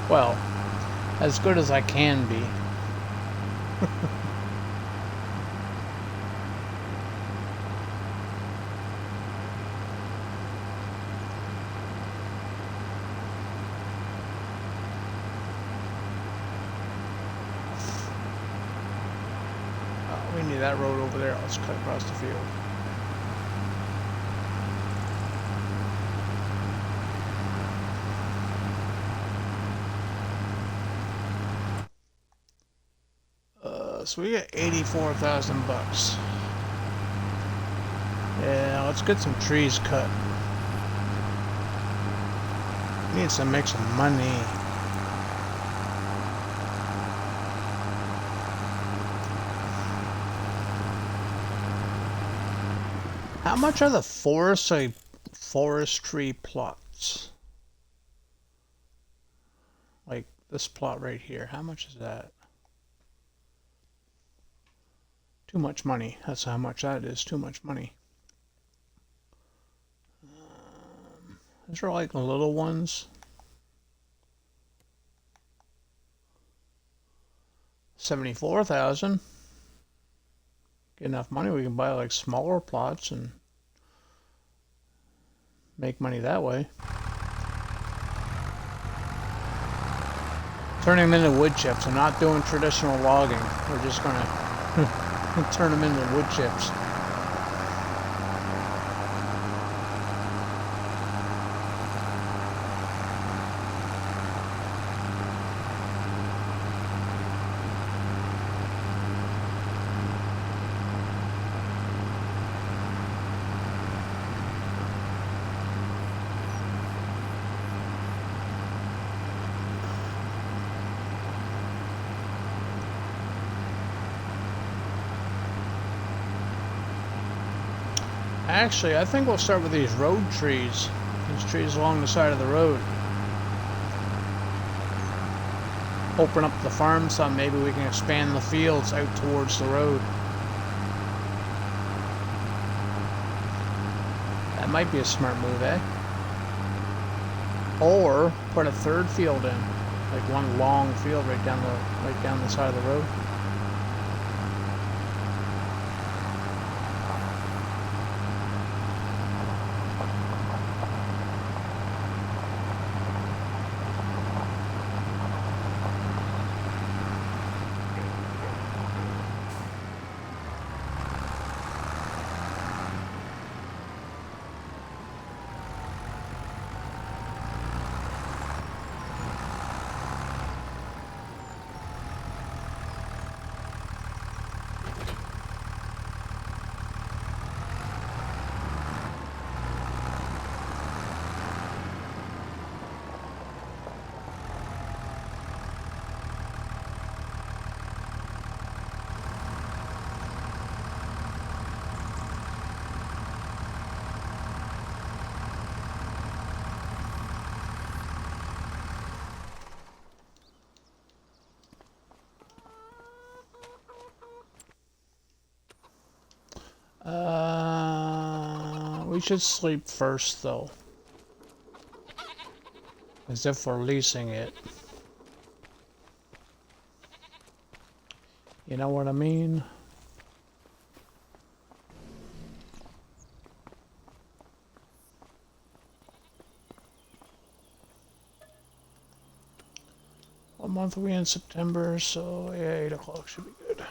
Well, as good as I can be. We need that road over there. Let's cut across the field. So we got 84,000 bucks. Yeah, let's get some trees cut. We need to make some money. How much are the forestry plots? Like this plot right here. How much is that? Too much money. That's how much that is. Too much money. These are like the little ones. 74,000. Get enough money, we can buy like smaller plots and make money that way. Turning them into wood chips. I'm not doing traditional logging. We're just gonna turn them into wood chips. Actually, I think we'll start with these road trees. These trees along the side of the road. Open up the farm some, maybe we can expand the fields out towards the road. That might be a smart move, eh? Or put a third field in. Like one long field right down the side of the road. We should sleep first, though. As if we're leasing it. You know what I mean? What month are we in? September, so yeah, 8 o'clock should be good.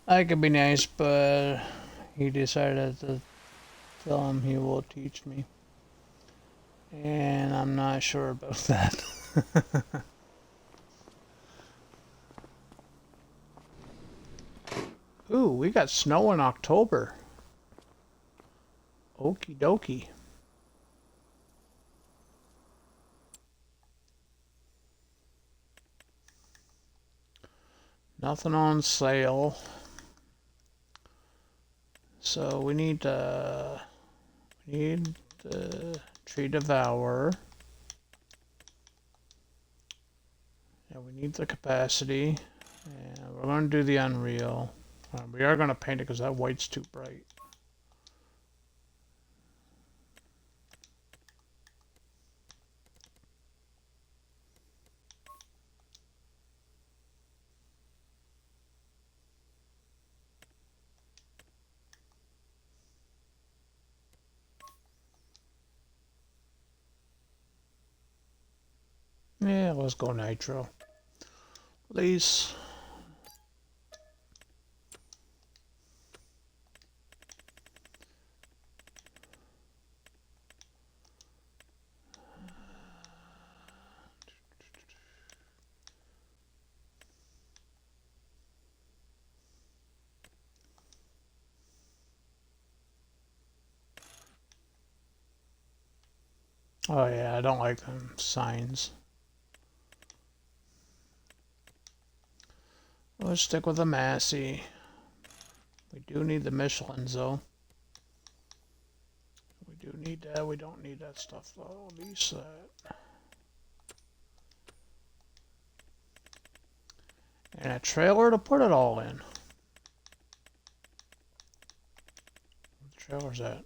That could be nice, but he decided to tell him he will teach me. And I'm not sure about that. Ooh, we got snow in October. Okie dokie. Nothing on sale. So we need to Need the tree devourer. Yeah, we need the capacity. And we're going to do the unreal. We are going to paint it because that white's too bright. Yeah, let's go nitro. Please. Oh yeah, I don't like them signs. Let's stick with the Massey. We do need the Michelins though. We do need that. We don't need that stuff though. Lease that. And a trailer to put it all in. Where the trailer's at?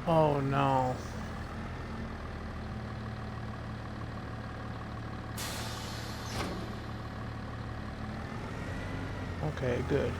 Oh no. Okay, good.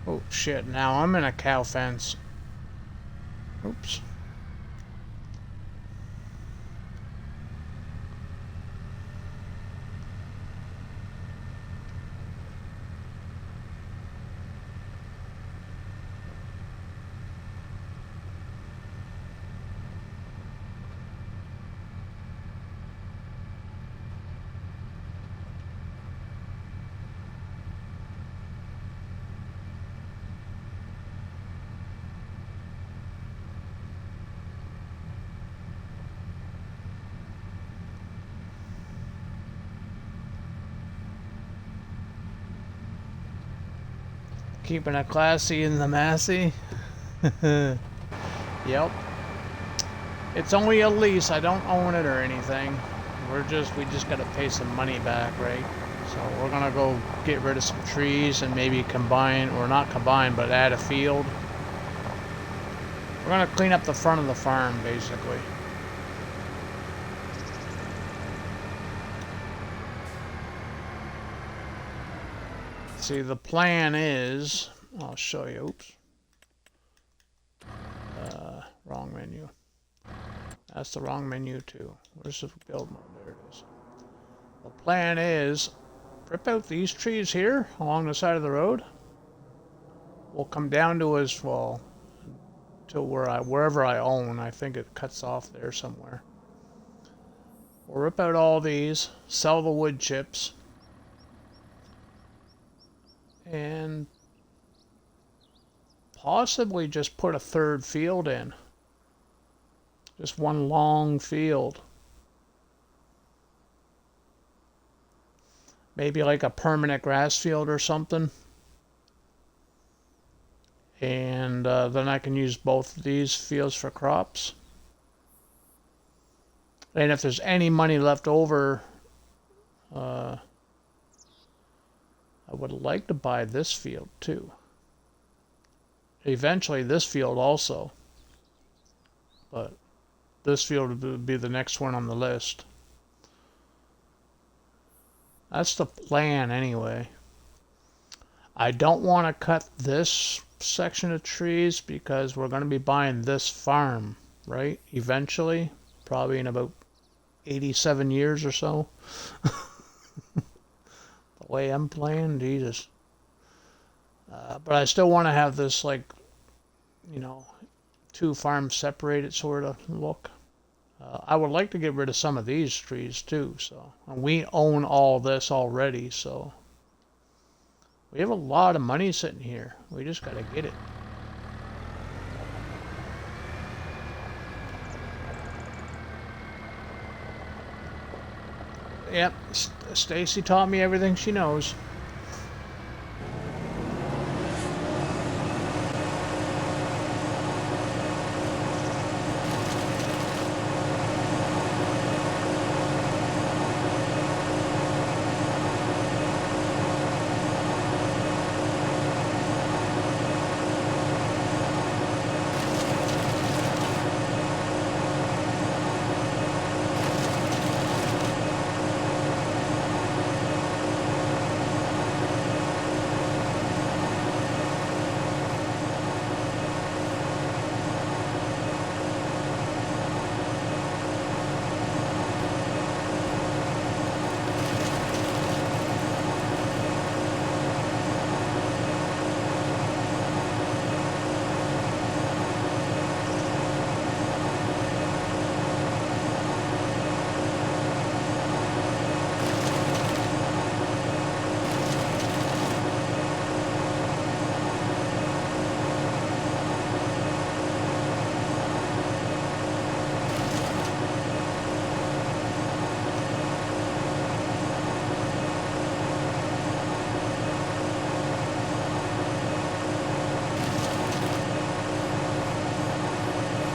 Oh shit, now I'm in a cow fence. Oops. Keeping it classy in the Massey. Yep. It's only a lease. I don't own it or anything. We just gotta pay some money back, right? So we're gonna go get rid of some trees and maybe combine, or not combine, but add a field. We're gonna clean up the front of the farm, basically. See, the plan is, I'll show you. Oops. Wrong menu. That's the wrong menu too. Where's the build mode? There it is. The plan is, rip out these trees here along the side of the road. We'll come down to as well to wherever I own. I think it cuts off there somewhere. We'll rip out all these, sell the wood chips, and possibly just put a third field in. Just one long field. Maybe like a permanent grass field or something. And then I can use both of these fields for crops. And if there's any money left over, I would like to buy this field too. Eventually this field also. But this field would be the next one on the list. That's the plan anyway. I don't want to cut this section of trees because we're going to be buying this farm, right? Eventually, probably in about 87 years or so. The way I'm playing, Jesus. But I still want to have this, like, you know, two farms separated sort of look. I would like to get rid of some of these trees too, so. And we own all this already, so. We have a lot of money sitting here. We just gotta get it. Yep, Stacy taught me everything she knows.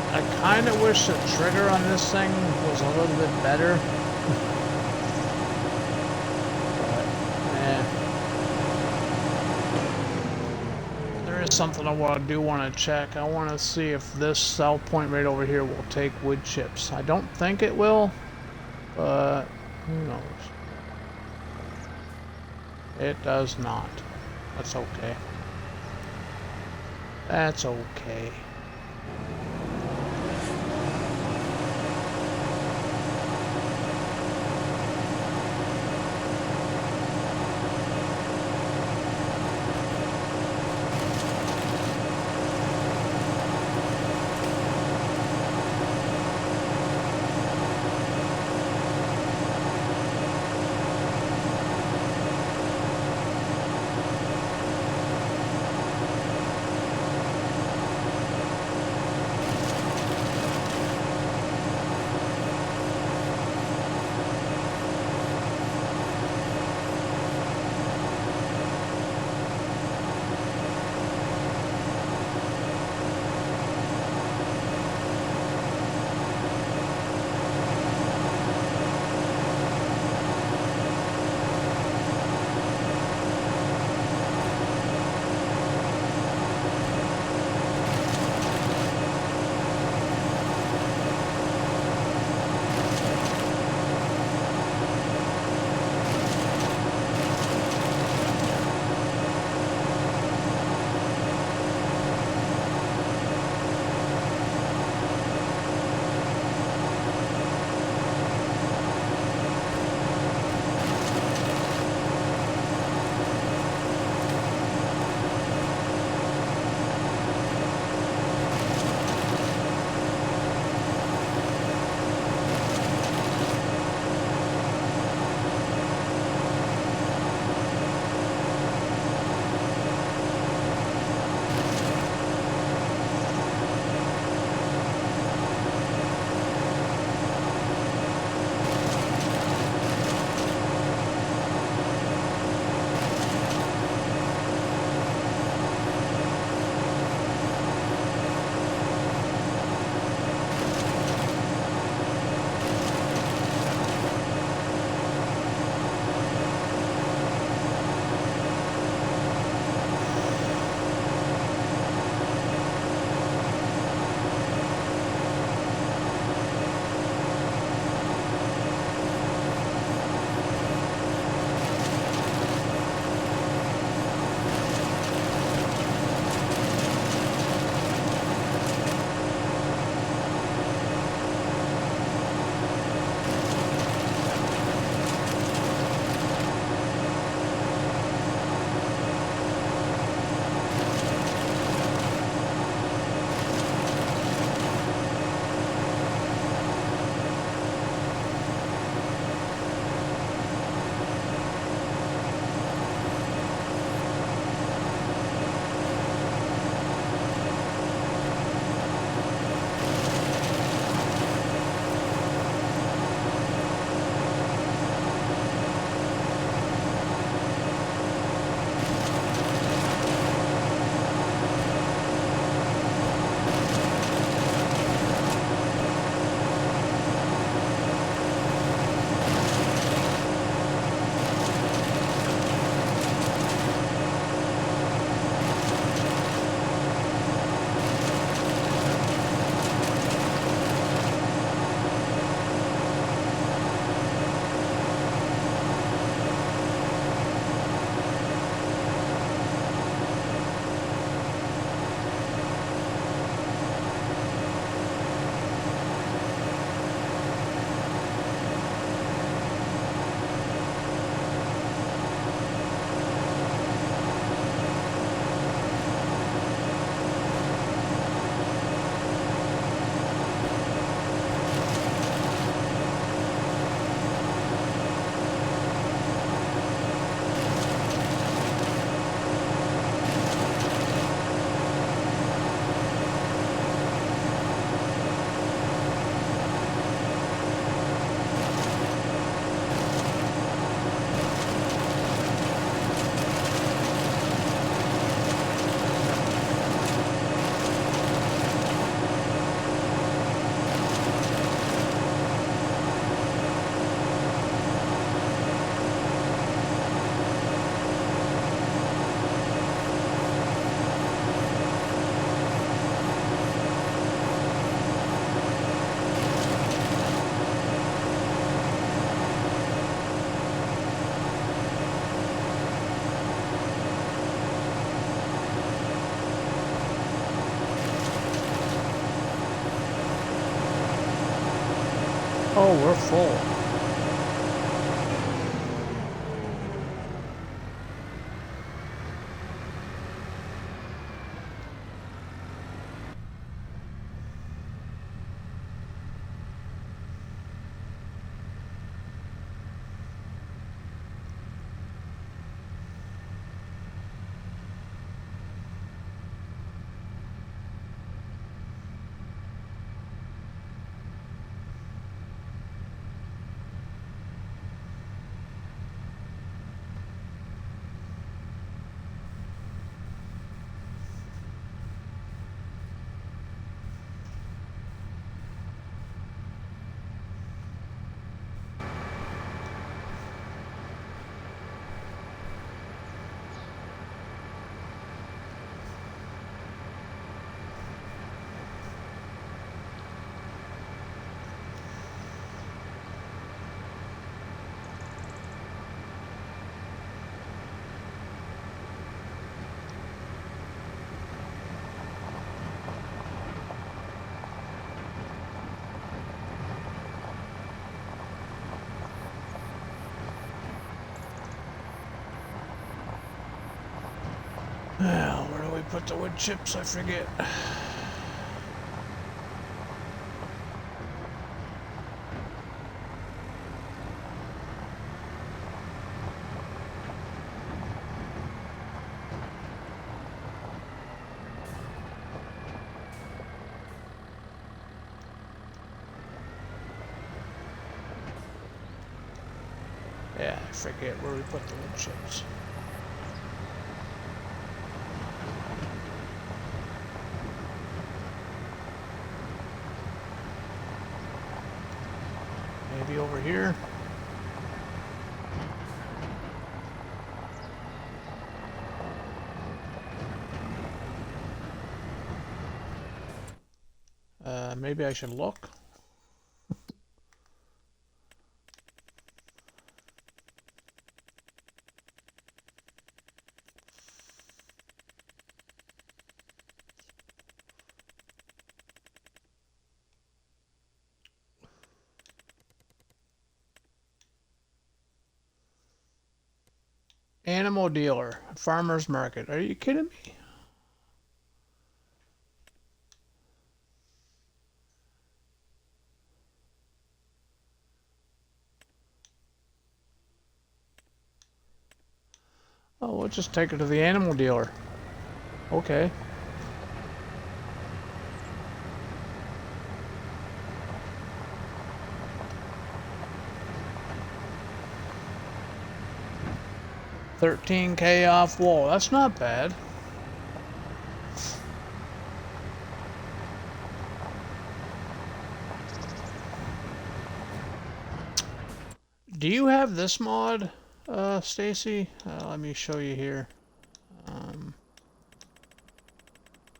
I kind of wish the trigger on this thing was a little bit better. But, there is something I want to check. I want to see if this sell point right over here will take wood chips. I don't think it will, but who knows? It does not. That's okay. That's okay. Oh, we're full. Where do we put the wood chips? I forget. Yeah, I forget where we put the wood chips. Maybe over here. Maybe I should look. Animal dealer, farmer's market. Are you kidding me? Oh, we'll just take it to the animal dealer. Okay. $13K off wool. That's not bad. Do you have this mod, Stacy? Let me show you here.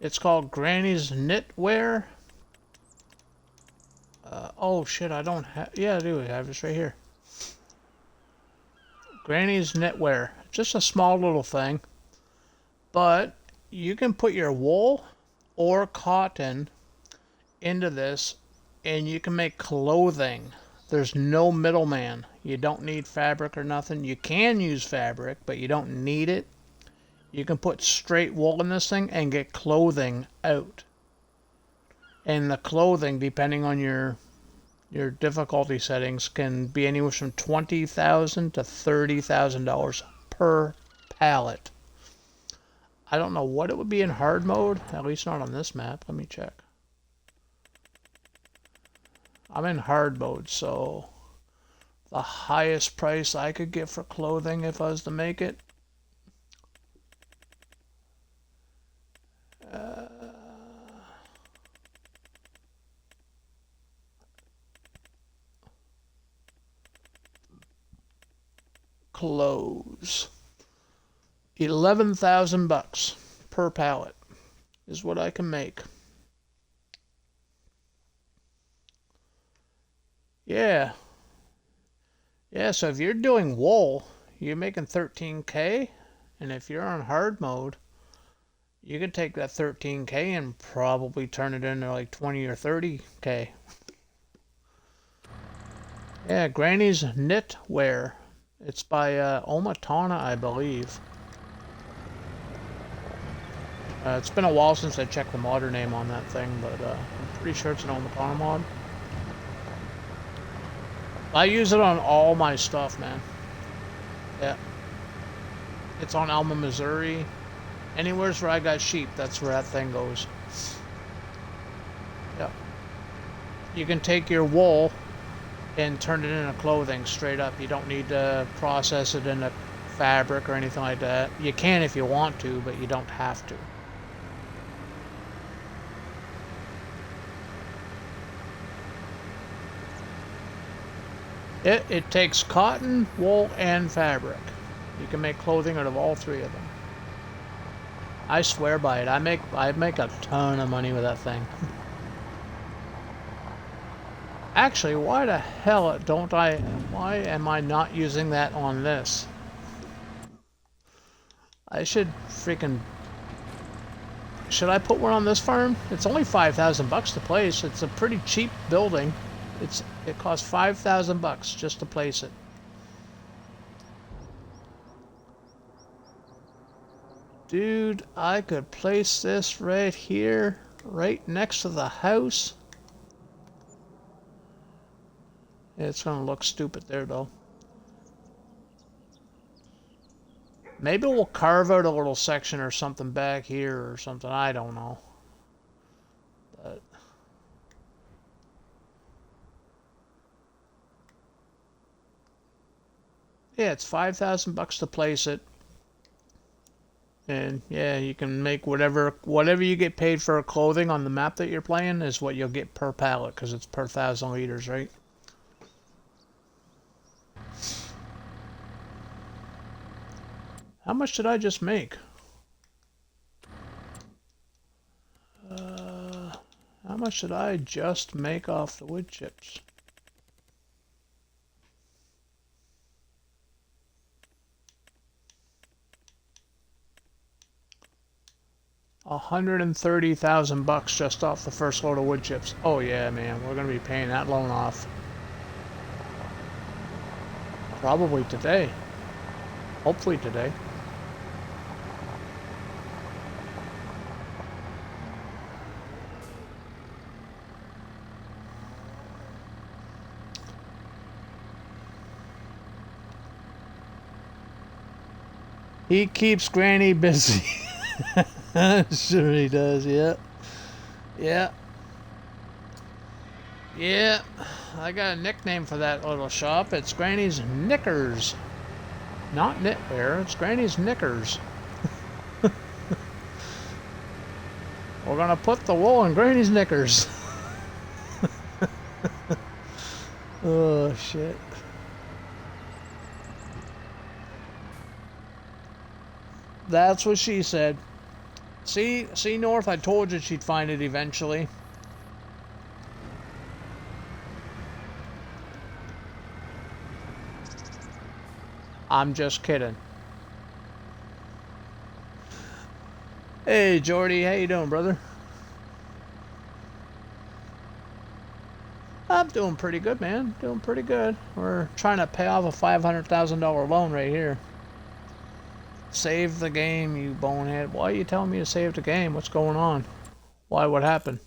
It's called Granny's Knitwear. Oh shit, I don't have. Yeah, I do. I have this right here. Granny's Knitwear. Just a small little thing. But you can put your wool or cotton into this and you can make clothing. There's no middleman. You don't need fabric or nothing. You can use fabric, but you don't need it. You can put straight wool in this thing and get clothing out. And the clothing, depending on your difficulty settings, can be anywhere from $20,000 to $30,000 per pallet. I don't know what it would be in hard mode, at least not on this map. Let me check. I'm in hard mode, so the highest price I could get for clothing if I was to make it. Clothes. 11,000 bucks per pallet is what I can make. Yeah. Yeah, so if you're doing wool, you're making 13K, and if you're on hard mode, you can take that 13K and probably turn it into like 20 or 30K. Yeah, Granny's Knitwear. It's by Omatana, I believe. It's been a while since I checked the modder name on that thing, but I'm pretty sure it's an Omatana mod. I use it on all my stuff, man. Yeah. It's on Alma, Missouri. Anywhere's where I got sheep, that's where that thing goes. Yep. You can take your wool and turn it into clothing straight up. You don't need to process it into fabric or anything like that. You can if you want to, but you don't have to. It takes cotton, wool, and fabric. You can make clothing out of all three of them. I swear by it. I make a ton of money with that thing. Actually, why the hell why am I not using that on this? I should freaking... Should I put one on this farm? It's only 5,000 bucks to place. It's a pretty cheap building. It costs 5,000 bucks just to place it. Dude, I could place this right here, right next to the house. It's gonna look stupid there though. Maybe we'll carve out a little section or something back here or something. I don't know. But yeah, it's 5,000 bucks to place it. And yeah, you can make whatever you get paid for clothing on the map that you're playing is what you'll get per pallet, because it's per 1,000 liters, right? How much did I just make? How much did I just make off the wood chips? $130,000 just off the first load of wood chips. Oh yeah, man, we're gonna be paying that loan off. Probably today. Hopefully today. He keeps Granny busy. Sure he does, yeah. Yeah. Yeah. I got a nickname for that little shop. It's Granny's Knickers. Not knitwear, it's Granny's Knickers. We're gonna put the wool in Granny's knickers. Oh, shit. That's what she said. See, North, I told you she'd find it eventually. I'm just kidding. Hey, Jordy, how you doing, brother? I'm doing pretty good, man. Doing pretty good. We're trying to pay off a $500,000 loan right here. Save the game, you bonehead. Why are you telling me to save the game? What's going on? Why? What happened?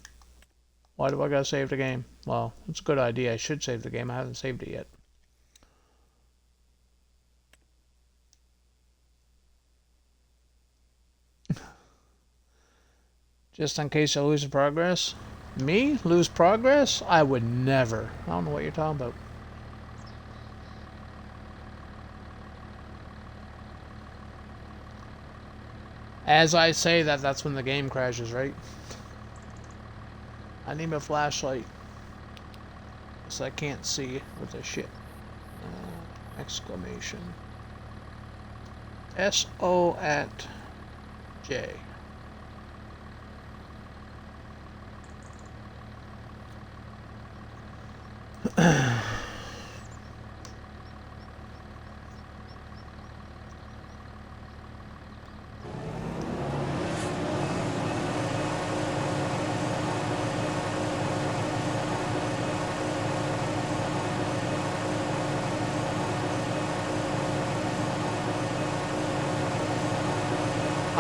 Why do I gotta save the game? Well, it's a good idea. I should save the game. I haven't saved it yet. Just in case I lose progress? Me? Lose progress? I would never. I don't know what you're talking about. As I say that, that's when the game crashes, right? I need my flashlight. So I can't see with this shit. Exclamation. S-O at J.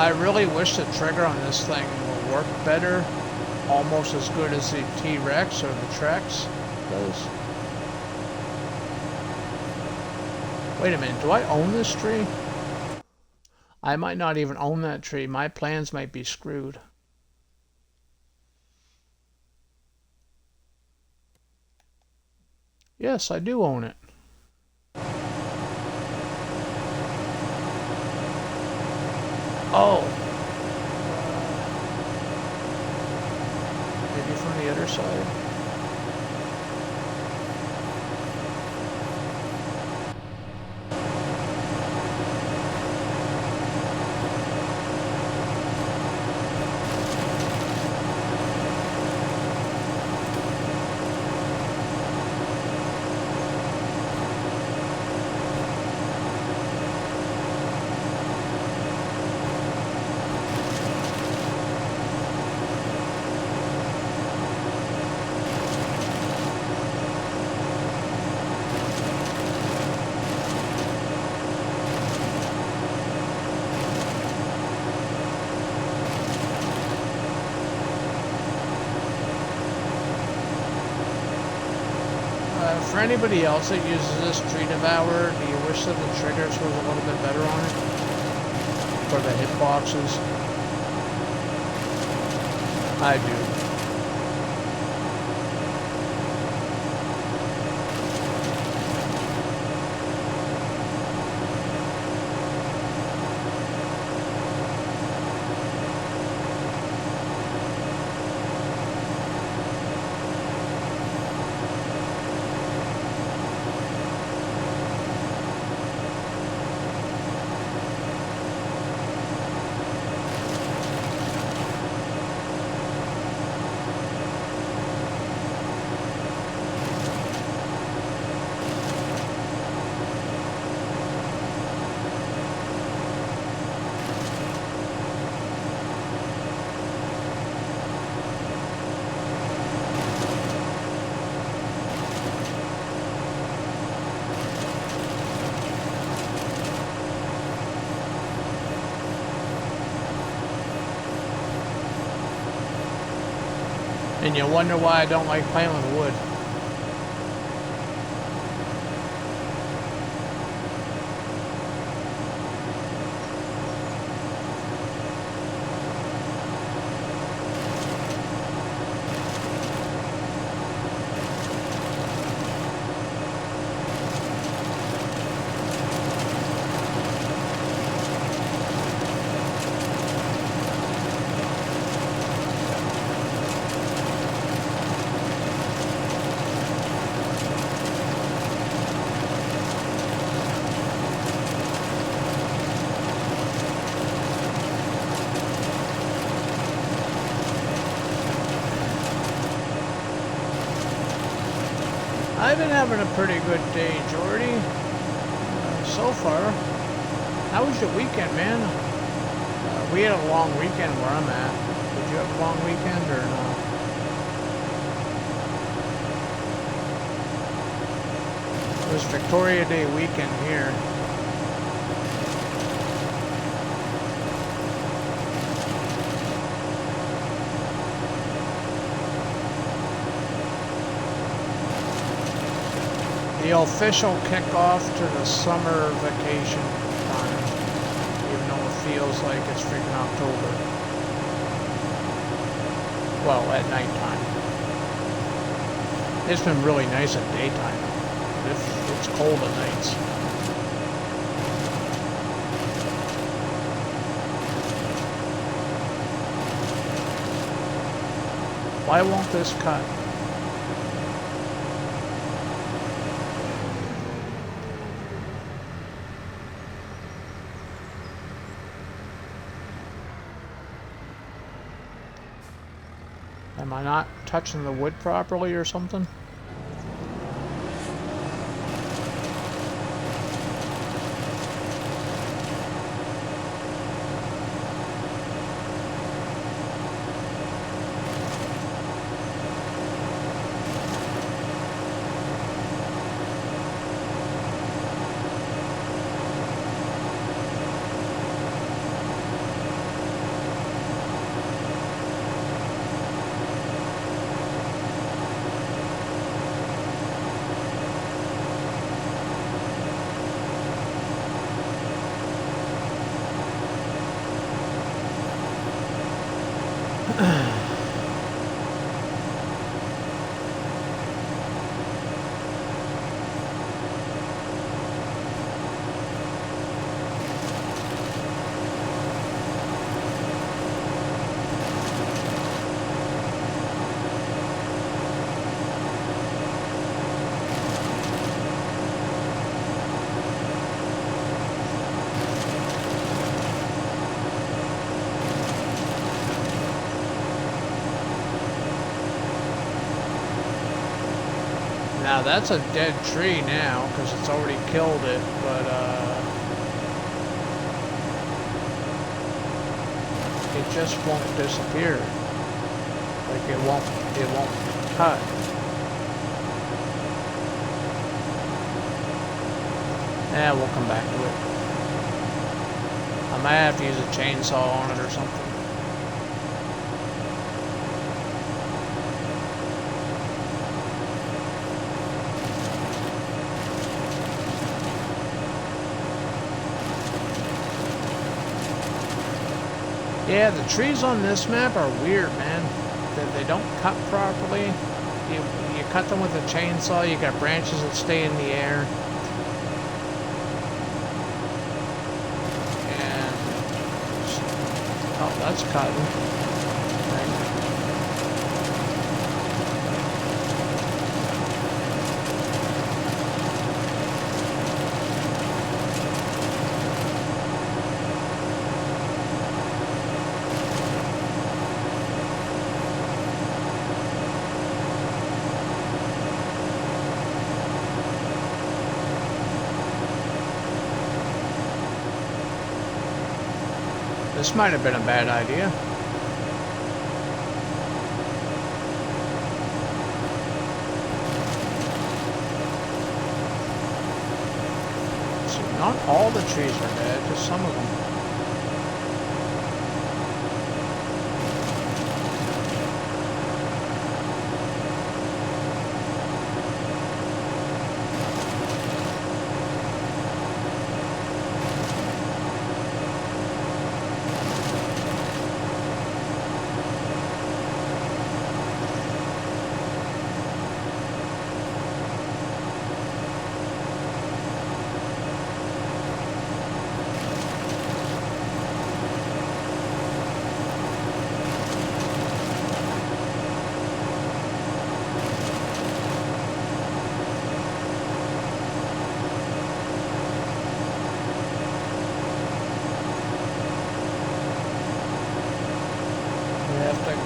I really wish the trigger on this thing will work better. Almost as good as the T-Rex or the Trex does. Wait a minute, do I own this tree? I might not even own that tree. My plans might be screwed. Yes, I do own it. Oh. Maybe from the other side. For anybody else that uses this tree devourer, do you wish that the triggers was a little bit better on it? For the hitboxes? I do. And you wonder why I don't like playing with wood. I've been having a pretty good day, Jordy. So far. How was your weekend, man? We had a long weekend where I'm at. Did you have a long weekend or no? It was Victoria Day weekend here. The official kickoff to the summer vacation time, even though it feels like it's freaking October. Well, at nighttime. It's been really nice at daytime, but it's cold at nights. Why won't this cut? Am I not touching the wood properly or something? Now that's a dead tree now, because it's already killed it, but it just won't disappear. Like it won't cut. Yeah, we'll come back to it. I might have to use a chainsaw on it or something. Yeah, the trees on this map are weird, man. They don't cut properly. You cut them with a chainsaw, you got branches that stay in the air. And... oh, that's cutting. This might have been a bad idea. So not all the trees are dead, just some of them.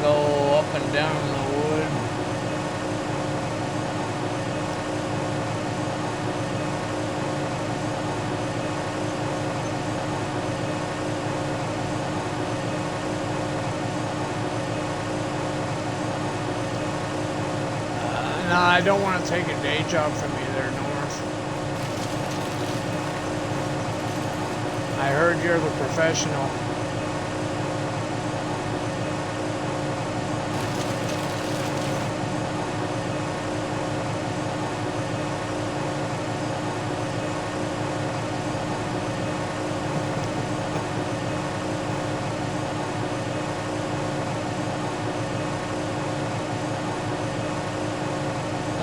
Go up and down in the wood. No, I don't want to take a day job from you there, North. I heard you're the professional.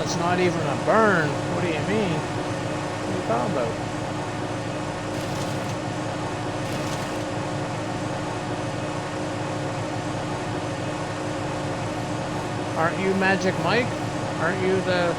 It's not even a burn. What do you mean? What are you talking about? Aren't you Magic Mike? Aren't you the...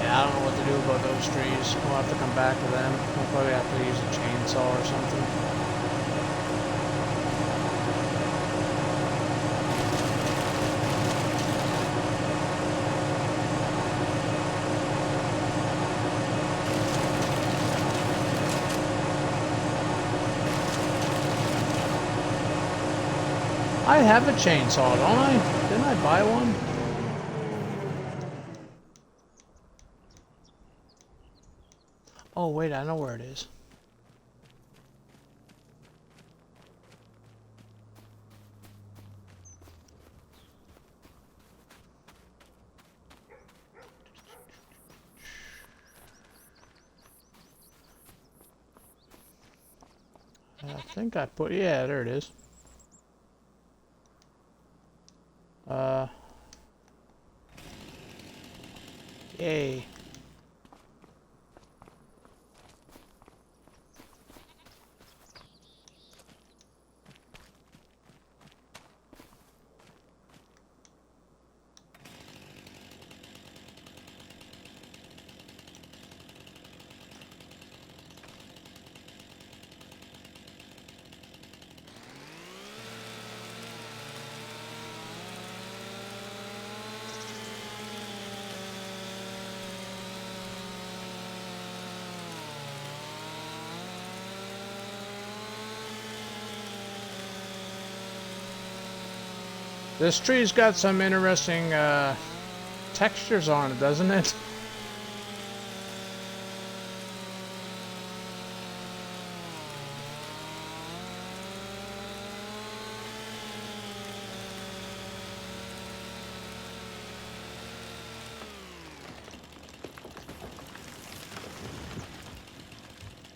I don't know what to do about those trees. We'll have to come back to them. We'll probably have to use a chainsaw or something. I have a chainsaw, don't I? Didn't I buy one? Oh, wait, I know where it is. I think I put, yeah, there it is. Yay. This tree's got some interesting textures on it, doesn't it?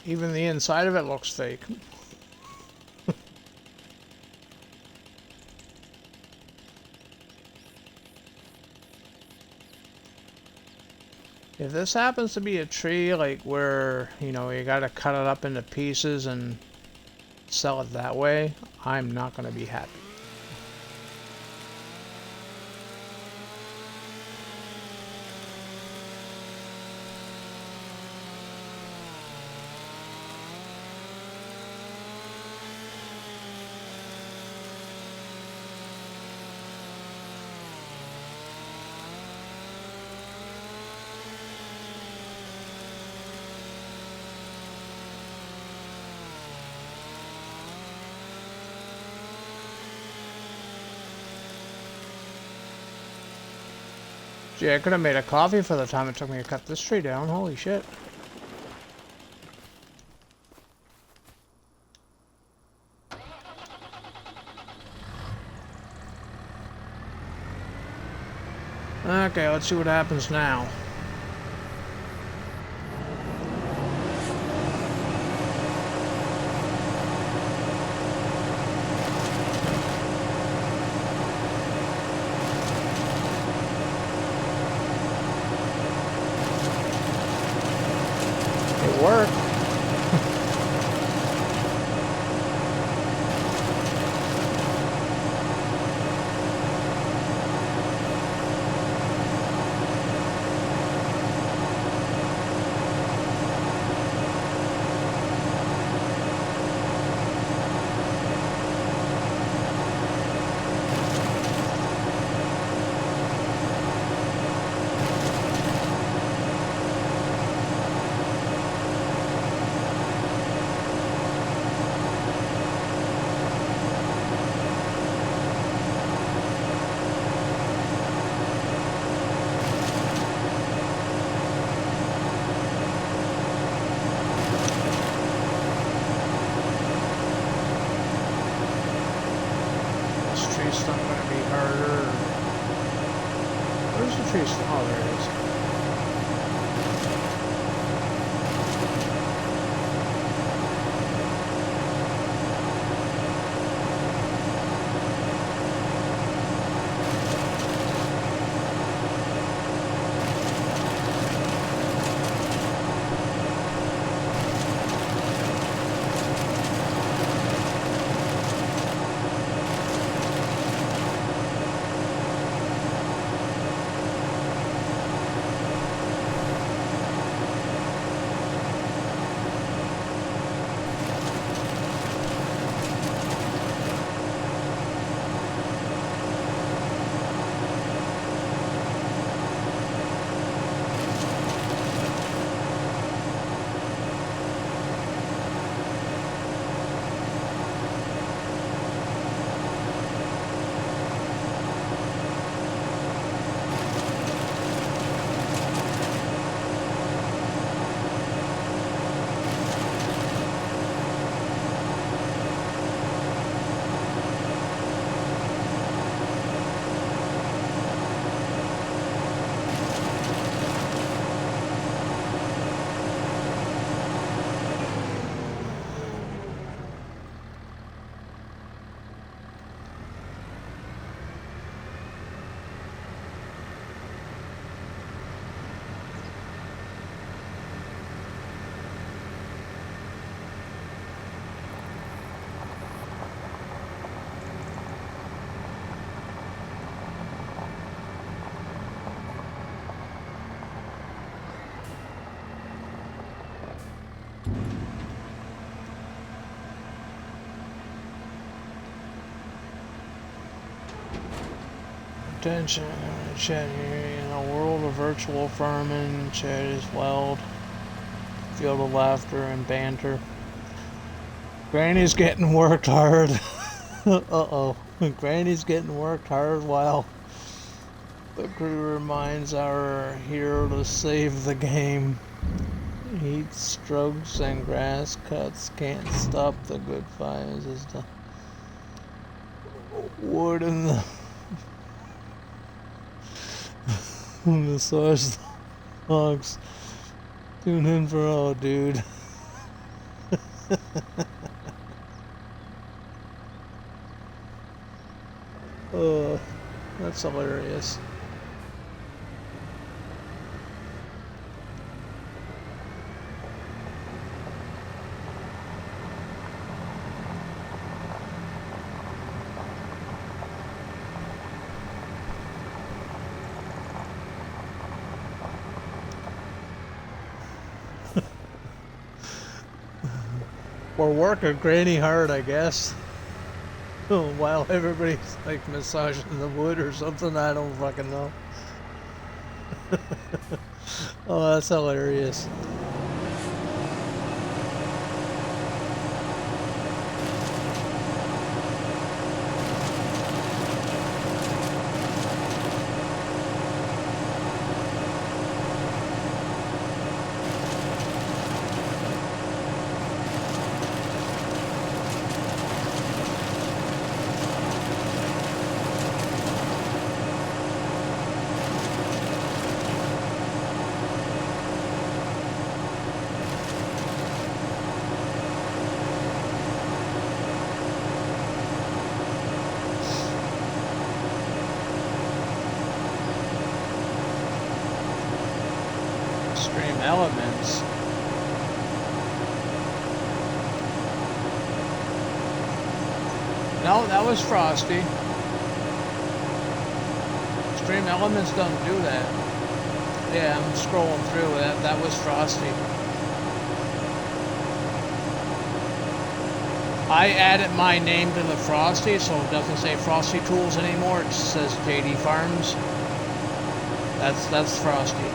Even the inside of it looks fake. If this happens to be a tree, like where, you know, you gotta cut it up into pieces and sell it that way, I'm not gonna be happy. Gee, I could have made a coffee for the time it took me to cut this tree down. Holy shit. Okay, let's see what happens now. It worked. Tree's not going to be harder. Where's the tree? Oh, there it is. Attention, chat here. In a world of virtual farming, chat is wild. Field of laughter and banter. Granny's getting worked hard. Uh-oh. Granny's getting worked hard while the crew reminds our hero to save the game. Heat strokes and grass cuts can't stop the good vibes as the wood and the massage dogs tune in for all, dude. Oh, that's hilarious. We're working Granny hard, I guess. While everybody's like massaging the wood or something, I don't fucking know. Oh, that's hilarious. Extreme elements. No, that was Frosty. Extreme elements don't do that. Yeah, I'm scrolling through that. That was Frosty. I added my name to the Frosty, so it doesn't say Frosty Tools anymore. It just says JD Farms. That's Frosty.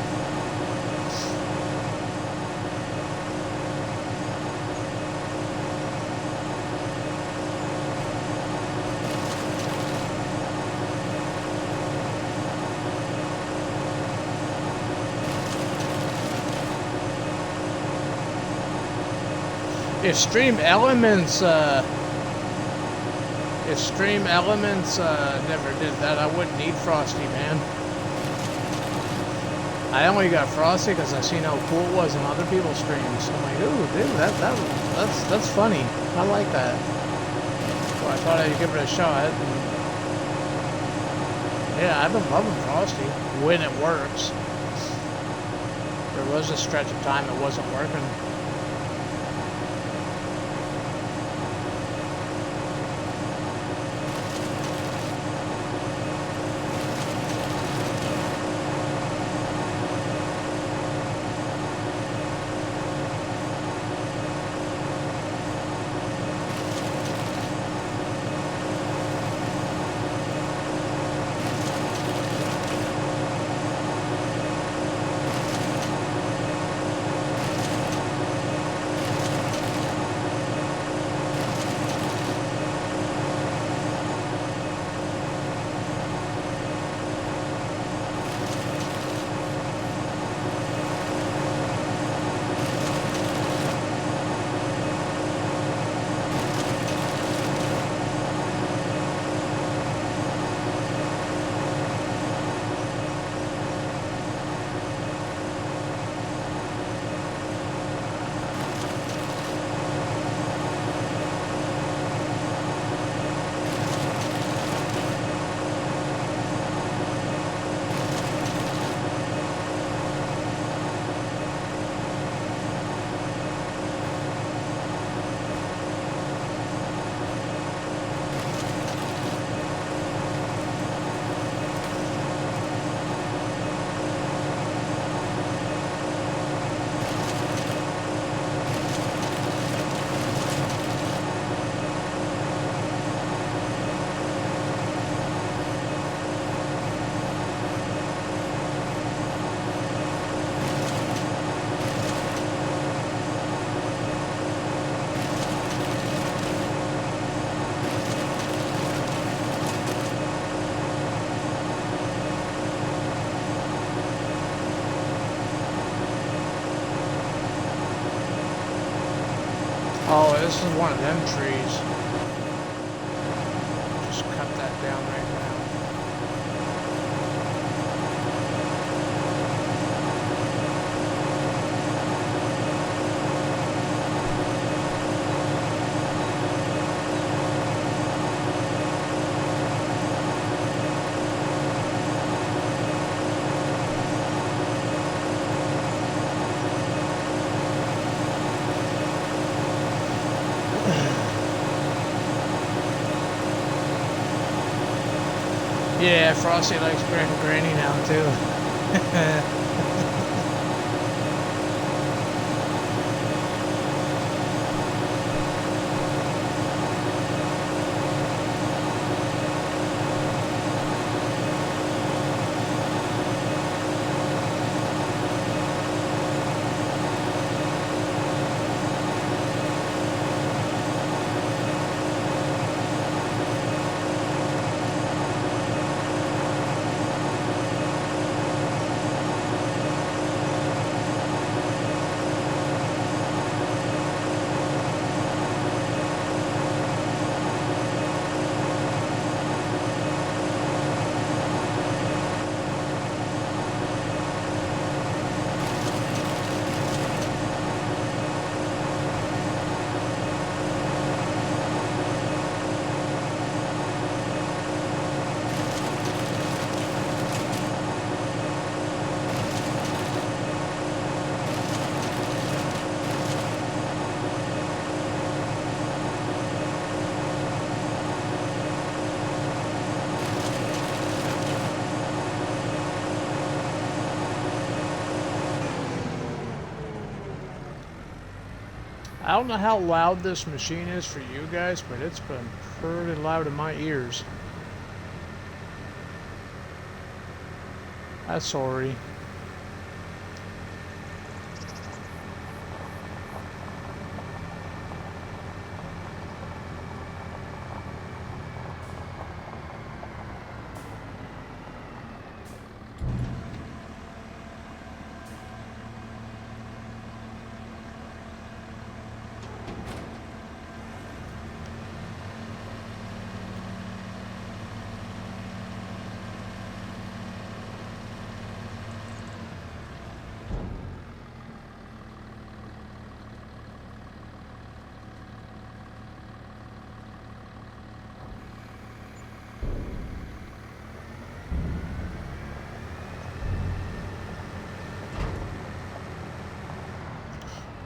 If Stream Elements never did that, I wouldn't need Frosty, man. I only got Frosty because I seen how cool it was in other people's streams. I'm like, ooh, dude, that's funny. I like that. So I thought I'd give it a shot. And yeah, I've been loving Frosty when it works. There was a stretch of time it wasn't working. this is one of them trees. Just cut that down right now. Yeah, Frosty likes Granny now too. I don't know how loud this machine is for you guys, but it's been pretty loud in my ears. I'm sorry.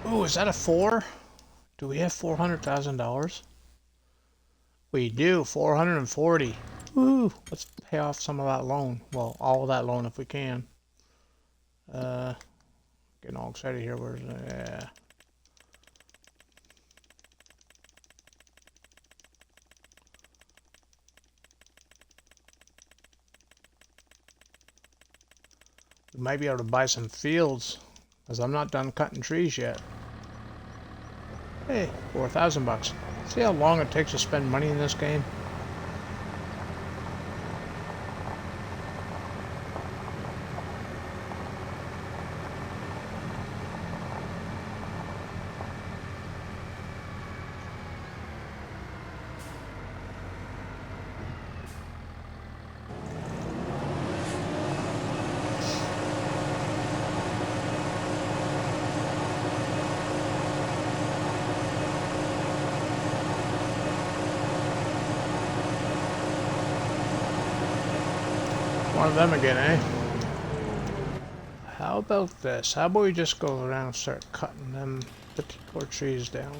Ooh, is that a 4? Do we have $400,000? We do, 440. Woo! Let's pay off some of that loan. Well, all of that loan if we can. Getting all excited here. Where's yeah. We might be able to buy some fields, because I'm not done cutting trees yet. Hey, 4,000 bucks. See how long it takes to spend money in this game? One of them again, eh? How about this? How about we just go around and start cutting them particular trees down?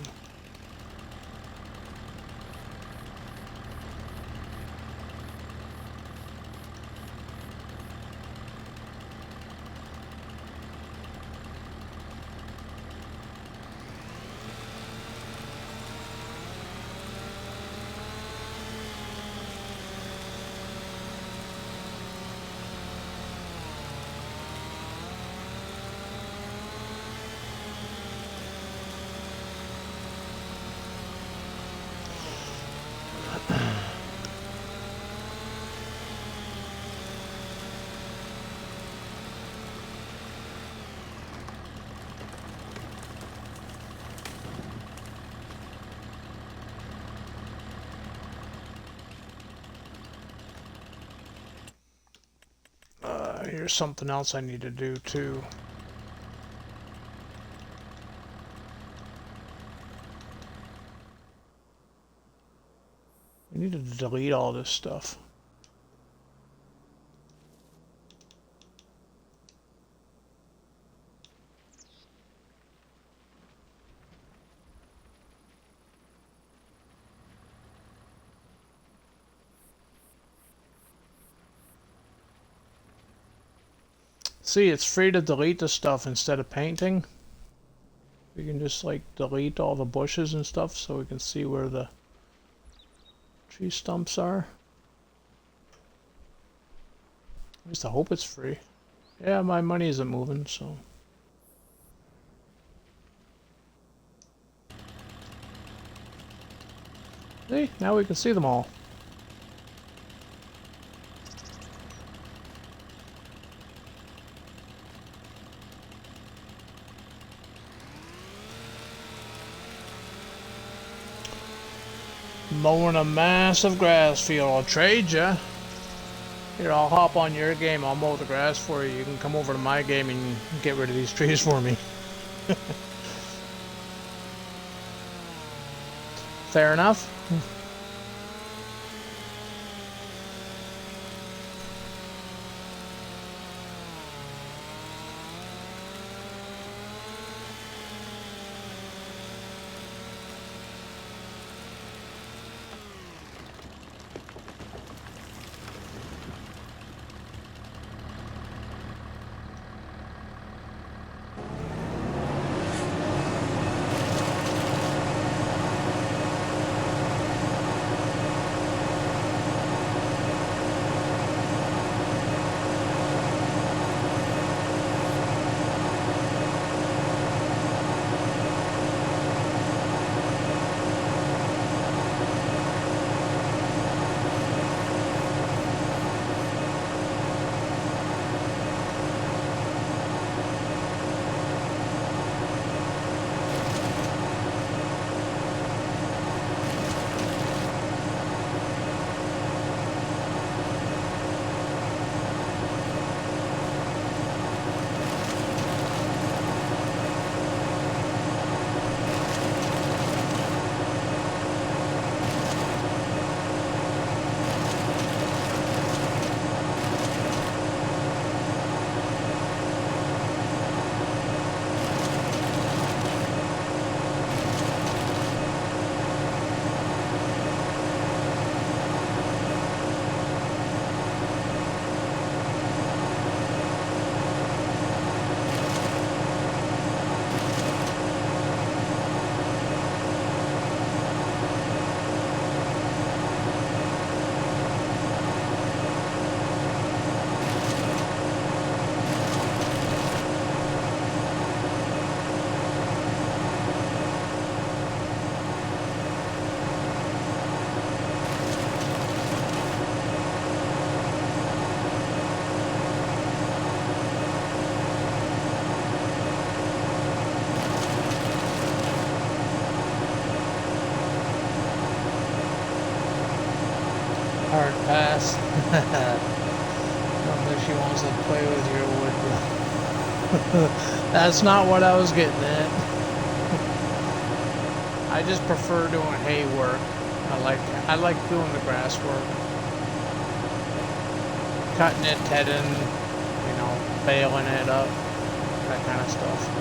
Here's something else I need to do too. I need to delete all this stuff. See, it's free to delete the stuff instead of painting. We can just like delete all the bushes and stuff so we can see where the tree stumps are. At least I hope it's free. Yeah, my money isn't moving, so. See, now we can see them all. Mowing a massive grass field. I'll trade ya. Here, I'll hop on your game. I'll mow the grass for you. You can come over to my game and get rid of these trees for me. Fair enough. Hard pass. I don't think she wants to play with your wood, bro. That's not what I was getting at. I just prefer doing hay work. I like doing the grass work. Cutting it, tedding, you know, baling it up, that kind of stuff.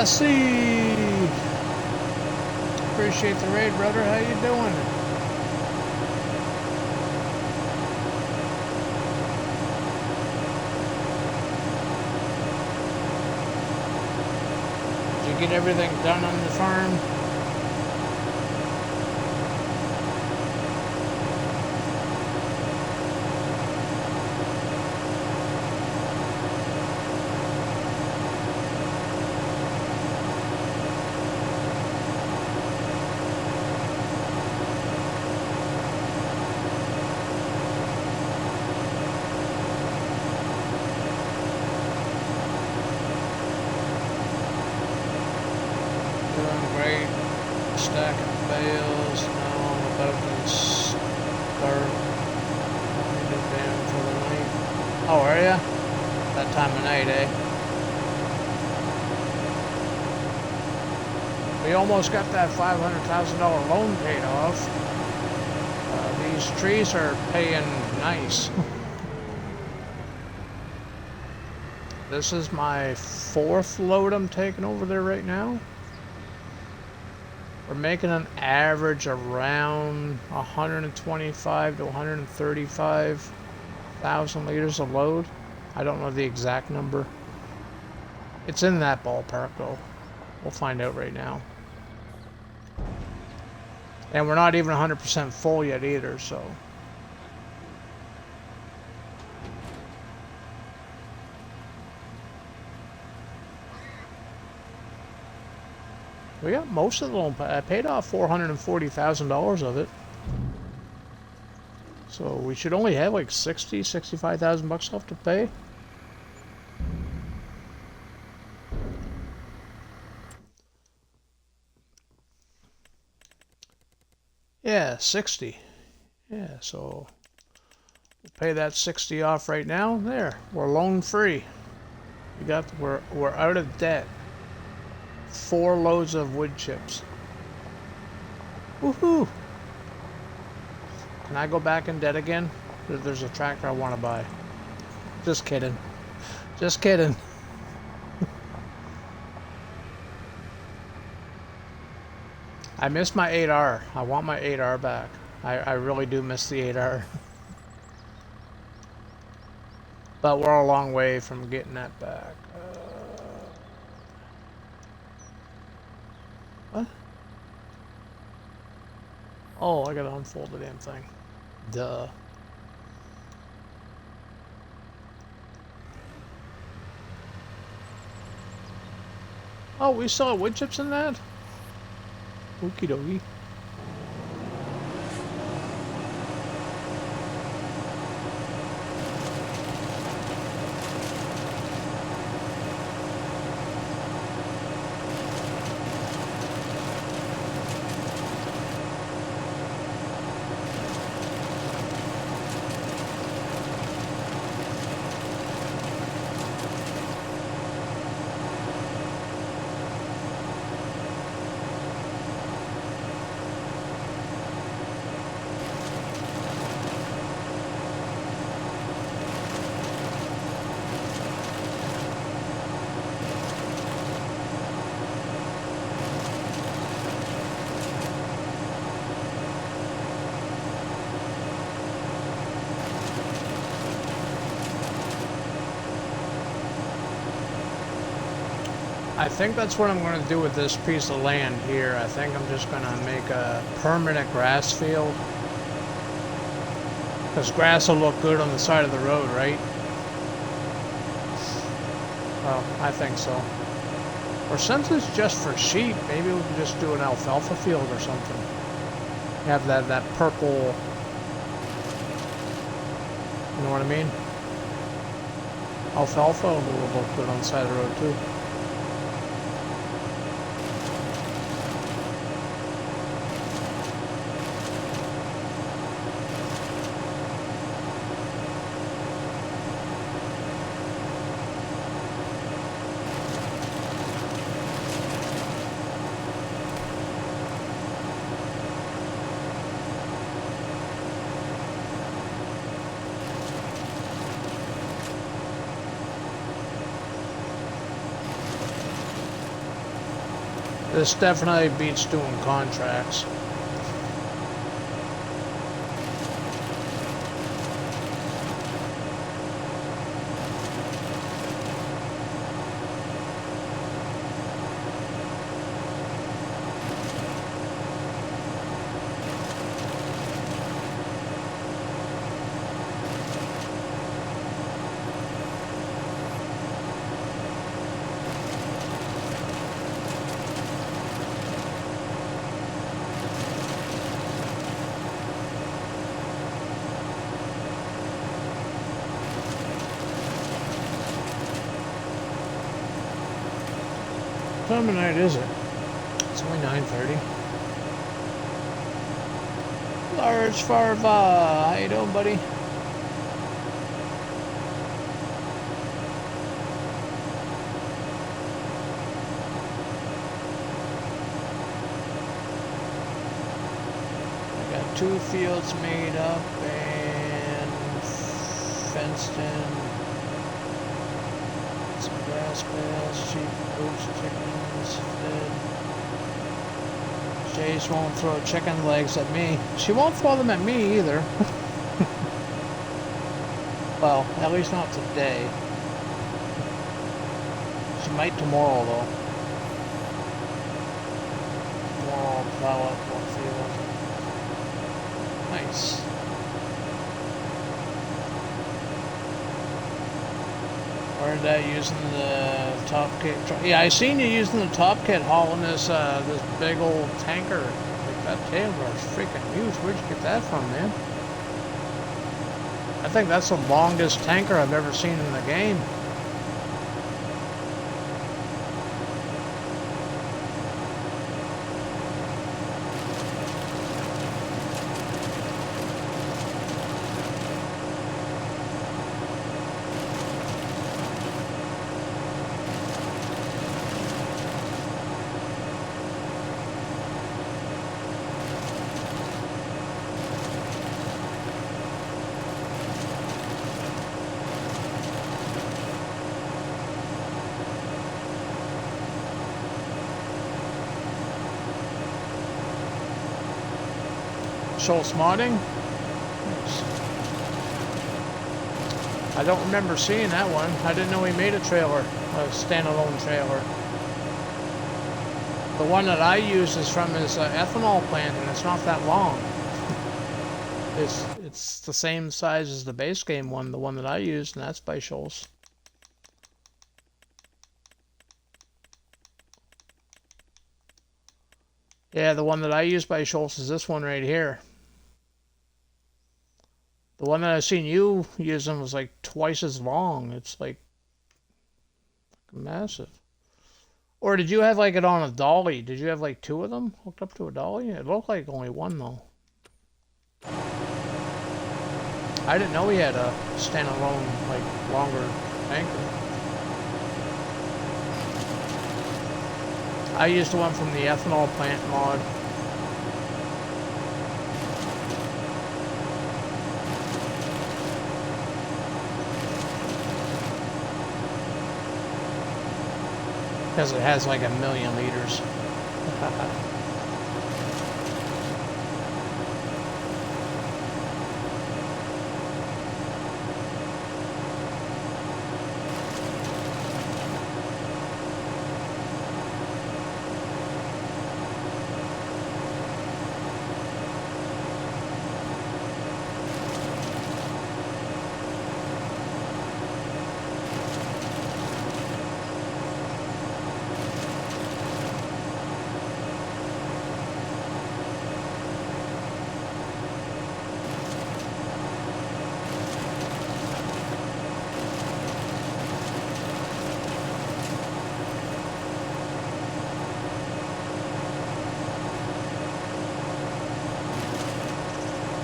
Jesse! Appreciate the raid, brother. How you doing? Did you get everything done on the farm? We almost got that $500,000 loan paid off. These trees are paying nice. This is my 4th load I'm taking over there right now. We're making an average around 125 to 135,000 liters a load. I don't know the exact number. It's in that ballpark though. We'll find out right now. And we're not even 100% full yet either, so. We got most of the loan. I paid off $440,000 of it. So we should only have like 65,000 bucks left to pay. Yeah, 60. Yeah, so we'll pay that 60 off right now. There, we're loan free. We're out of debt. 4 loads of wood chips. Woohoo! Can I go back in debt again? There's a tractor I want to buy. Just kidding. Just kidding. I miss my 8R. I want my 8R back. I really do miss the 8R. But we're a long way from getting that back. What? Oh, I gotta unfold the damn thing. Duh. Oh, we saw wood chips in that? Okie dokie. I think that's what I'm going to do with this piece of land here. I think I'm just going to make a permanent grass field. Because grass will look good on the side of the road, right? Well, I think so. Or since it's just for sheep, maybe we can just do an alfalfa field or something. Have that purple... You know what I mean? Alfalfa will look good on the side of the road too. This definitely beats doing contracts. What time of night is it? It's only 9:30. Large Farva, how you doing, buddy? I got 2 fields made up and fenced in. Some grass bales, sheep, goats, chickens, fed. Jace won't throw chicken legs at me. She won't throw them at me either. Well, at least not today. She might tomorrow though. Tomorrow I'll plow up one field. Nice. Learned that using the top kit. Yeah, I seen you using the top kit hauling this this big old tanker. Like that tail bar's freaking huge. Where'd you get that from, man? I think that's the longest tanker I've ever seen in the game. Schultz modding? Nice. I don't remember seeing that one. I didn't know he made a trailer, a standalone trailer. The one that I use is from his ethanol plant, and it's not that long. It's the same size as the base game one, the one that I used, and that's by Schultz. Yeah, the one that I use by Schultz is this one right here. The one that I've seen you using was like twice as long. It's like massive. Or did you have like it on a dolly? Did you have like 2 of them hooked up to a dolly? It looked like only 1 though. I didn't know he had a standalone, like longer tanker. I used the one from the ethanol plant mod. Because it has like 1,000,000 liters.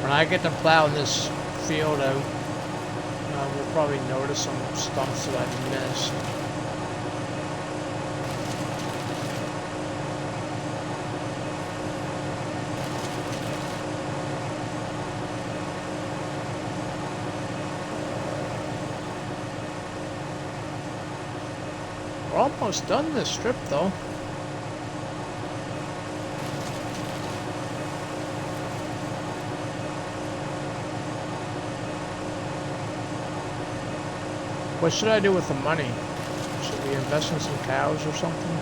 When I get to plowing this field out, we'll probably notice some stumps that I've missed. We're almost done this strip though. What should I do with the money? Should we invest in some cows or something?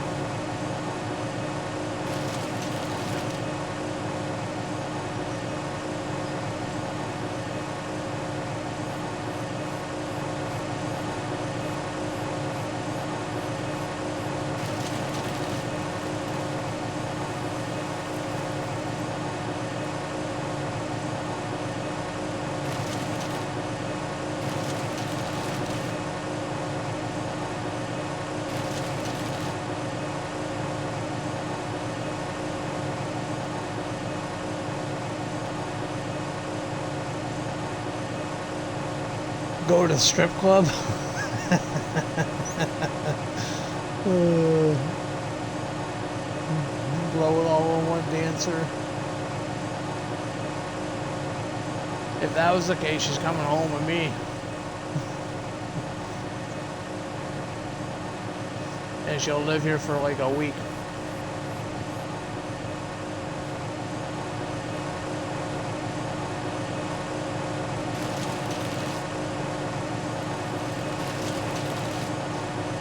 Go to the strip club? Blow it all in one dancer. If that was the case, she's coming home with me. And she'll live here for like a week.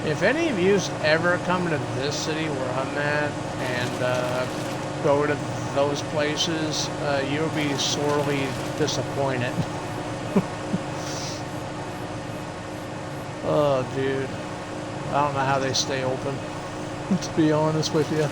If any of you ever come to this city where I'm at and go to those places, you'll be sorely disappointed. Oh, dude. I don't know how they stay open, to be honest with you.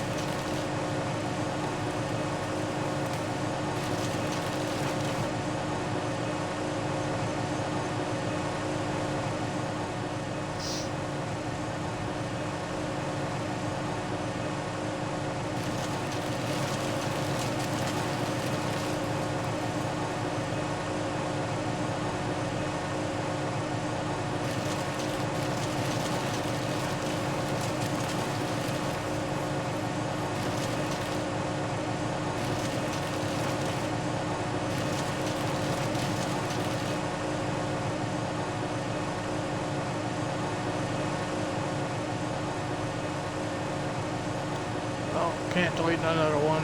Can't delete another one.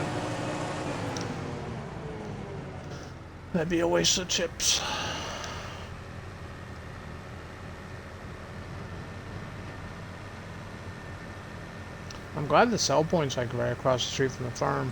That'd be a waste of chips. I'm glad the sell point's like right across the street from the farm.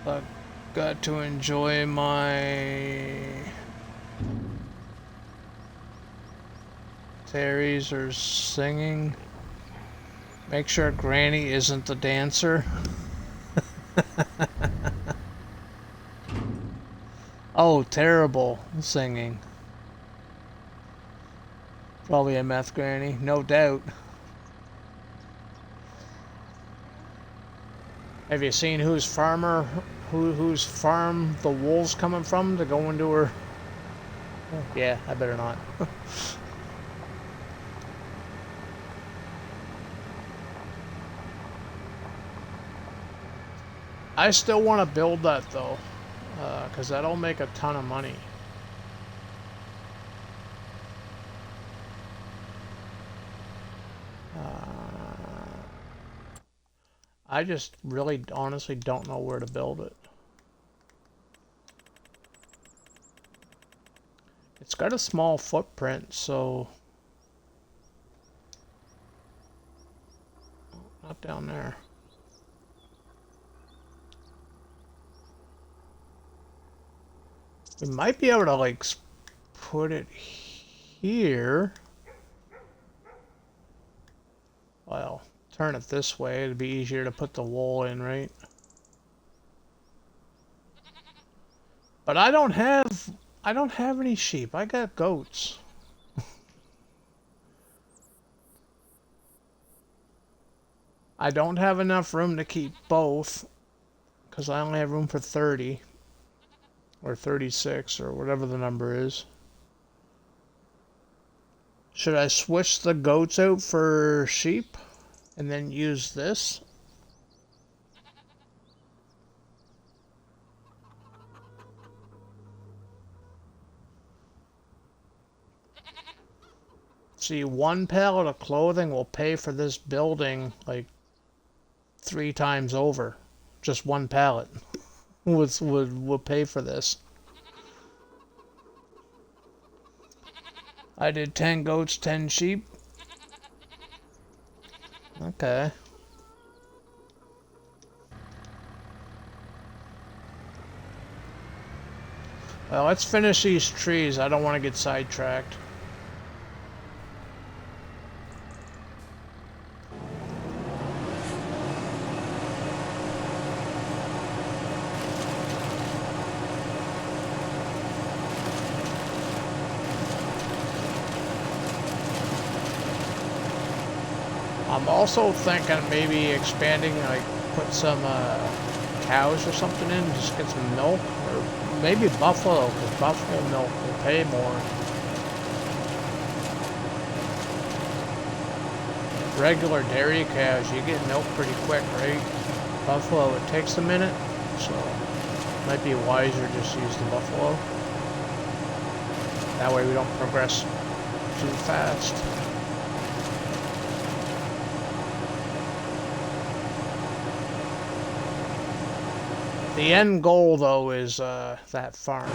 I've got to enjoy my Terry's are singing. Make sure Granny isn't the dancer. Oh, terrible singing. Probably a meth granny, no doubt. Have you seen whose farm the wool's coming from to go into her? Yeah, I better not. I still want to build that though, because that'll make a ton of money. I just really honestly don't know where to build it. It's got a small footprint, so... Not down there. We might be able to, like, put it here. Well, turn it this way. It'd be easier to put the wool in, right? But I don't have any sheep. I got goats. I don't have enough room to keep both, because I only have room for 30. Or 36, or whatever the number is. Should I switch the goats out for sheep? And then use this? See, one pallet of clothing will pay for this building like 3 times over. Just one pallet would pay for this. I did 10 goats, 10 sheep. Okay. Well, let's finish these trees. I don't want to get sidetracked. I'm also thinking maybe expanding, like put some cows or something in, just get some milk, or maybe buffalo, because buffalo milk will pay more. Regular dairy cows, you get milk pretty quick, right? Buffalo, it takes a minute, so it might be wiser just use the buffalo. That way we don't progress too fast. The end goal, though, is that farm.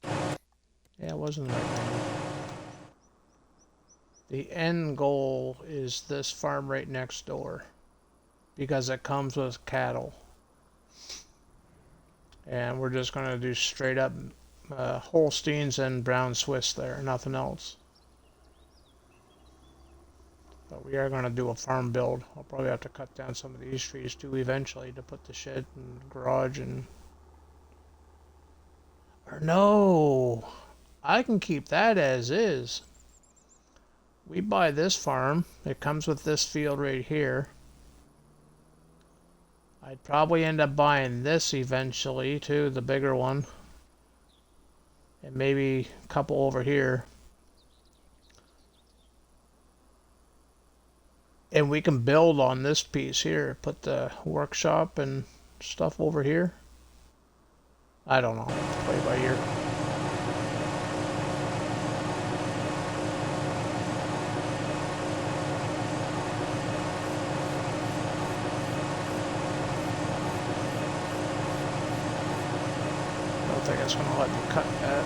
Yeah, it wasn't the right name. The end goal is this farm right next door, because it comes with cattle. And we're just going to do straight up Holsteins and Brown Swiss there, nothing else. But we are going to do a farm build. I'll probably have to cut down some of these trees too eventually to put the shed and garage and... Or no! I can keep that as is. We buy this farm. It comes with this field right here. I'd probably end up buying this eventually too, the bigger one. And maybe a couple over here. And we can build on this piece here. Put the workshop and stuff over here. I don't know. Play by ear. I don't think it's going to let me cut that.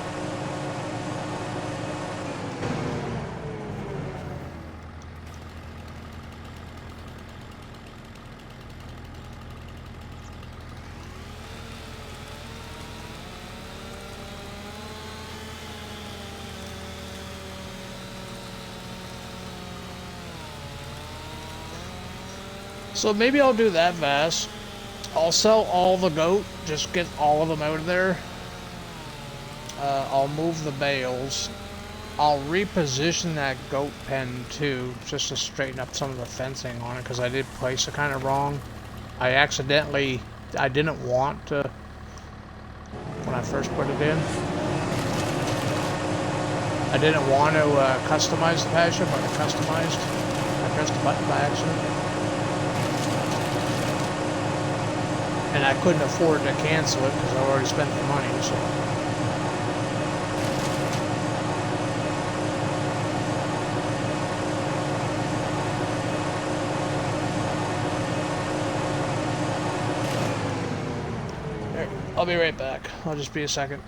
So maybe I'll do that, Vass. I'll sell all the goat, just get all of them out of there. I'll move the bales. I'll reposition that goat pen too, just to straighten up some of the fencing on it, because I did place it kind of wrong. I didn't want to when I first put it in. I didn't want to customize the pasture, but I customized. I pressed the button by accident. And I couldn't afford to cancel it because I already spent the money, so. There, I'll be right back. I'll just be a second.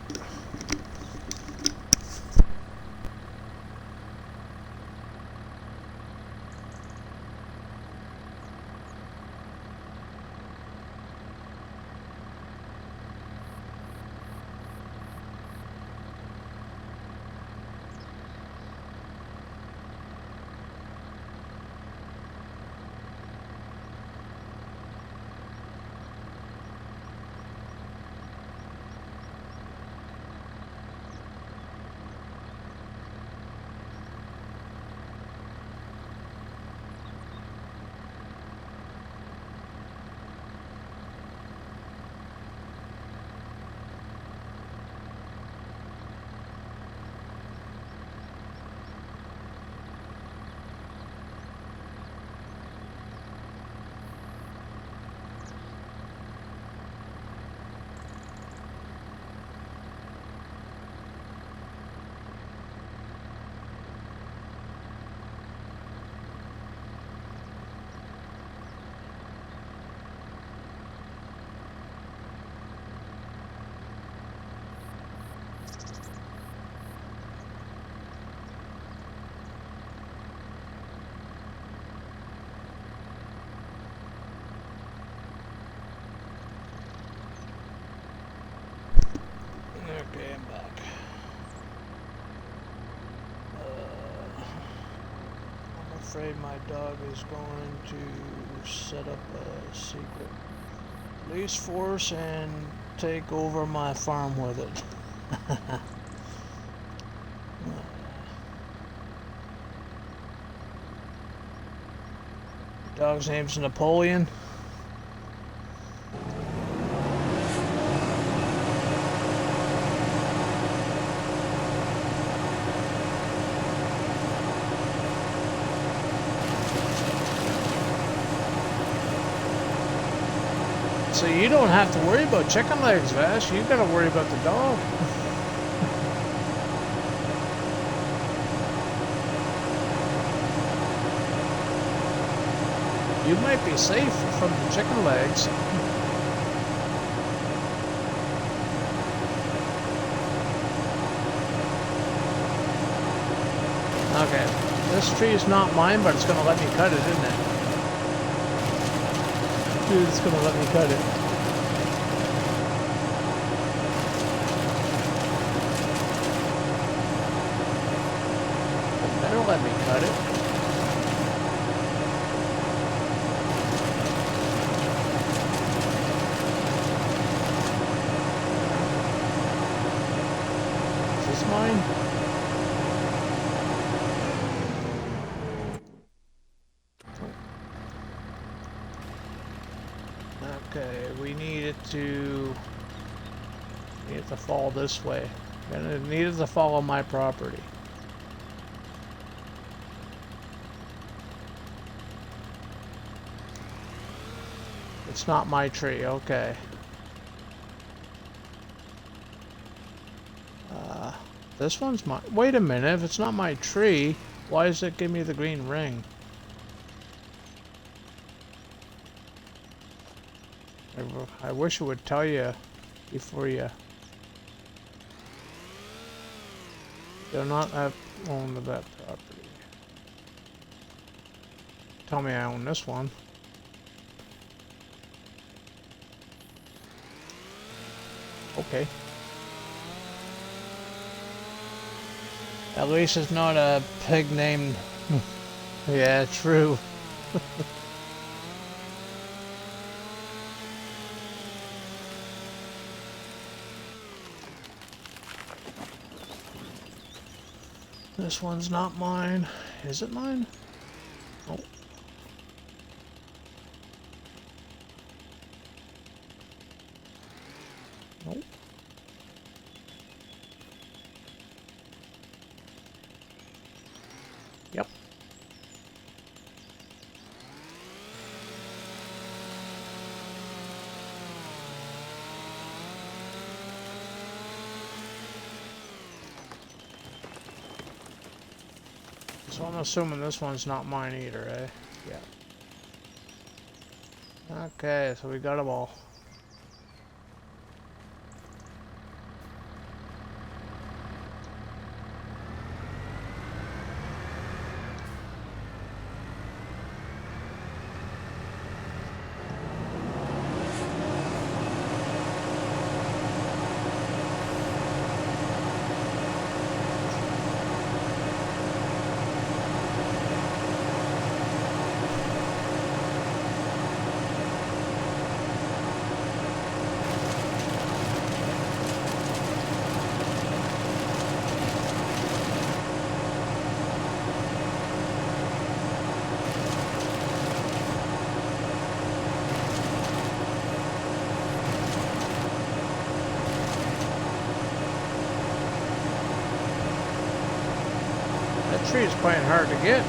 afraid my dog is going to set up a secret police force and take over my farm with it. Dog's name's Napoleon. So you don't have to worry about chicken legs, Vash. You gotta worry about the dog. You might be safe from the chicken legs. Okay, this tree is not mine, but it's gonna let me cut it, isn't it? Dude, it's gonna let me cut it. It better let me cut it. Is this mine? Okay, we need it to fall this way. Gonna need it to follow my property. It's not my tree, okay. This one's my... Wait a minute, if it's not my tree, why does it give me the green ring? I wish it would tell you before you... Do not have owned that property. Tell me I own this one. Okay. At least it's not a pig named... Yeah, true. This one's not mine. Is it mine? Oh. Nope. Yep. So I'm assuming this one's not mine either, eh? Yeah. Okay, so we got them all. That tree is quite hard to get.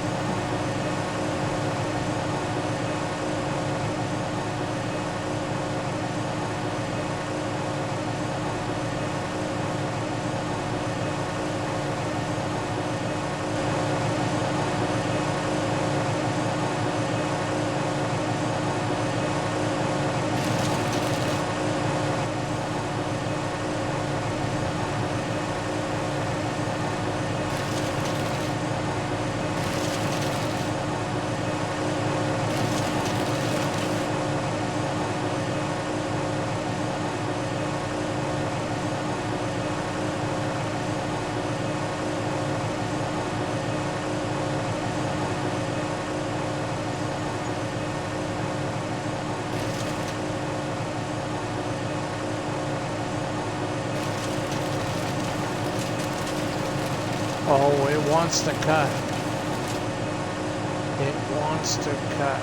Oh, it wants to cut. It wants to cut.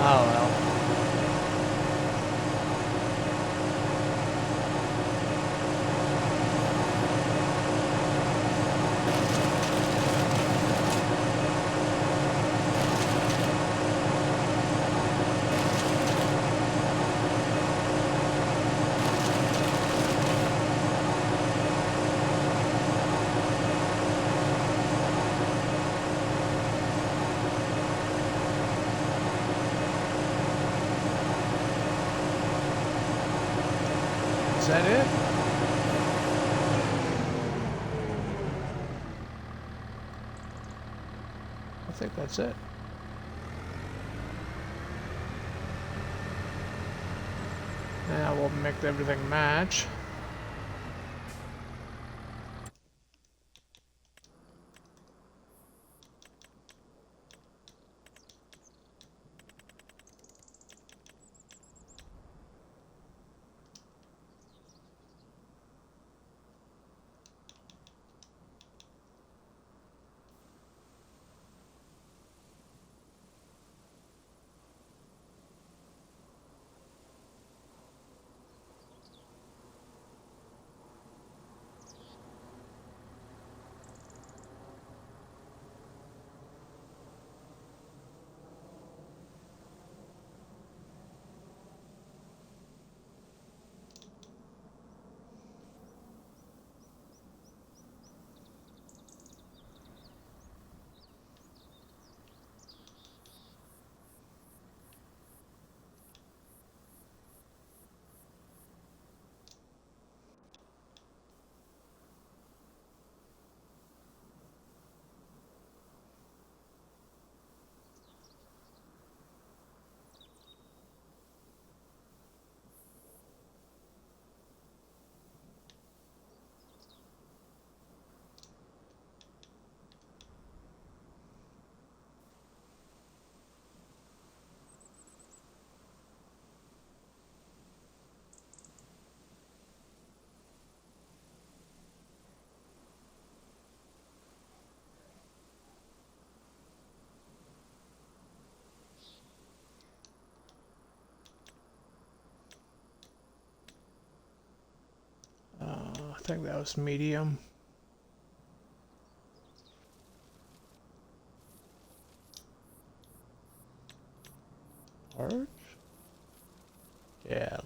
Oh well. Is that it? I think that's it. Now we'll make everything match. I think that was medium. Large? Yeah, large.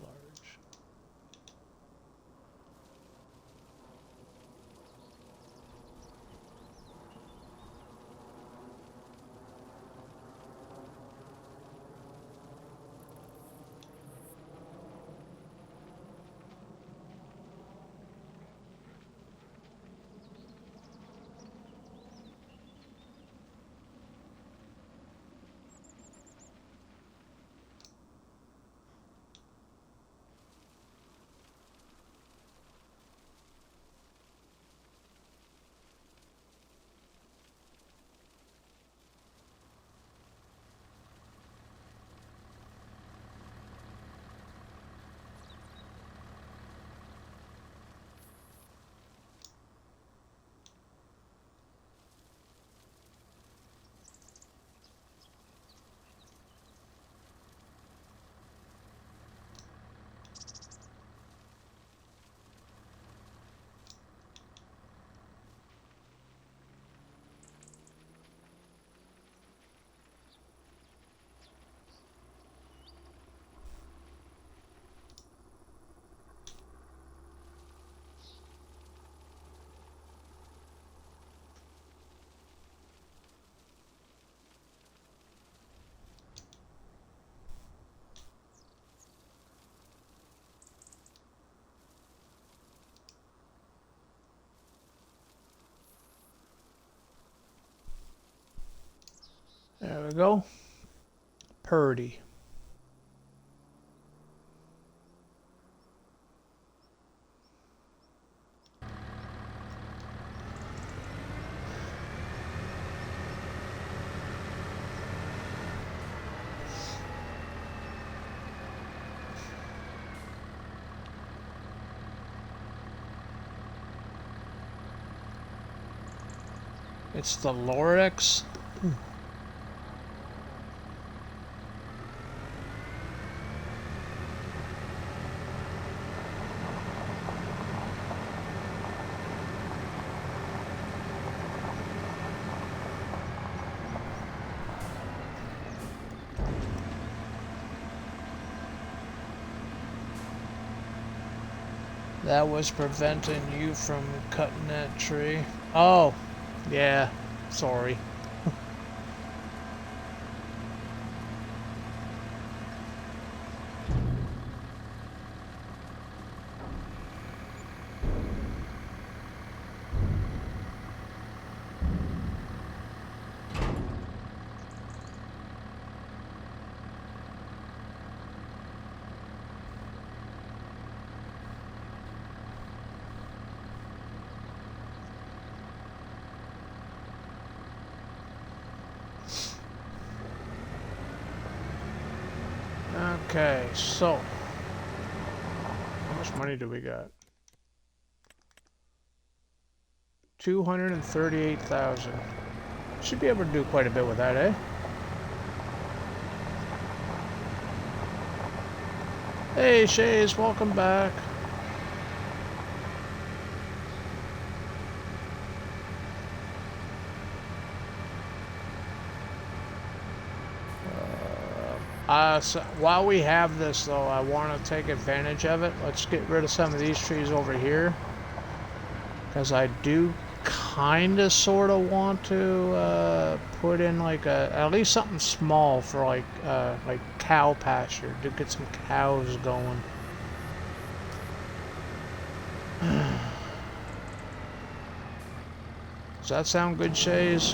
There we go. Purdy. It's the Lorex. That was preventing you from cutting that tree. Oh, yeah. Sorry. Okay, so how much money do we got? 238,000. Should be able to do quite a bit with that, eh? Hey, Shays, welcome back. So while we have this, though, I want to take advantage of it. Let's get rid of some of these trees over here, because I do kind of sort of want to put in like at least something small for like cow pasture to get some cows going. Does that sound good, Shays?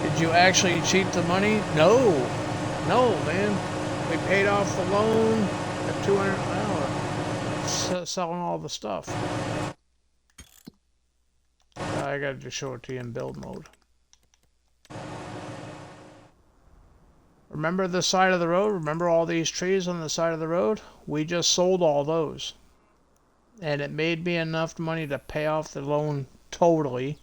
Did you actually cheat the money? No, no, man. We paid off the loan at 200 an hour, selling all the stuff. I got to show it to you in build mode. Remember the side of the road? Remember all these trees on the side of the road? We just sold all those. And it made me enough money to pay off the loan totally.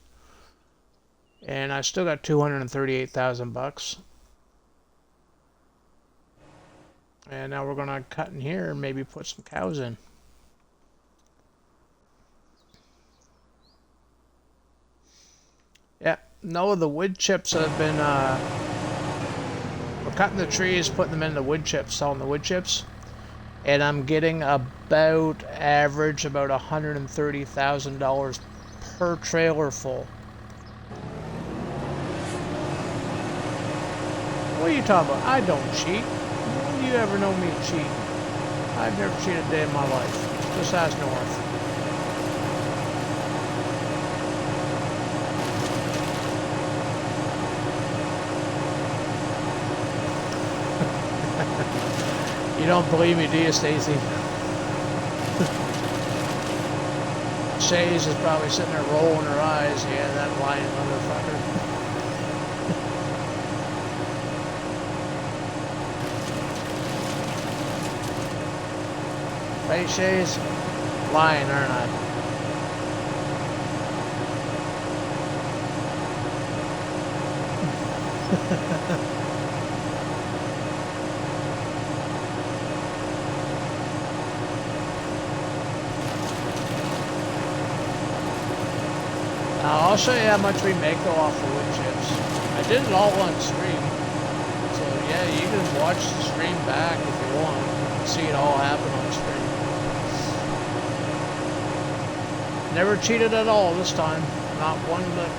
And I still got 238,000 bucks. And now we're gonna cut in here and maybe put some cows in. Yeah, no, the wood chips have been, we're cutting the trees, putting them in the wood chips, selling the wood chips. And I'm getting about average about $130,000 per trailer full. What are you talking about? I don't cheat. When do you ever know me cheating? I've never cheated a day in my life. Just ask North. You don't believe me, do you, Stacy? Shays is probably sitting there rolling her eyes. Yeah, that lying motherfucker. Right, Shays? Lying, aren't I? Now, I'll show you how much we make though off the wood chips. I did it all on stream. So yeah, you can watch the stream back if you want. See it all happen on stream. Never cheated at all this time. Not one lick.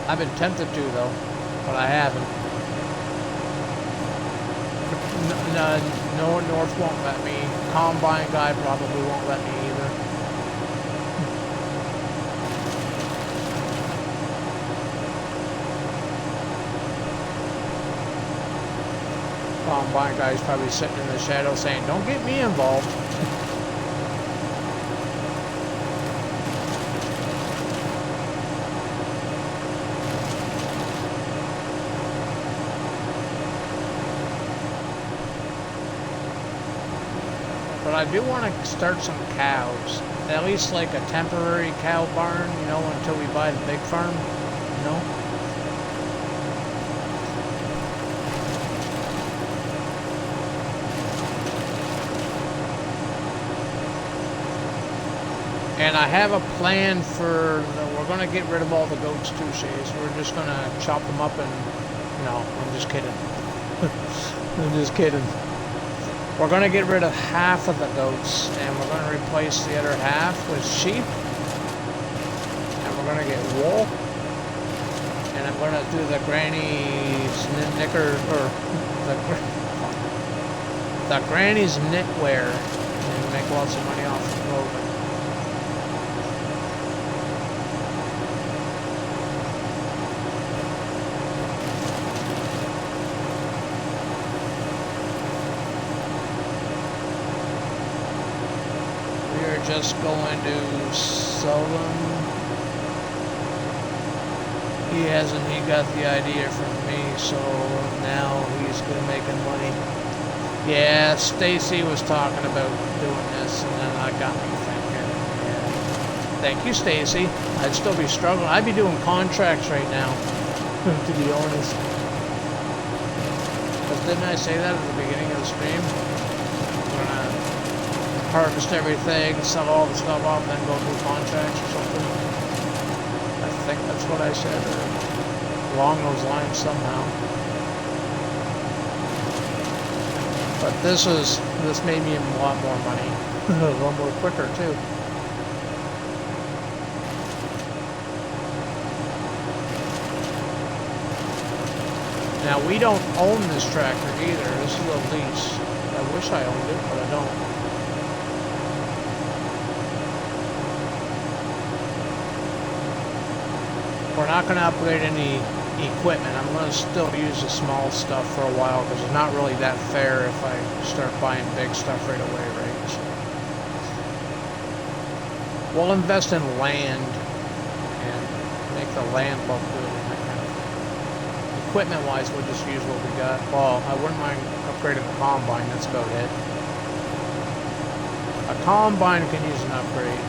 I've been tempted to though, but I haven't. No, North won't let me. Combine guy probably won't let me either. Combine guy's probably sitting in the shadow saying, "Don't get me involved." But I do want to start some cows. at least like a temporary cow barn, you know, until we buy the big farm, you know. And I have a plan for, we're going to get rid of all the goats too, Shays. We're just going to chop them up and, no, I'm just kidding. I'm just kidding. We're going to get rid of half of the goats, and we're going to replace the other half with sheep. And we're going to get wool. And I'm going to do the granny's knicker, or the granny's knitwear, and make lots of money off the clothing. Just going to sell them. He got the idea from me, so now he's good making money. Yeah, Stacy was talking about doing this, and then I got me thinking, yeah. Thank you, Stacy. I'd still be struggling. I'd be doing contracts right now, to be honest. But didn't I say that at the beginning of the stream? We're gonna harvest everything, sell all the stuff off, then go do contracts or something. I think that's what I said, or along those lines somehow. But this made me a lot more money. A lot more quicker too. Now we don't own this tractor either. This is a lease. I wish I owned it, but I don't. We're not going to upgrade any equipment. I'm going to still use the small stuff for a while because it's not really that fair if I start buying big stuff right away, right? So we'll invest in land and make the land look good and that kind of thing. Equipment-wise, we'll just use what we got. Well, I wouldn't mind upgrading the combine. That's about it. A combine can use an upgrade.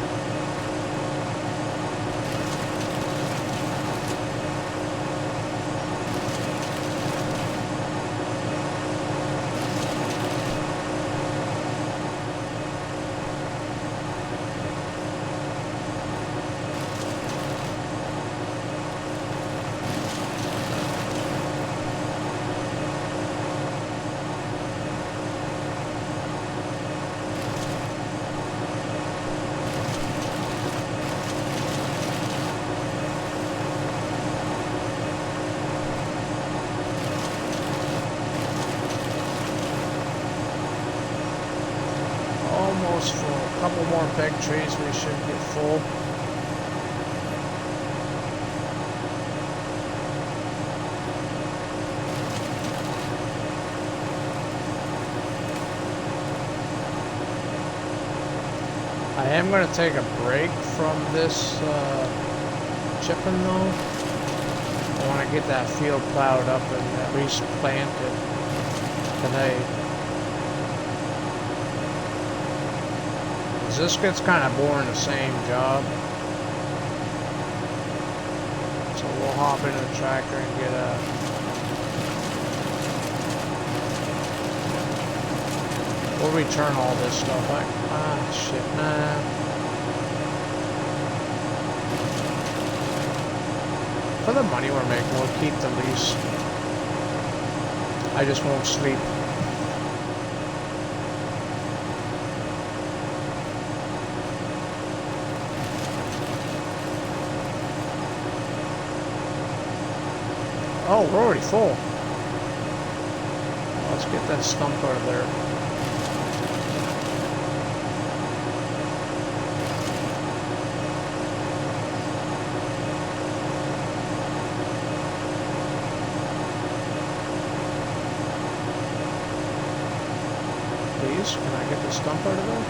Full. A couple more big trees, we should get full. I am going to take a break from this chipping though. I want to get that field plowed up and at least plant it tonight. This gets kind of boring, the same job. So we'll hop into the tractor and get a... We'll return all this stuff. Shit, nah. For the money we're making, we'll keep the lease. I just won't sleep. Oh, we're already full. Let's get that stump out of there. Please, can I get the stump out of there?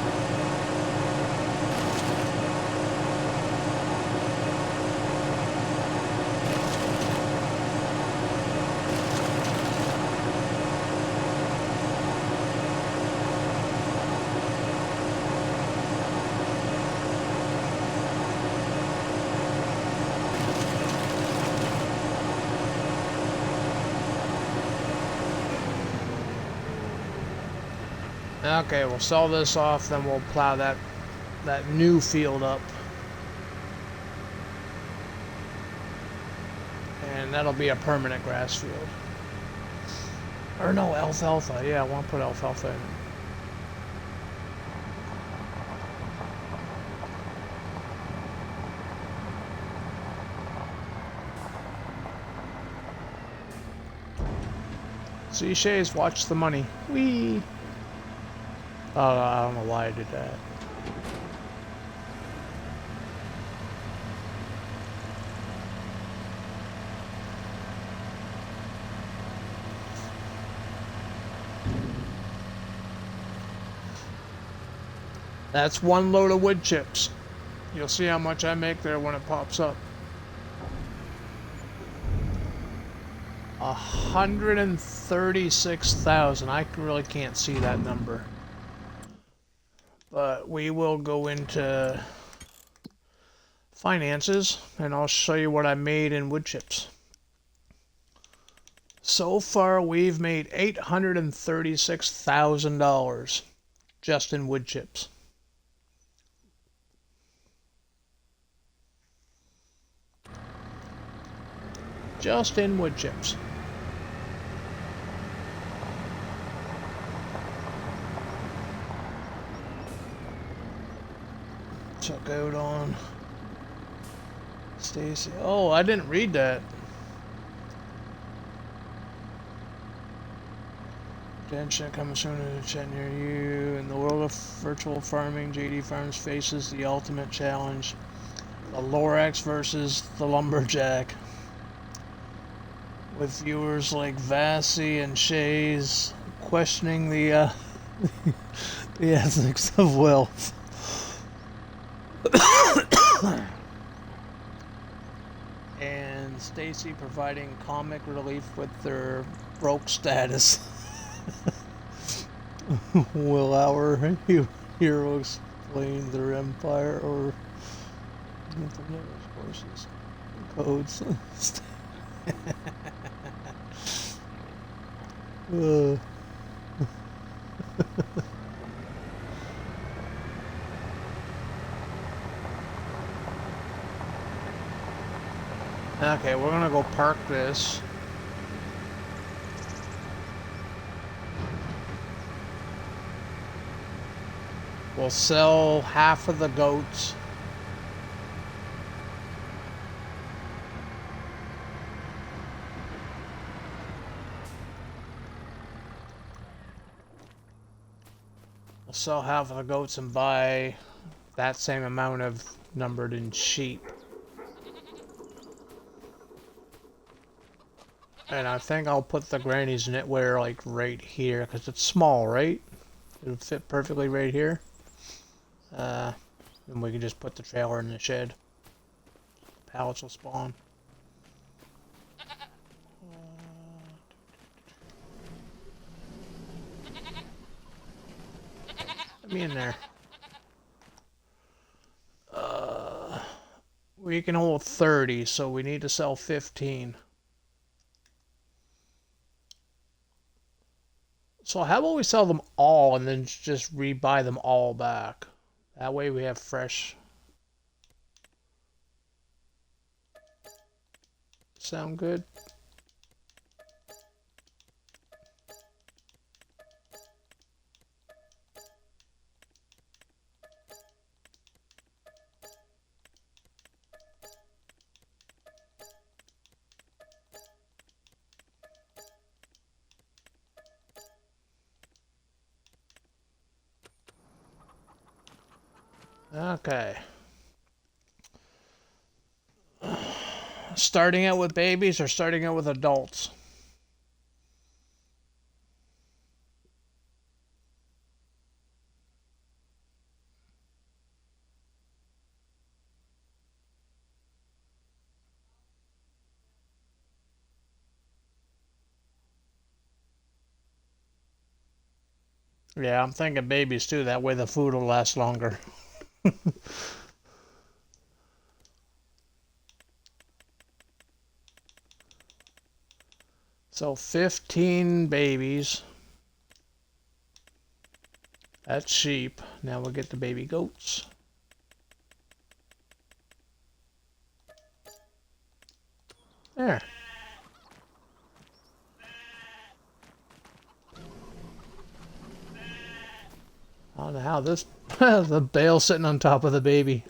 Okay, we'll sell this off, then we'll plow that new field up. And that'll be a permanent grass field. Or no, alfalfa. Yeah, I want to put alfalfa in it. See, Shays, watch the money. Whee! Oh, I don't know why I did that. That's one load of wood chips. You'll see how much I make there when it pops up. 136,000. I really can't see that number. But we will go into finances and I'll show you what I made in wood chips. So far we've made $836,000 just in wood chips. Just in wood chips. Check out on Stacy. Oh, I didn't read that. Attention coming soon to a chat near you. In the world of virtual farming, JD Farms faces the ultimate challenge. The Lorax versus the Lumberjack. With viewers like Vassy and Shays questioning the the ethics of wealth. And Stacy providing comic relief with their broke status. Will our heroes explain their empire or forces codes? Okay, we're gonna go park this. We'll sell half of the goats. We'll sell half of the goats and buy that same amount of numbered in sheep. And I think I'll put the granny's knitwear like right here because it's small, right? It'll fit perfectly right here. And we can just put the trailer in the shed. Pallets will spawn. Let me in there. We can hold 30, so we need to sell 15. So how about we sell them all and then just rebuy them all back? That way we have fresh. Sound good? Okay. Starting out with babies or starting out with adults? Yeah, I'm thinking babies too. That way the food will last longer. So 15 babies. That's sheep. Now we'll get the baby goats. There. I don't know how this... the bale sitting on top of the baby.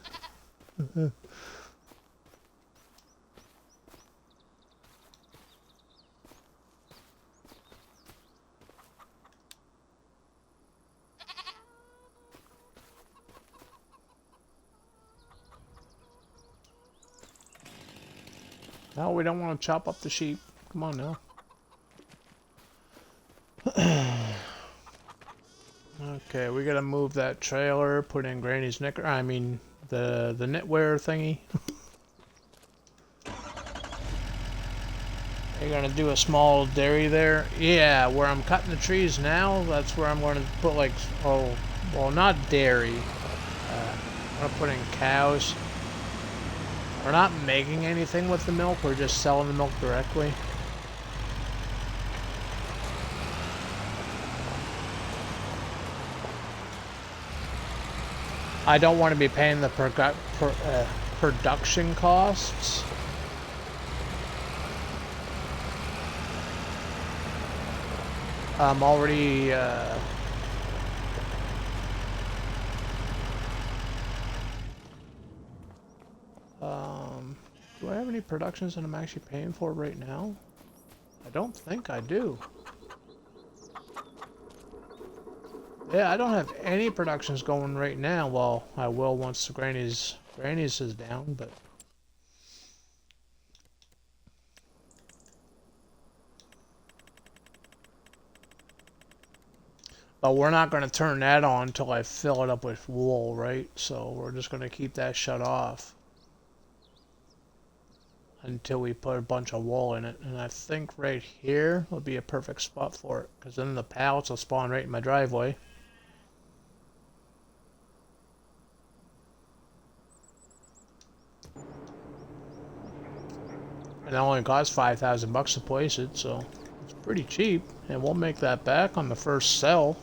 No, we don't want to chop up the sheep. Come on now. Okay, we gotta move that trailer, put in Granny's knicker. I mean, the knitwear thingy. You're gonna do a small dairy there? Yeah, where I'm cutting the trees now, that's where I'm going to put like, oh, well, not dairy. I'm gonna put in cows. We're not making anything with the milk, we're just selling the milk directly. I don't want to be paying the production costs. I'm already do I have any productions that I'm actually paying for right now? I don't think I do. Yeah, I don't have any productions going right now. Well, I will once the Granny's is down, but we're not going to turn that on until I fill it up with wool, right? So we're just going to keep that shut off until we put a bunch of wool in it. And I think right here would be a perfect spot for it, because then the pallets will spawn right in my driveway. And it only costs $5,000 to place it, so it's pretty cheap. And we'll make that back on the first sell.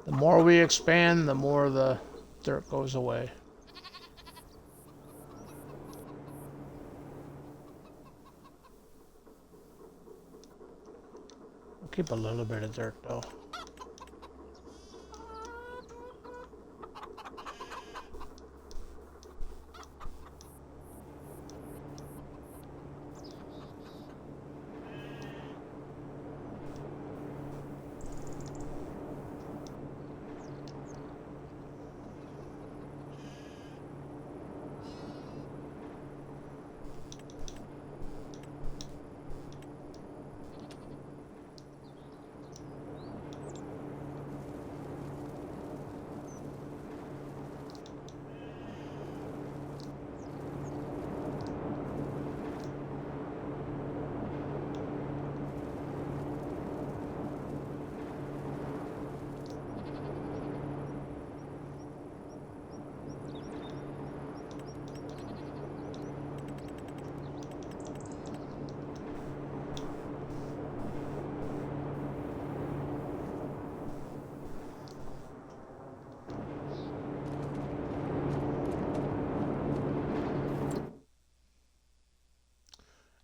The more we expand, the more the dirt goes away. We'll keep a little bit of dirt though.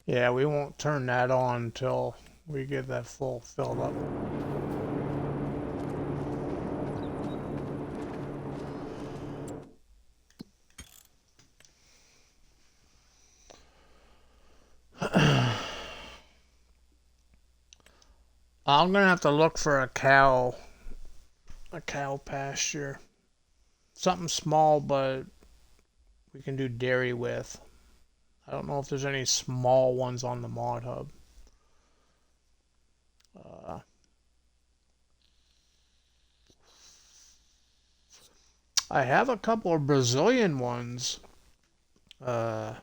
Yeah, we won't turn that on until we get that full filled up. I'm gonna have to look for a cow pasture. Something small, but we can do dairy with. I don't know if there's any small ones on the mod hub. I have a couple of Brazilian ones. I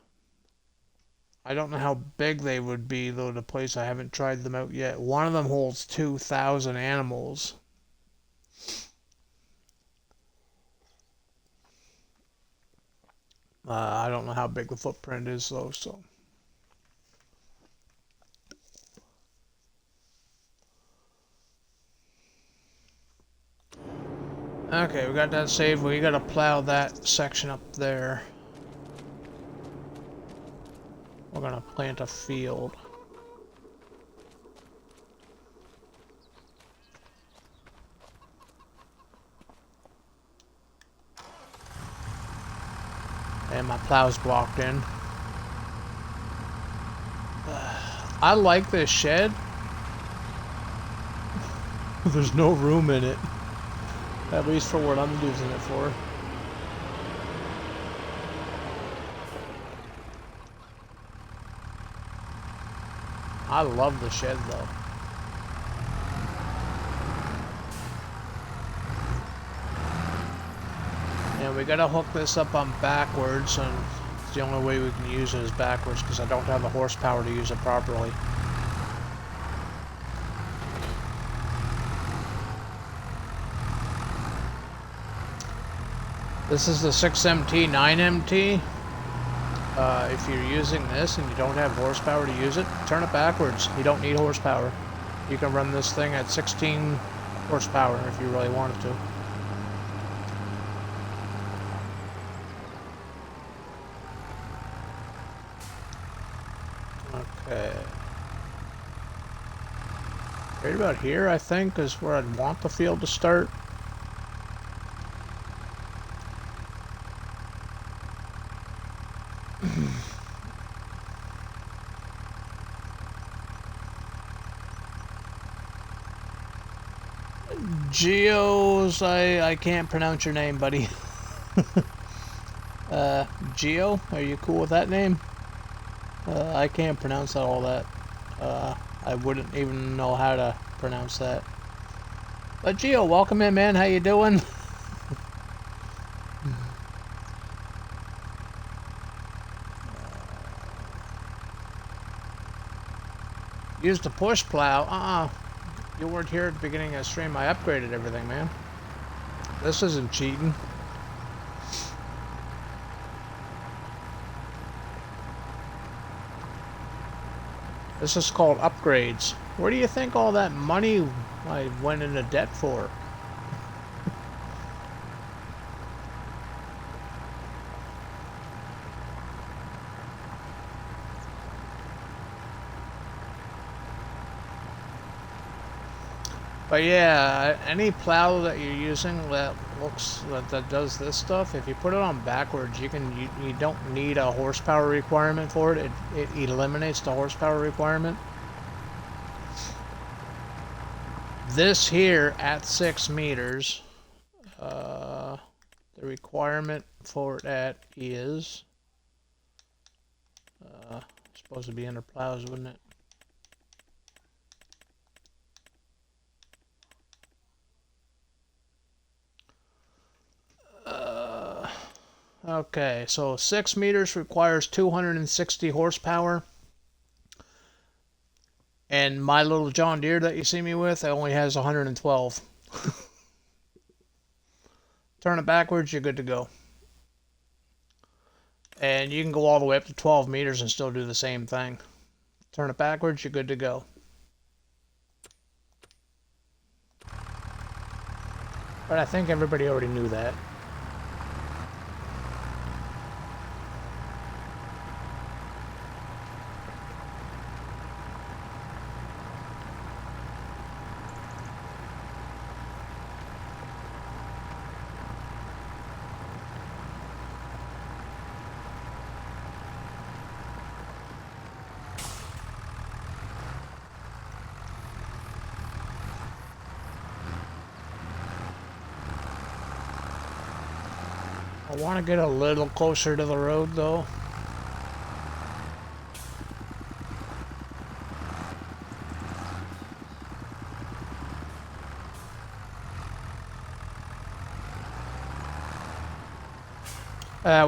I don't know how big they would be, though, the place. I haven't tried them out yet. One of them holds 2,000 animals. I don't know how big the footprint is, though, so. Okay, we got that saved. We gotta plow that section up there. We're gonna plant a field. And my plow's blocked in. I like this shed. There's no room in it. At least for what I'm using it for. I love the shed though. And we gotta hook this up on backwards, and it's the only way we can use it is backwards because I don't have the horsepower to use it properly. This is the 6MT 9MT. If you're using this and you don't have horsepower to use it, turn it backwards. You don't need horsepower. You can run this thing at 16 horsepower if you really wanted to. Okay. Right about here, I think, is where I'd want the field to start. Geo's, I can't pronounce your name, buddy. Geo, are you cool with that name? I can't pronounce all that. I wouldn't even know how to pronounce that. But Geo, welcome in, man. How you doing? Use the push plow. You weren't here at the beginning of the stream. I upgraded everything, man. This isn't cheating. This is called upgrades. Where do you think all that money I went into debt for? But yeah, any plow that you're using that does this stuff, if you put it on backwards, you don't need a horsepower requirement for it. It eliminates the horsepower requirement. This here at 6 meters, the requirement for that is supposed to be under plows, wouldn't it? Okay, so 6 meters requires 260 horsepower. And my little John Deere that you see me with, it only has 112. Turn it backwards, you're good to go. And you can go all the way up to 12 meters and still do the same thing. Turn it backwards, you're good to go. But I think everybody already knew that. I want to get a little closer to the road though.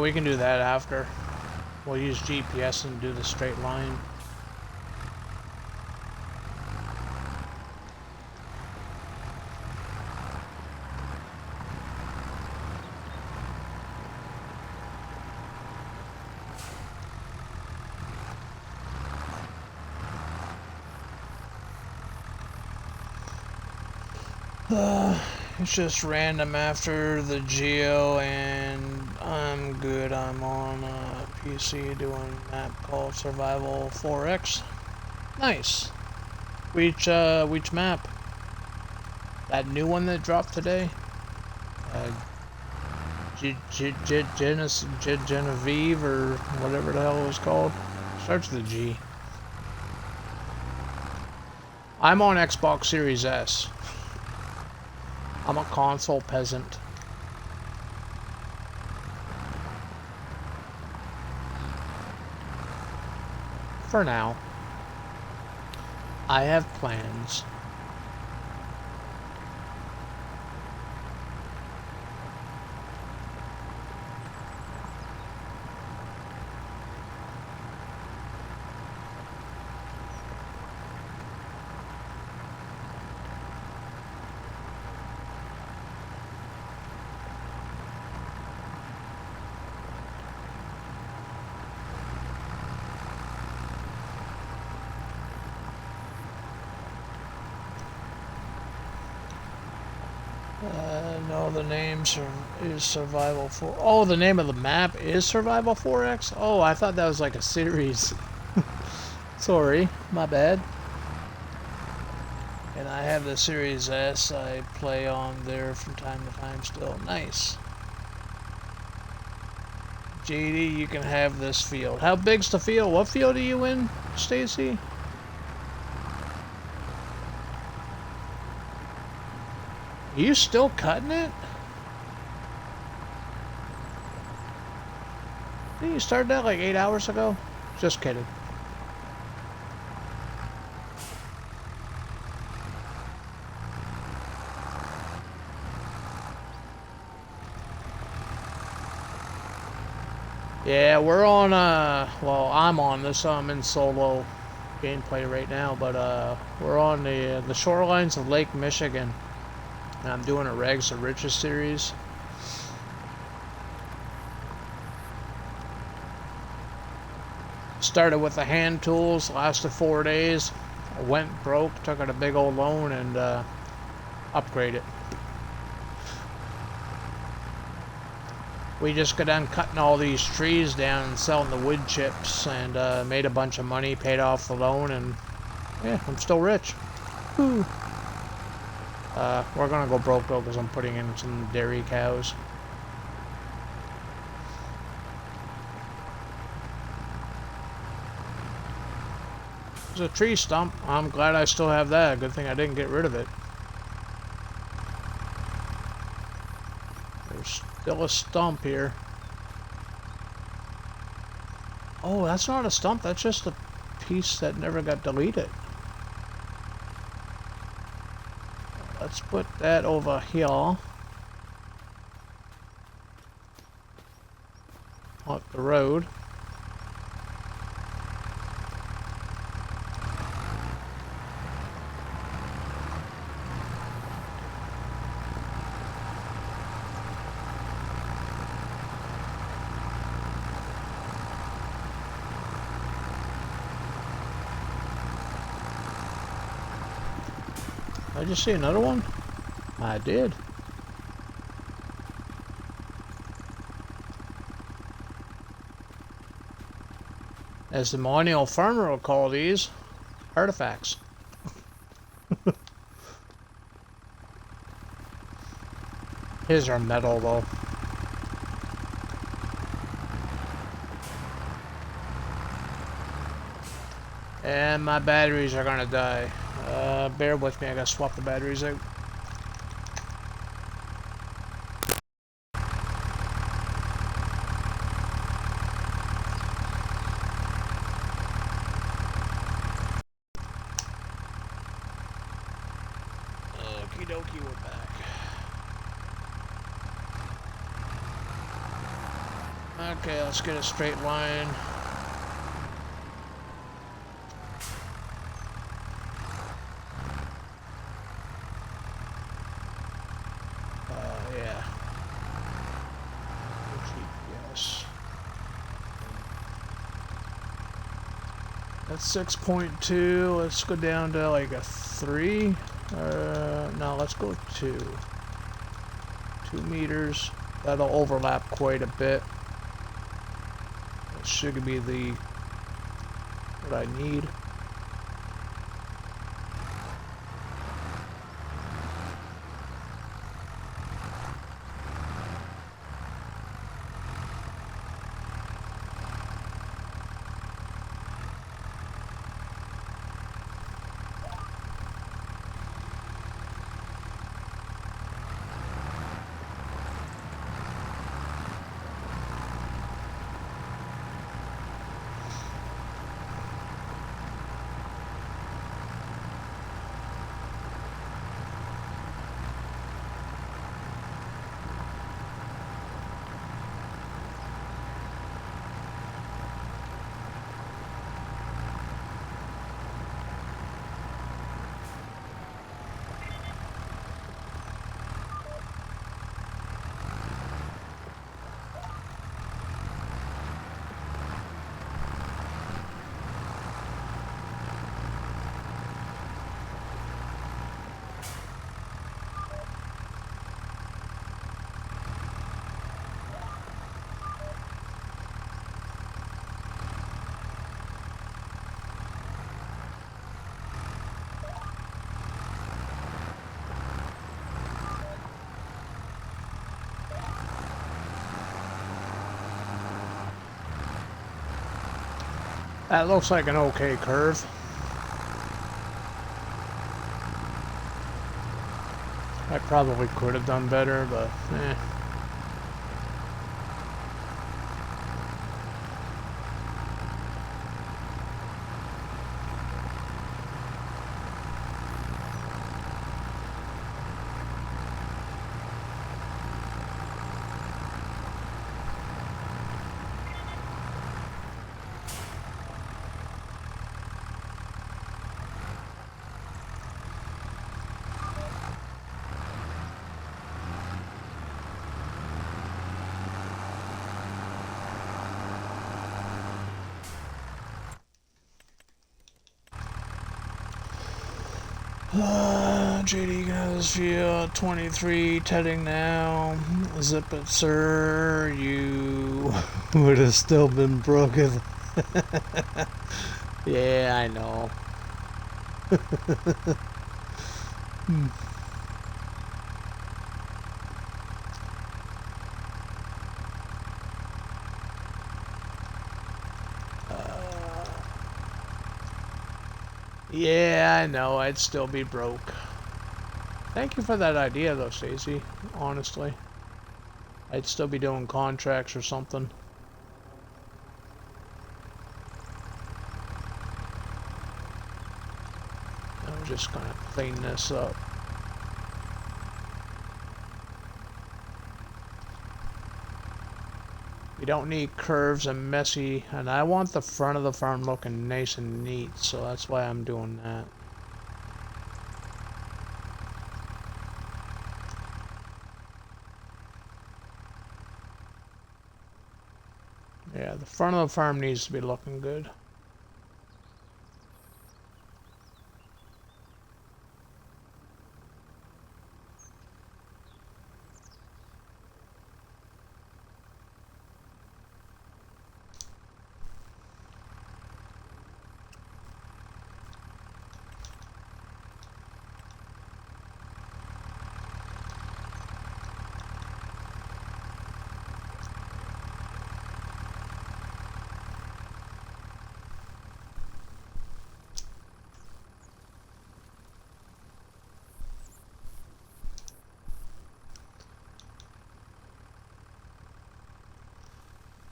We can do that after. We'll use GPS and do the straight line. It's just random after the Geo, and I'm good. I'm on a PC doing a map called Survival 4X. Nice. Which map? That new one that dropped today? Genevieve, or whatever the hell it was called. Starts with a G. I'm on Xbox Series S. I'm a console peasant. For now. I have plans. No, the name is Survival 4. Oh, the name of the map is Survival 4X? Oh, I thought that was like a series. Sorry, my bad. And I have the Series S. I play on there from time to time still. Nice. JD, you can have this field. How big's the field? What field are you in, Stacy? Are you still cutting it? Didn't you start that like 8 hours ago? Just kidding. Yeah, we're on, well, I'm on this, I'm in solo gameplay right now, but, we're on the shorelines of Lake Michigan. And I'm doing a Rags to Riches series. Started with the hand tools, lasted 4 days. I went broke, took out a big old loan, and upgraded. We just got done cutting all these trees down and selling the wood chips, and made a bunch of money, paid off the loan, and yeah, I'm still rich. Woo. We're gonna go broke though because I'm putting in some dairy cows. There's a tree stump. I'm glad I still have that. Good thing I didn't get rid of it. There's still a stump here. Oh, that's not a stump. That's just a piece that never got deleted. Let's put that over here. On the road. Did I just see another one? I did. As the millennial farmer will call these, artifacts. His are metal though. And my batteries are gonna die. Bear with me, I gotta swap the batteries out. Okie dokie, we're back. Okay, let's get a straight line. Yeah. GPS. That's 6.2. Let's go down to like a 3. No, let's go 2. 2 meters. That'll overlap quite a bit. That should be what I need. That looks like an okay curve. I probably could have done better, but eh. JD goes via 23 heading now. Zip it, sir. You would have still been broken. Yeah, I know. Yeah, I know. I'd still be broke. Thank you for that idea, though, Stacy. Honestly, I'd still be doing contracts or something. I'm just gonna clean this up. You don't need curves and messy, and I want the front of the farm looking nice and neat, so that's why I'm doing that. Yeah, the front of the farm needs to be looking good.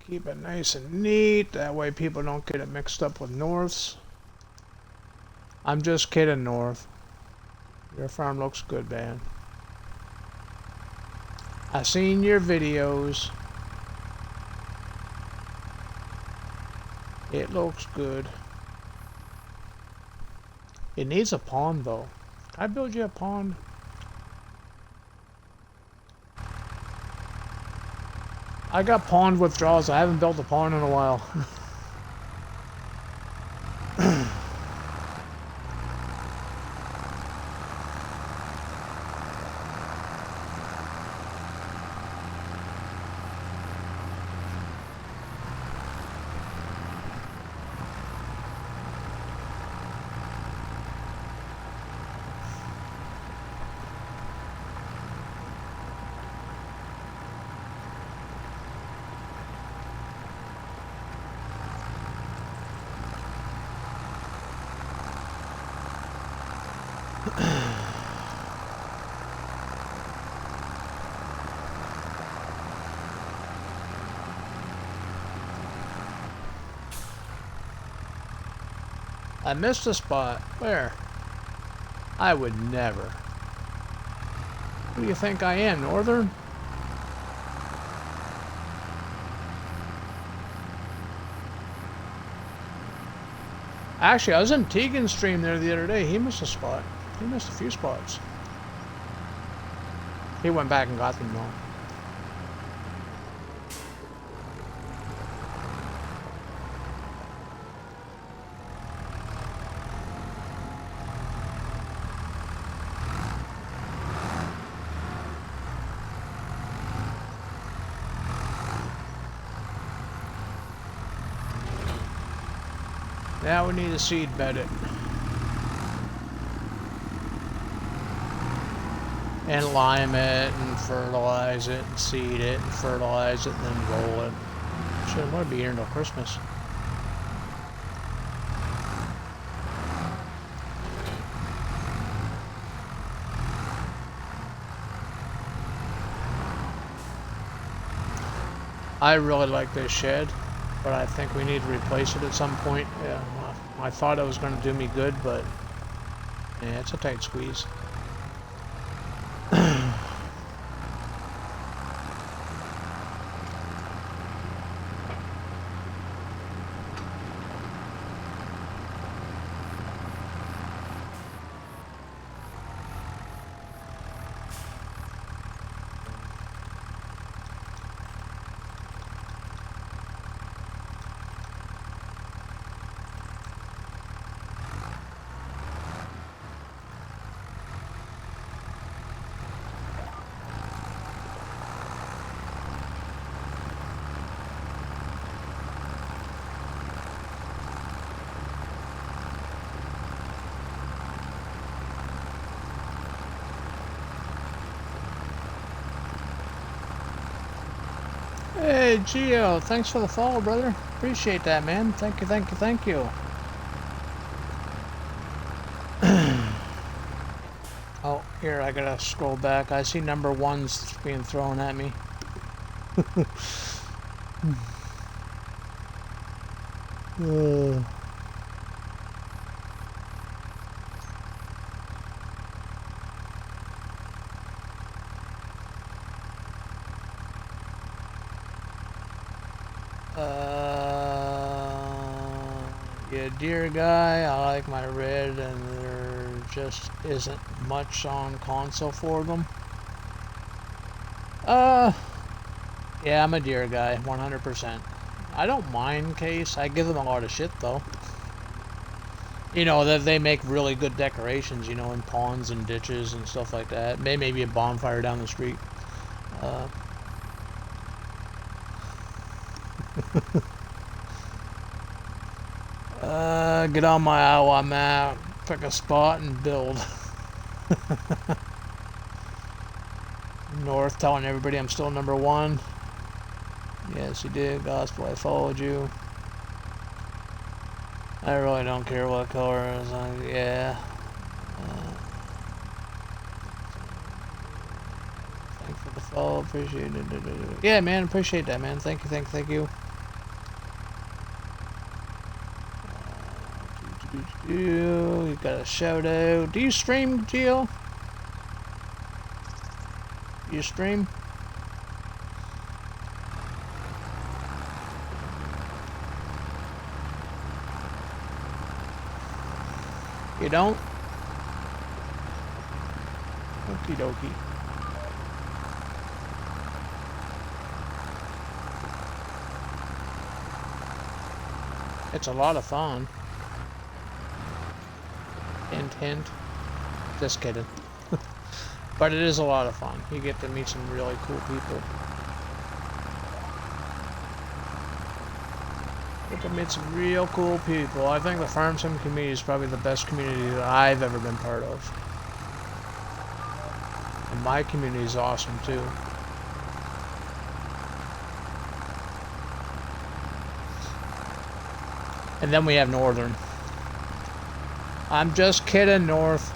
Keep it nice and neat, that way people don't get it mixed up with North's. I'm just kidding, North. Your farm looks good, man. I seen your videos. It looks good. It needs a pond though. Can I build you a pond? I got pond withdrawals. I haven't built a pond in a while. I missed a spot. Where? I would never. Who do you think I am, Northern? Actually, I was in Tegan's stream there the other day. He missed a spot. He missed a few spots. He went back and got them though. Now we need to seed bed it. And lime it, and fertilize it, and seed it, and fertilize it, and then roll it. Shit, I'm gonna be here until Christmas. I really like this shed, but I think we need to replace it at some point. Yeah, I thought it was going to do me good, but yeah, it's a tight squeeze. Hey, Gio, thanks for the follow, brother. Appreciate that, man. Thank you, thank you, thank you. Oh, here, I gotta scroll back. I see number ones being thrown at me. Yeah, deer guy, I like my red, and there just isn't much on console for them. Yeah, I'm a deer guy, 100%. I don't mind case. I give them a lot of shit though. You know, that they make really good decorations, you know, in ponds and ditches and stuff like that. Maybe a bonfire down the street. Get on my Iowa map, pick a spot and build. North telling everybody I'm still number one. Yes, you did. Gospel, I followed you. I really don't care what color it is. Yeah. Thanks for the follow. Appreciate it. Yeah, man. Appreciate that, man. Thank you. Thank you. You got a shout out. Do you stream, Gio? You stream? You don't? Okie dokie. It's a lot of fun. Hint, hint. Just kidding. But it is a lot of fun. You get to meet some really cool people. You get to meet some real cool people. I think the Farm Sim community is probably the best community that I've ever been part of. And my community is awesome too. And then we have Northern. I'm just kidding, North.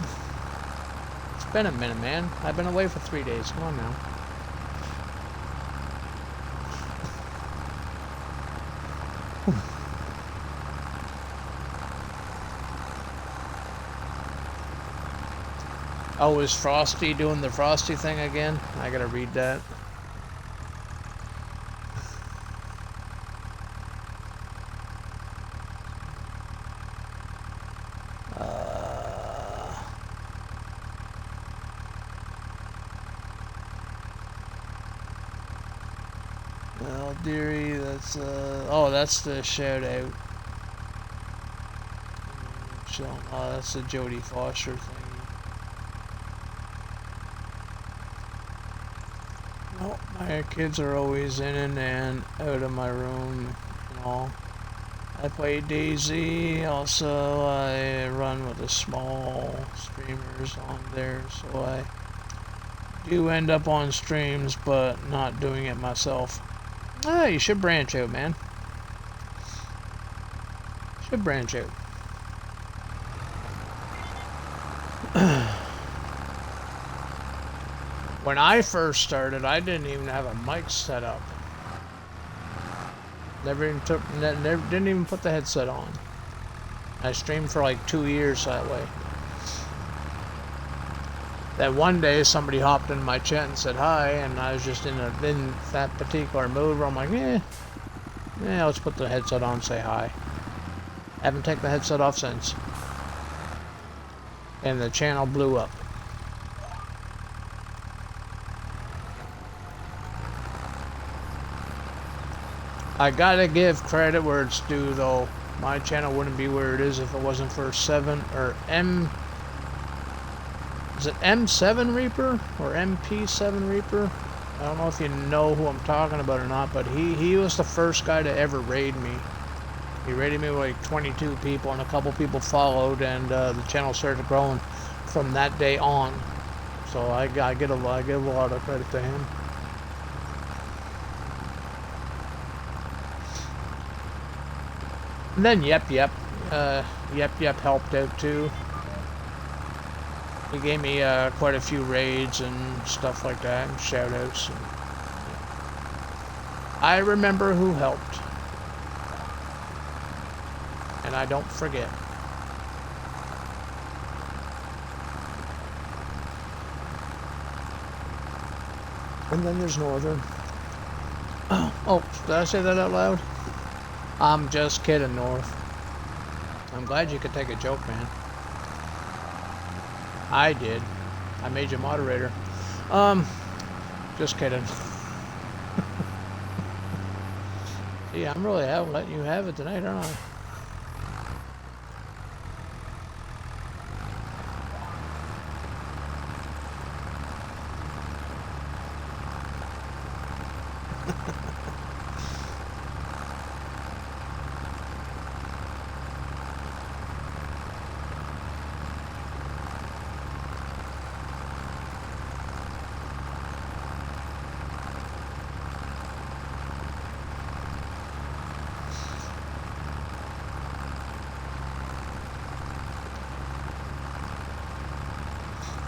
It's been a minute, man. I've been away for 3 days. Come on now. Oh, is Frosty doing the Frosty thing again? I gotta read that. Well, dearie, that's oh, that's the shout out. So, that's the Jodie Foster thing. Well, my kids are always in and out of my room and all. I play DayZ, also I run with the small streamers on there, so I do end up on streams, but not doing it myself. Ah, you should branch out, man. Should branch out. When I first started, I didn't even have a mic set up. Didn't even put the headset on. I streamed for like 2 years that way. Then one day somebody hopped in my chat and said hi, and I was just in that particular mood where I'm like, yeah, let's put the headset on and say hi. Haven't taken the headset off since. And the channel blew up. I gotta give credit where it's due, though. My channel wouldn't be where it is if it wasn't for is it M7 Reaper or MP7 Reaper? I don't know if you know who I'm talking about or not, but he was the first guy to ever raid me. He raided me with like 22 people, and a couple people followed, and the channel started growing from that day on. So I give a lot of credit to him. And then Yep helped out too. He gave me quite a few raids and stuff like that, and shoutouts. I remember who helped, and I don't forget. And then there's Northern. Oh, did I say that out loud? I'm just kidding, North. I'm glad you could take a joke, man. I did. I made you moderator. Just kidding. Yeah, I'm really letting you have it tonight, aren't I?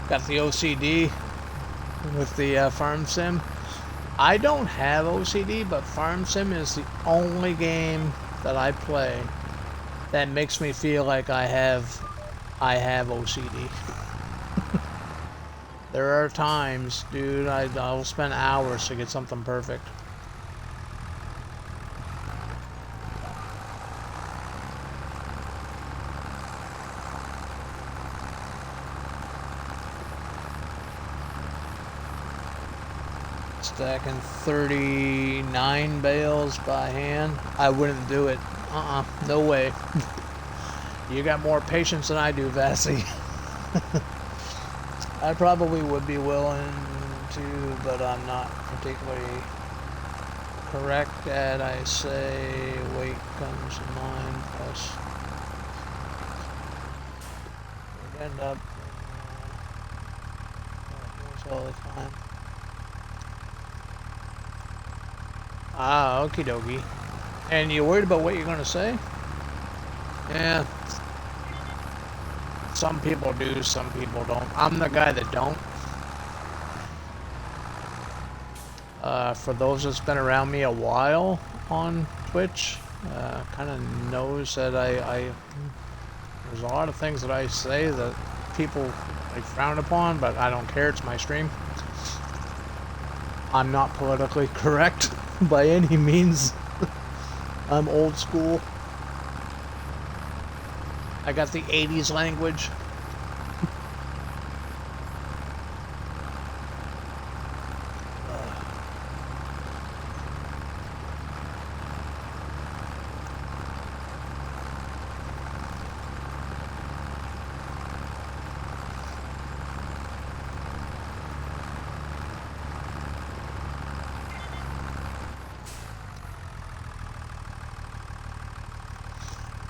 Got the OCD with the Farm Sim. I don't have OCD, but Farm Sim is the only game that I play that makes me feel like I have OCD. There are times, dude, I'll spend hours to get something perfect. stacking 39 bales by hand. I wouldn't do it. No way. You got more patience than I do, Vassy. I probably would be willing to, but I'm not particularly correct at, I say, weight comes to mind, plus we end up all the time. Ah, okie dokie. And you worried about what you're going to say? Yeah. Some people do, some people don't. I'm the guy that don't. For those that's been around me a while on Twitch, kind of knows that there's a lot of things that I say that people like frown upon, but I don't care. It's my stream. I'm not politically correct by any means. I'm old school. I got the 80s language.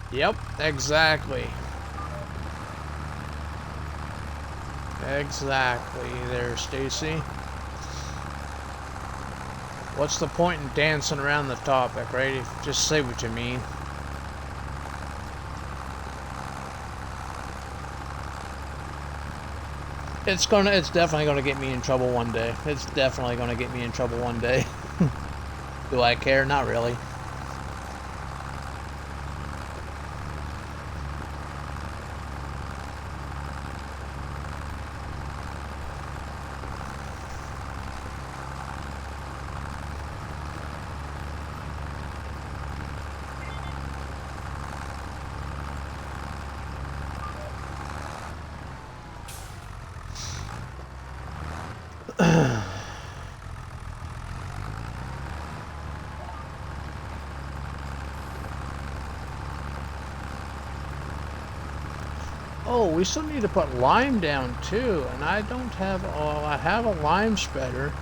Yep, exactly. Exactly there, Stacy. What's the point in dancing around the topic, right? Just say what you mean. It's definitely gonna get me in trouble one day. It's definitely gonna get me in trouble one day. Do I care? Not really. Oh, we still need to put lime down too, and I don't have, I have a lime spreader,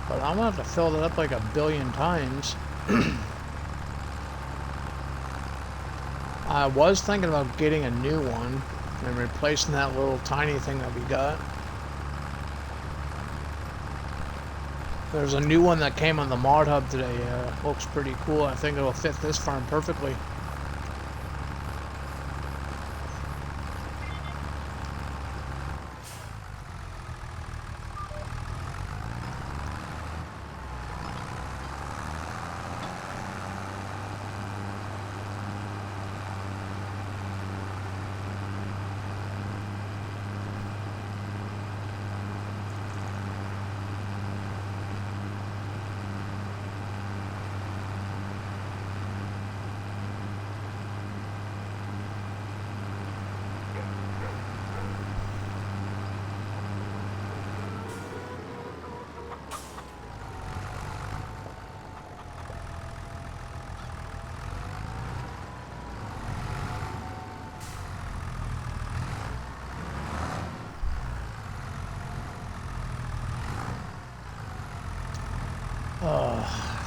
but I'm gonna have to fill it up like a billion times. I was thinking about getting a new one and replacing that little tiny thing that we got. There's a new one that came on the mod hub today. Looks pretty cool. I think it'll fit this farm perfectly.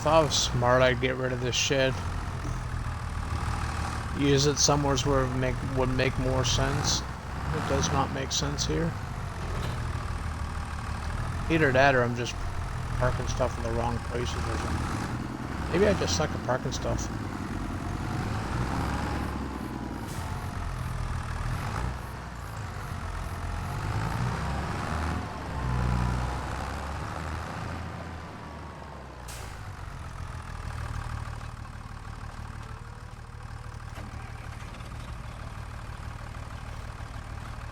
If I was smart, I'd get rid of this shed. Use it somewhere where it would make more sense. It does not make sense here. Either that or I'm just parking stuff in the wrong places or something. Maybe I just suck at parking stuff.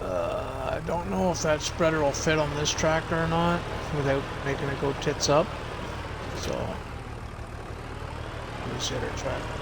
I don't know if that spreader will fit on this tractor or not without making it go tits up. So, let me see other tractor.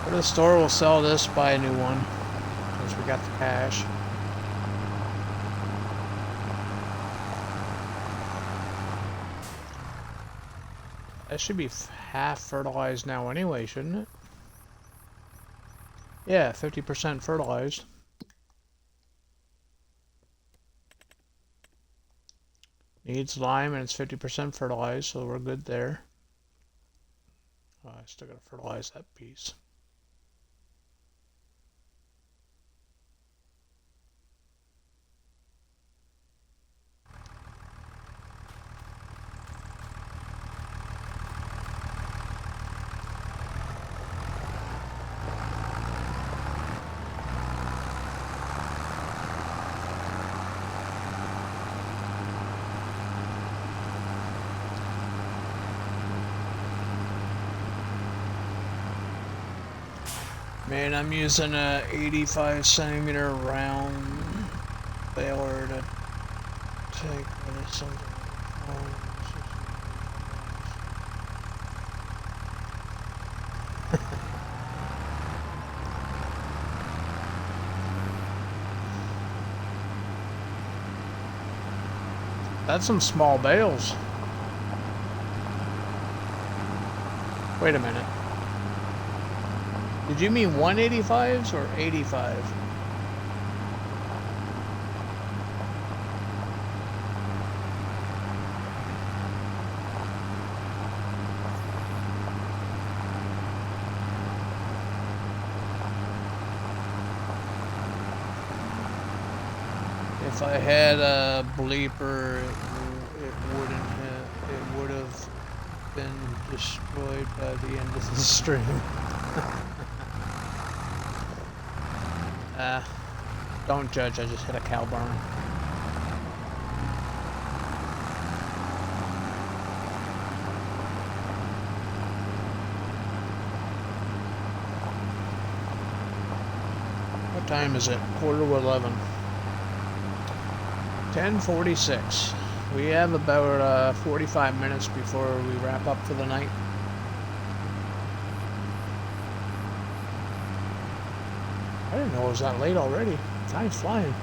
Go to the store, we'll sell this, buy a new one. Since we got the cash. That should be half fertilized now anyway, shouldn't it? Yeah, 50% fertilized. Needs lime and it's 50% fertilized, so we're good there. Oh, I still gotta fertilize that piece. Man, I'm using a 85 centimeter round baler to take rid of something. That's some small bales. Wait a minute. Did you mean 185s or 85? If I had a bleeper, it would have been destroyed by the end of the stream. Don't judge, I just hit a cow barn. What time is it? 11:15. 10:46. We have about 45 minutes before we wrap up for the night. I didn't know it was that late already. Time's flying.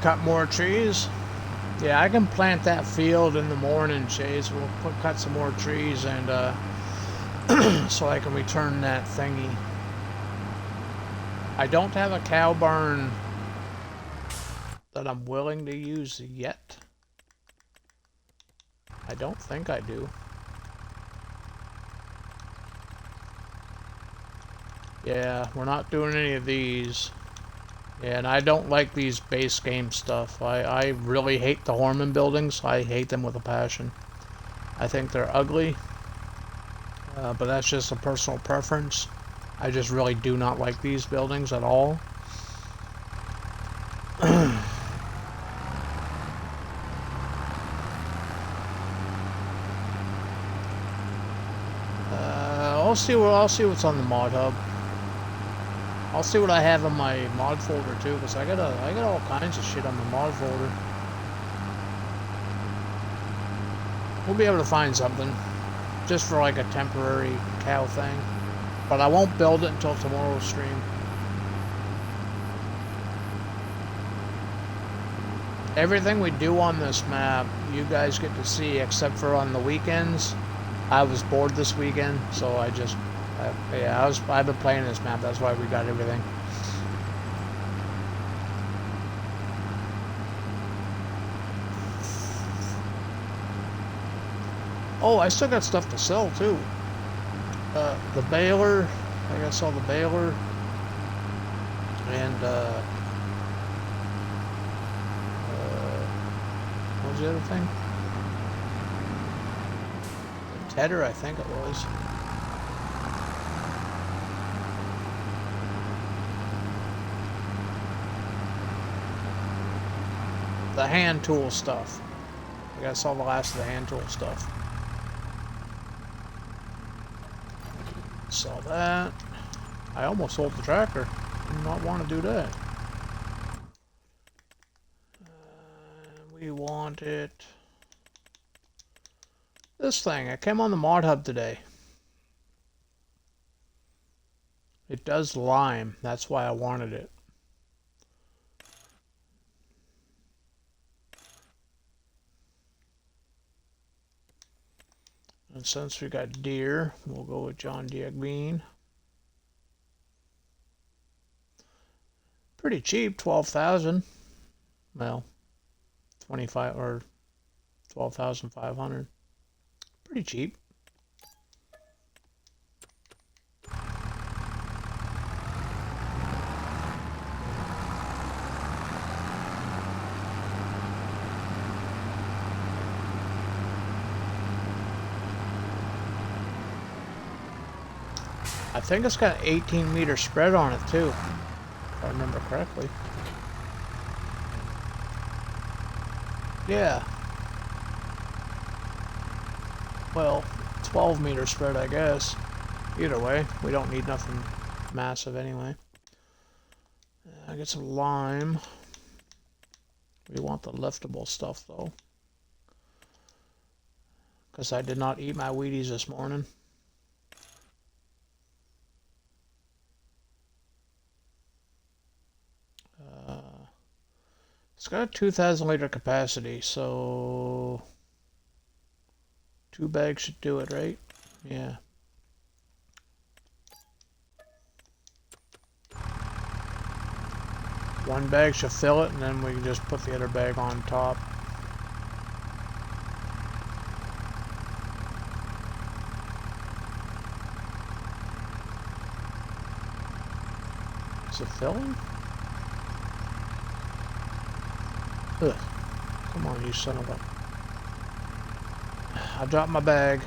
Cut more trees. Yeah, I can plant that field in the morning, Chase. We'll cut some more trees and so I can return that thingy. I don't have a cow barn that I'm willing to use yet. I don't think I do. Yeah, we're not doing any of these. Yeah, and I don't like these base game stuff. I really hate the Horman buildings. I hate them with a passion. I think they're ugly. But that's just a personal preference. I just really do not like these buildings at all. I'll see what's on the mod hub. I'll see what I have in my mod folder too, because I got all kinds of shit on the mod folder. We'll be able to find something, just for like a temporary cow thing. But I won't build it until tomorrow's stream. Everything we do on this map, you guys get to see, except for on the weekends. I was bored this weekend, so I've been playing this map. That's why we got everything. Oh, I still got stuff to sell too. The baler, I gotta sell the baler, and what was the other thing? The tedder, I think it was. The hand tool stuff. I gotta sell the last of the hand tool stuff. Sell that. I almost sold the tractor. Did not want to do that. We wanted this thing. I came on the mod hub today. It does lime. That's why I wanted it. And since we got deer, we'll go with John Deere Bean. Pretty cheap, 12,000. Well, 25 or 12,500. Pretty cheap. I think it's got an 18-meter spread on it too, if I remember correctly. Yeah. Well, 12-meter spread, I guess. Either way, we don't need nothing massive anyway. I get some lime. We want the liftable stuff though, because I did not eat my Wheaties this morning. It's got a 2,000 liter capacity, so 2 bags should do it, right? Yeah. One bag should fill it, and then we can just put the other bag on top. Is it filling? Ugh. Come on, you son of a... I dropped my bag.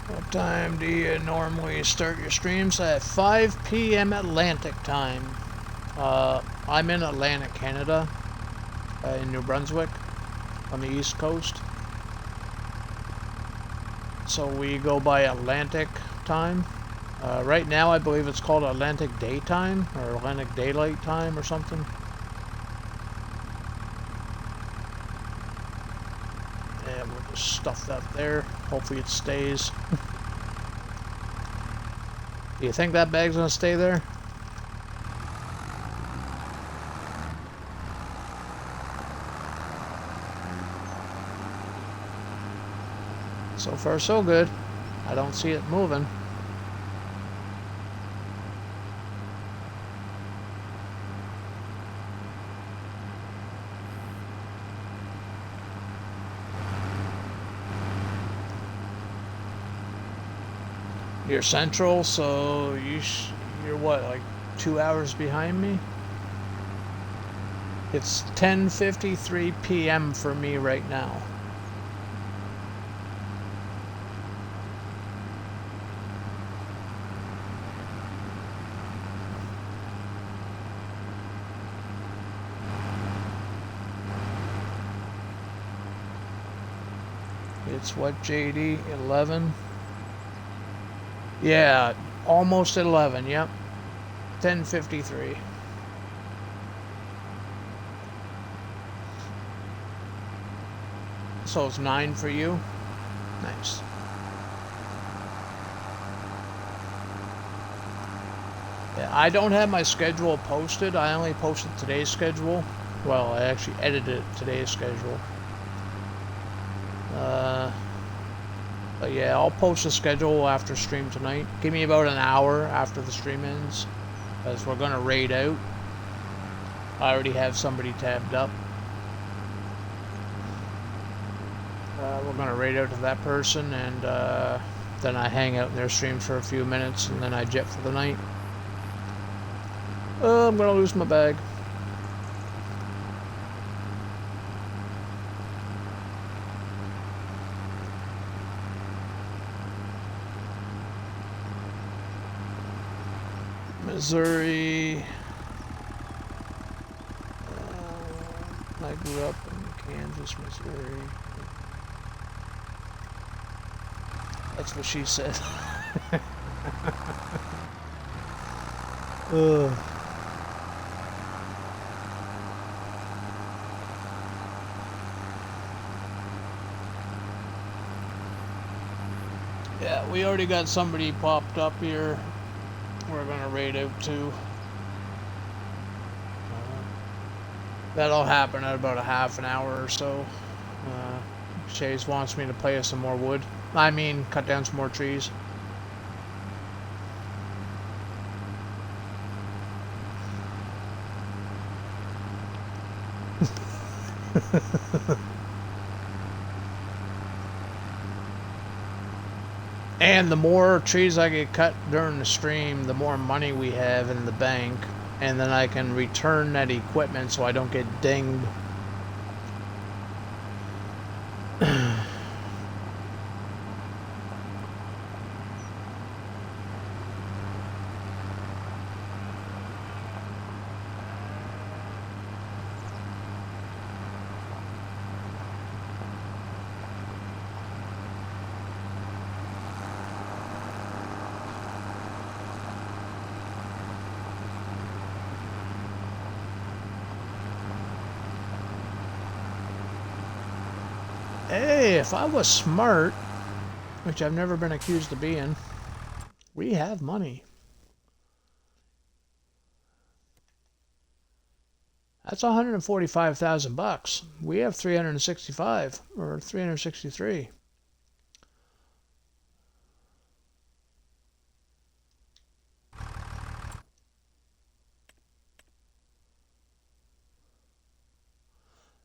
What time do you normally start your streams? At 5 p.m. Atlantic time. I'm in Atlantic, Canada, in New Brunswick, on the East Coast. So we go by Atlantic time. Right now I believe it's called Atlantic Daytime, or Atlantic Daylight Time, or something. And we'll just stuff that there. Hopefully it stays. Do you think that bag's gonna stay there? So far so good. I don't see it moving. You're central, so you're what, like 2 hours behind me? It's 10:53 p.m. for me right now. It's what, JD? 11? Yeah, almost 11, yep. 10:53. So it's 9 for you? Nice. Yeah, I don't have my schedule posted. I only posted today's schedule. Well, I actually edited today's schedule. But yeah, I'll post the schedule after stream tonight. Give me about an hour after the stream ends, because we're gonna raid out. I already have somebody tabbed up. We're gonna raid out to that person, and then I hang out in their stream for a few minutes, and then I jet for the night. I'm gonna lose my bag. Missouri. I grew up in Kansas, Missouri. That's what she said. Ugh. Yeah, we already got somebody popped up here. We're gonna raid out to. That'll happen at about a half an hour or so. Chase wants me to play us some more wood. I mean, cut down some more trees. And the more trees I get cut during the stream, the more money we have in the bank. And then I can return that equipment so I don't get dinged. Hey, if I was smart, which I've never been accused of being, we have money. That's 145,000 bucks. We have 365 or 363.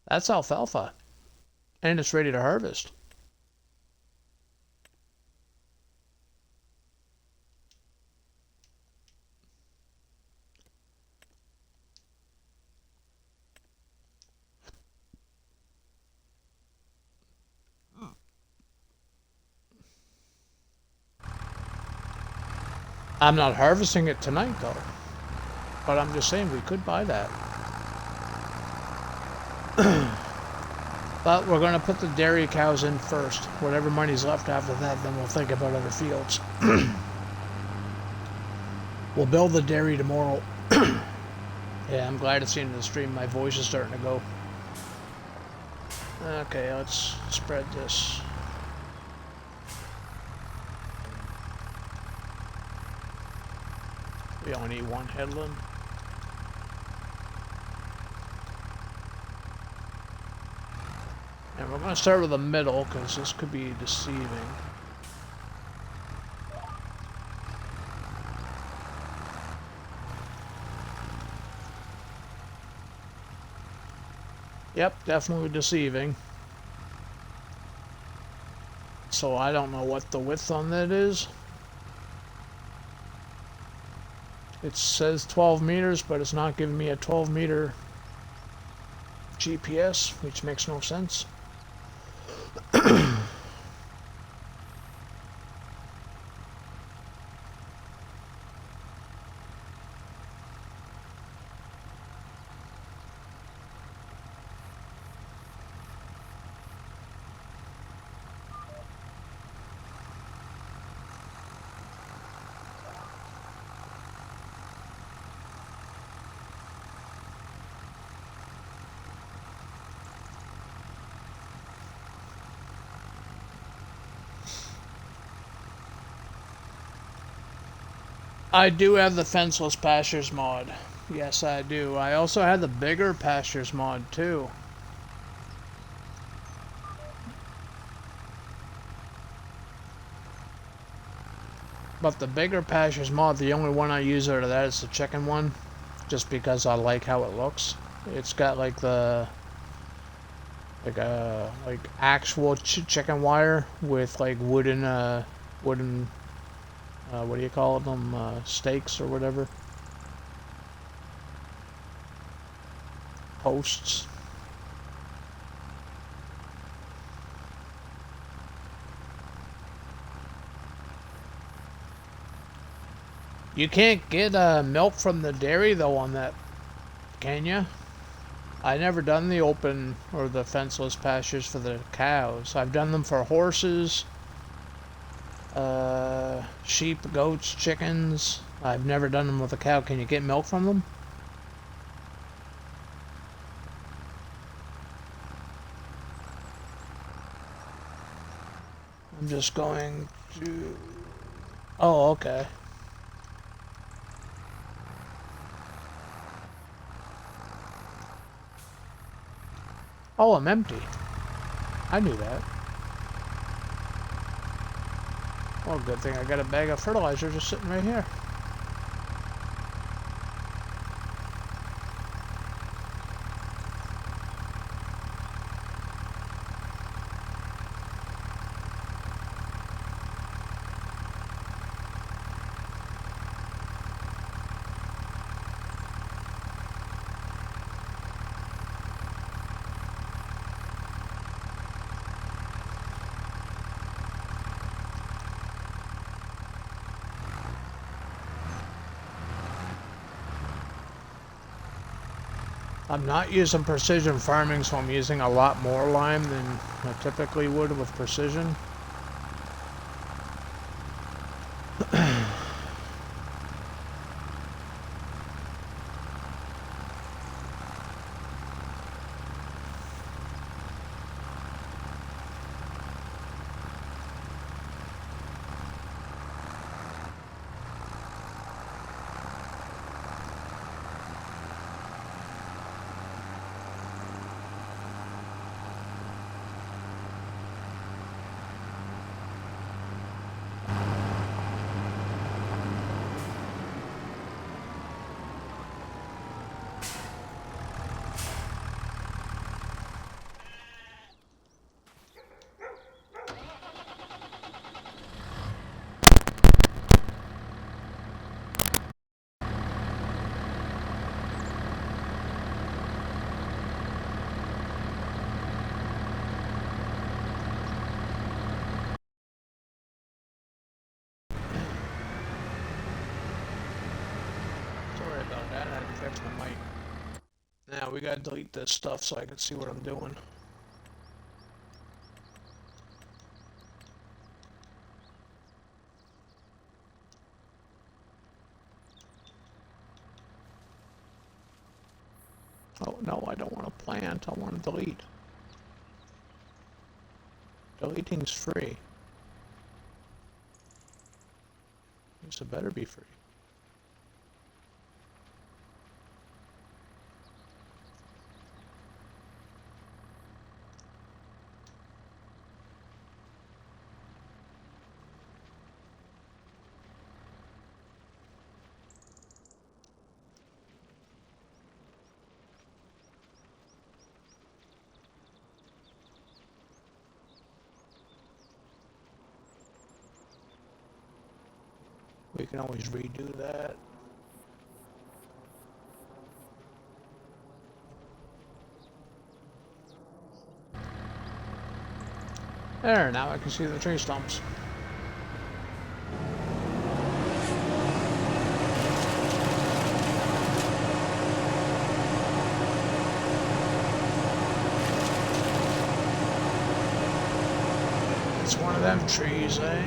That's alfalfa. And it's ready to harvest. I'm not harvesting it tonight though. But I'm just saying we could buy that. But we're going to put the dairy cows in first. Whatever money's left after that, then we'll think about other fields. We'll build the dairy tomorrow. Yeah, I'm glad it's the end of the stream. My voice is starting to go. Okay, let's spread this. We only need one headland. And we're going to start with the middle, because this could be deceiving. Yep, definitely deceiving. So I don't know what the width on that is. It says 12 meters, but it's not giving me a 12 meter GPS, which makes no sense. I do have the fenceless pastures mod. Yes, I do. I also had the bigger pastures mod too. But the bigger pastures mod, the only one I use out of that is the chicken one, just because I like how it looks. It's got like the like actual chicken wire with like wooden what do you call them, stakes or whatever, posts. You can't get milk from the dairy though on that, can ya? I never done the open or the fenceless pastures for the cows. I've done them for horses, sheep, goats, chickens. I've never done them with a cow. Can you get milk from them? I'm just going to... Oh, okay. Oh, I'm empty. I knew that. Well, good thing I got a bag of fertilizer just sitting right here. I'm not using precision farming, so I'm using a lot more lime than I typically would with precision. Sorry about that, I had to fix my mic. Now we gotta delete this stuff so I can see what I'm doing. Oh no, I don't want to plant, I want to delete. Deleting's free. So it better be free. We can always redo that. There, now I can see the tree stumps. It's one of them trees, eh?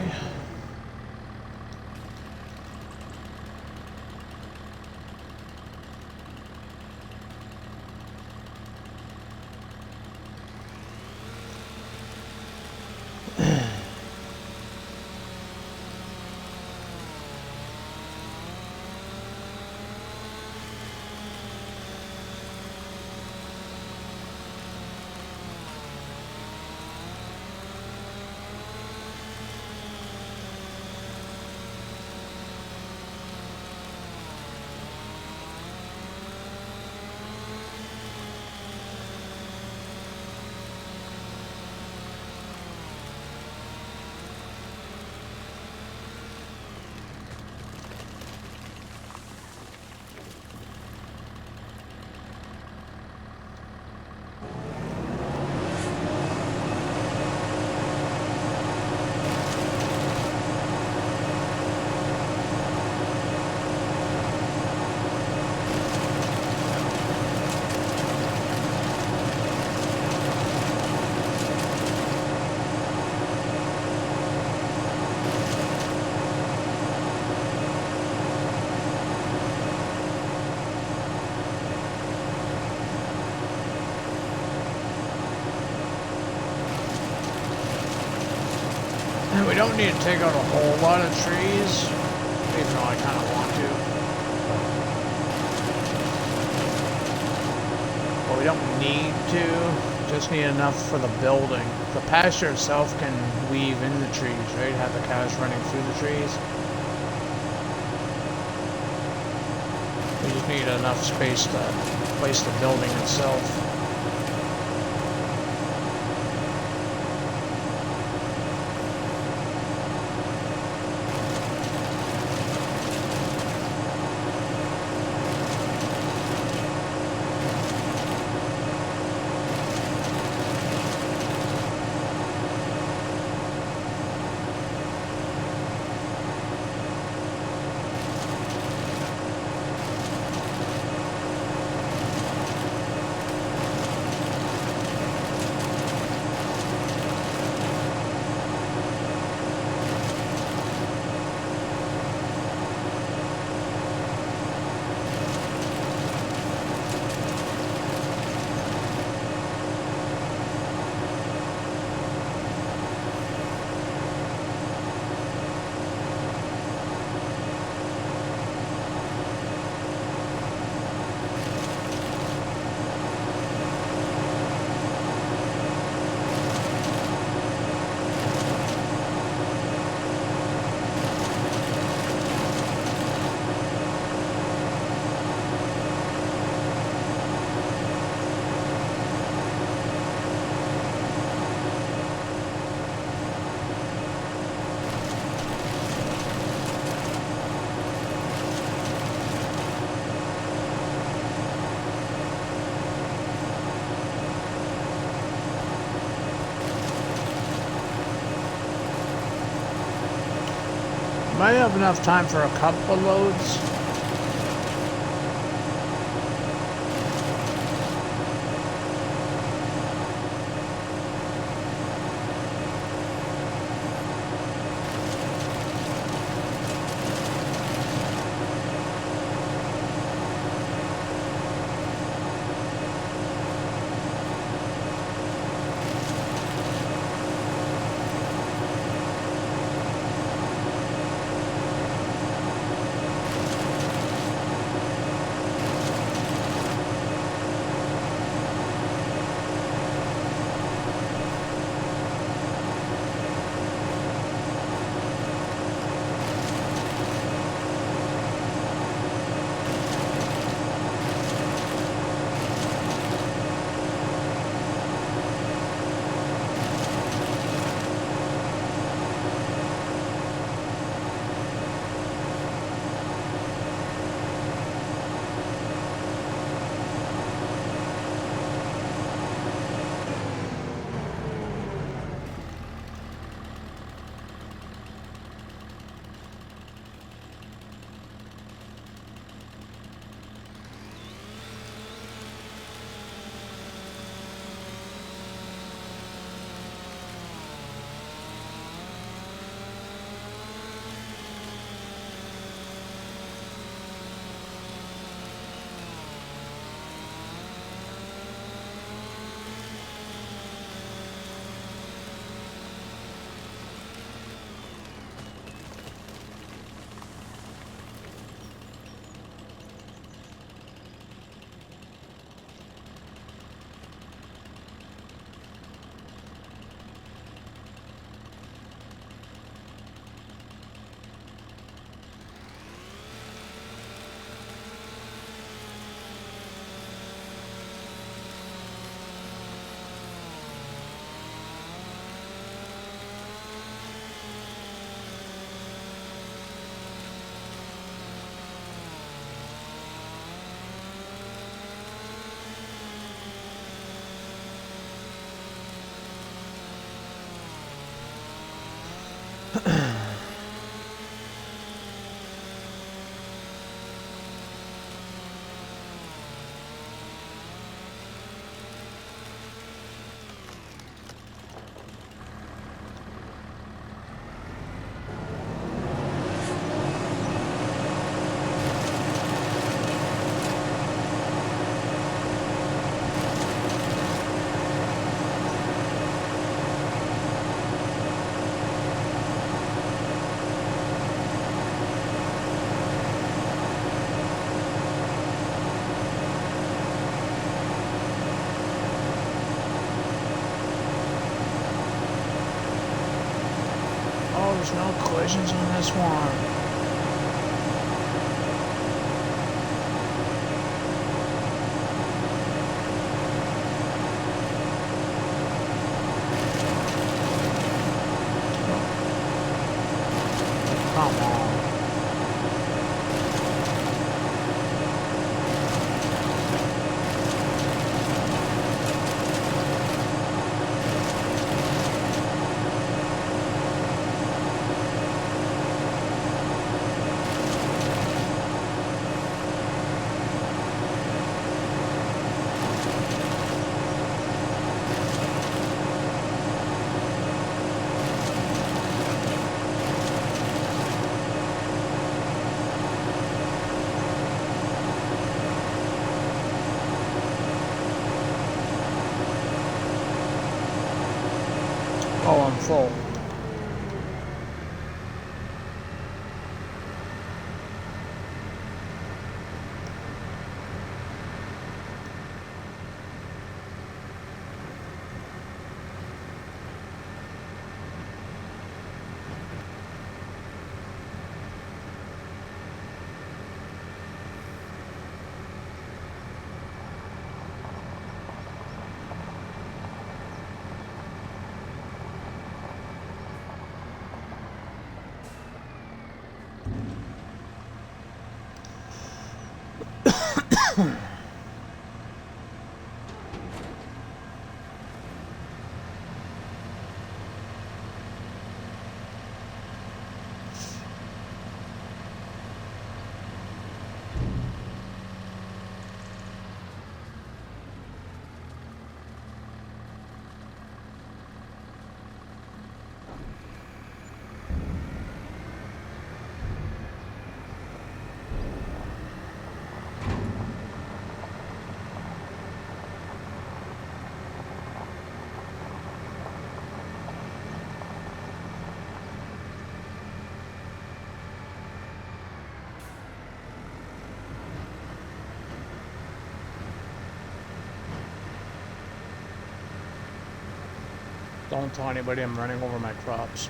We don't need to take out a whole lot of trees, even though I kind of want to. But we don't need to, just need enough for the building. The pasture itself can weave in the trees, right? Have the cows running through the trees. We just need enough space to place the building itself. Might have enough time for a couple of loads. there's no collisions on this one. Come on. Oh, I'm full. Don't tell anybody I'm running over my crops.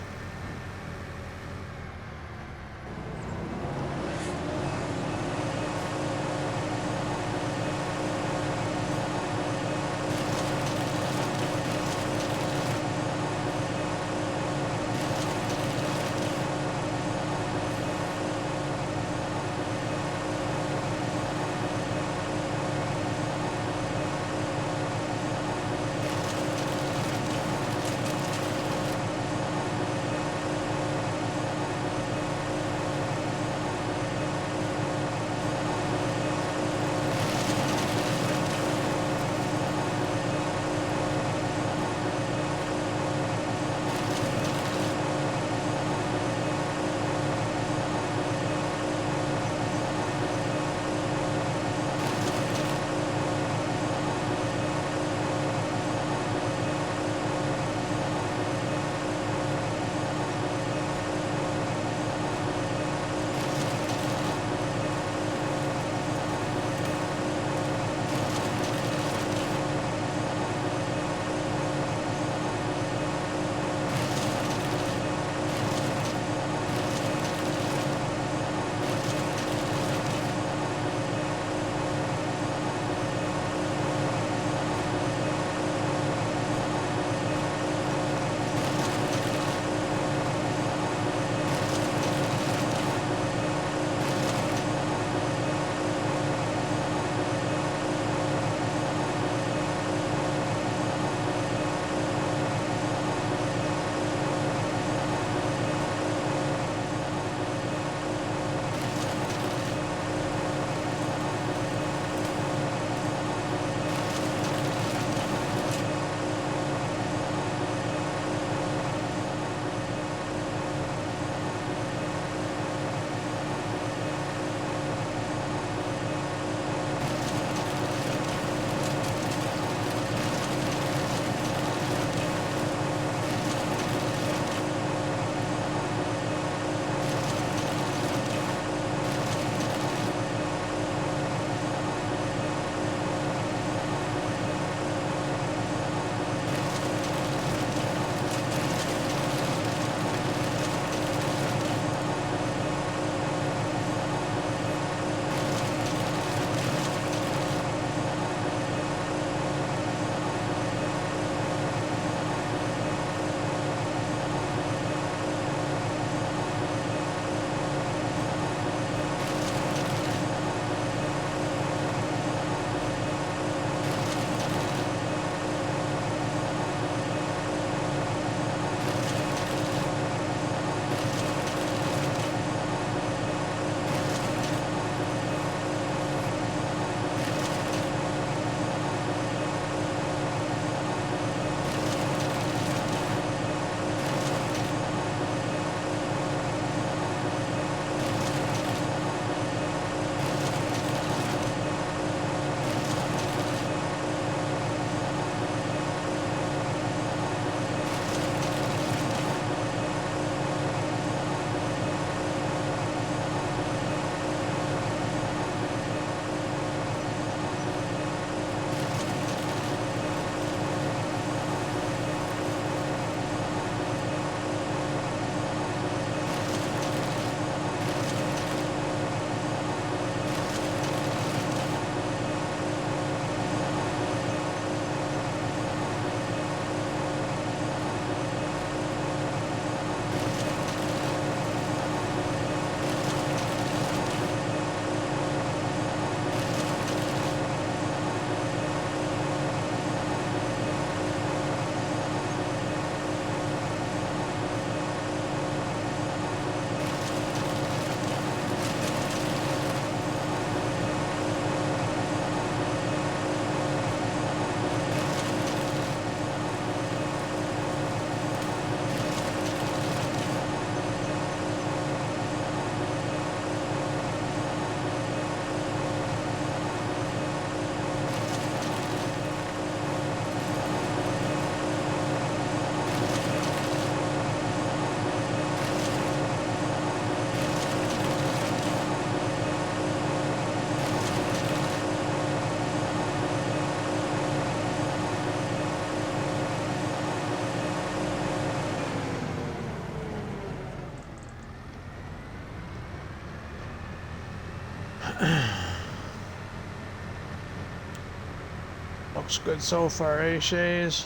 Looks good so far, eh, Shays?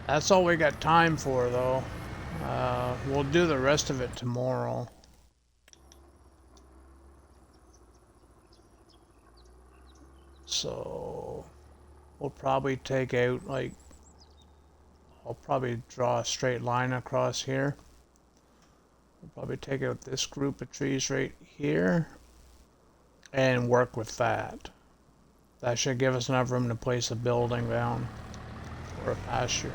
That's all we got time for, though. We'll do the rest of it tomorrow. So, we'll probably take out, like, I'll probably draw a straight line across here. We'll probably take out this group of trees right here and work with that. That should give us enough room to place a building down or a pasture.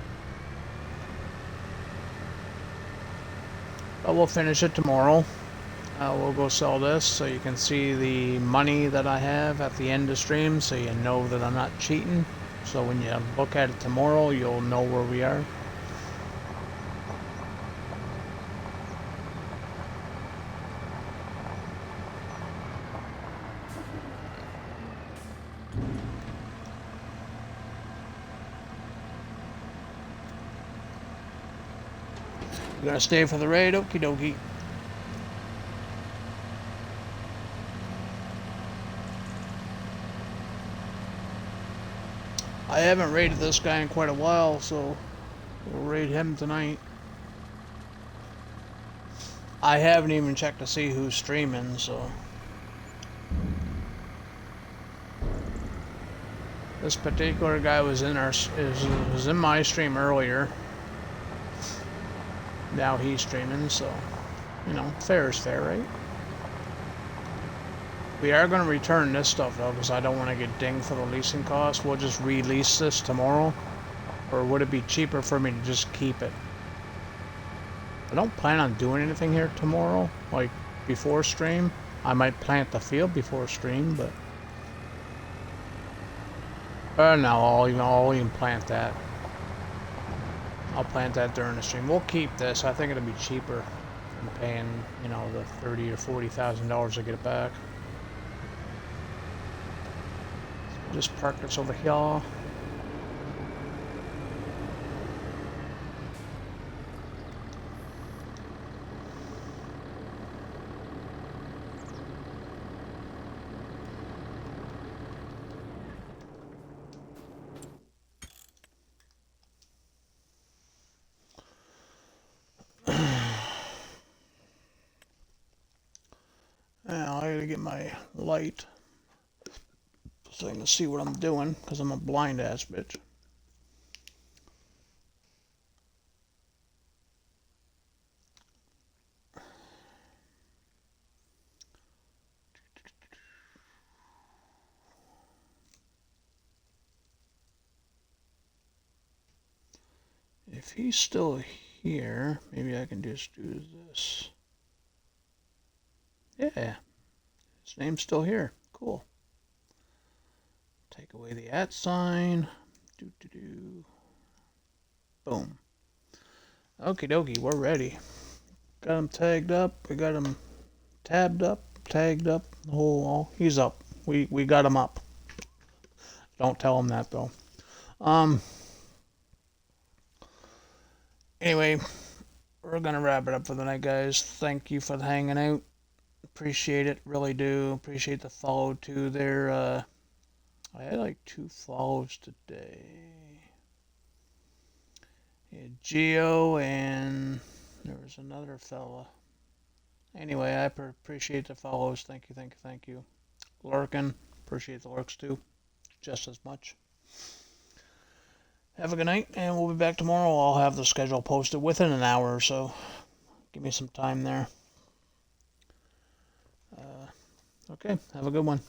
But we'll finish it tomorrow. We'll go sell this so you can see the money that I have at the end of stream so you know that I'm not cheating. So when you look at it tomorrow, you'll know where we are. You gonna stay for the raid? Okie dokie. I haven't raided this guy in quite a while, so we'll raid him tonight. I haven't even checked to see who's streaming, so. This particular guy was in was in my stream earlier. Now he's streaming, so you know, fair is fair, right? We are going to return this stuff though, because I don't want to get dinged for the leasing cost. We'll just release this tomorrow, or would it be cheaper for me to just keep it? I don't plan on doing anything here tomorrow, like before stream. I might plant the field before stream, but no, I'll even plant that. I'll plant that during the stream. We'll keep this. I think it'll be cheaper than paying, you know, the $30,000 or $40,000 to get it back. So just park this over here. Now I gotta get my light so I can see what I'm doing, because I'm a blind ass bitch. If he's still here, maybe I can just do this. Yeah, his name's still here. Cool. Take away the @ sign. Boom. Okie dokie, we're ready. Got him tagged up. We got him tabbed up, tagged up. The whole, he's up. We got him up. Don't tell him that though. Anyway, we're gonna wrap it up for the night, guys. Thank you for hanging out. Appreciate it, really do. Appreciate the follow too. There, I had like 2 follows today. Yeah, Geo and there was another fella. Anyway, I appreciate the follows. Thank you, thank you, thank you. Lurking, appreciate the lurks too, just as much. Have a good night, and we'll be back tomorrow. I'll have the schedule posted within an hour or so. Give me some time there. Okay, have a good one.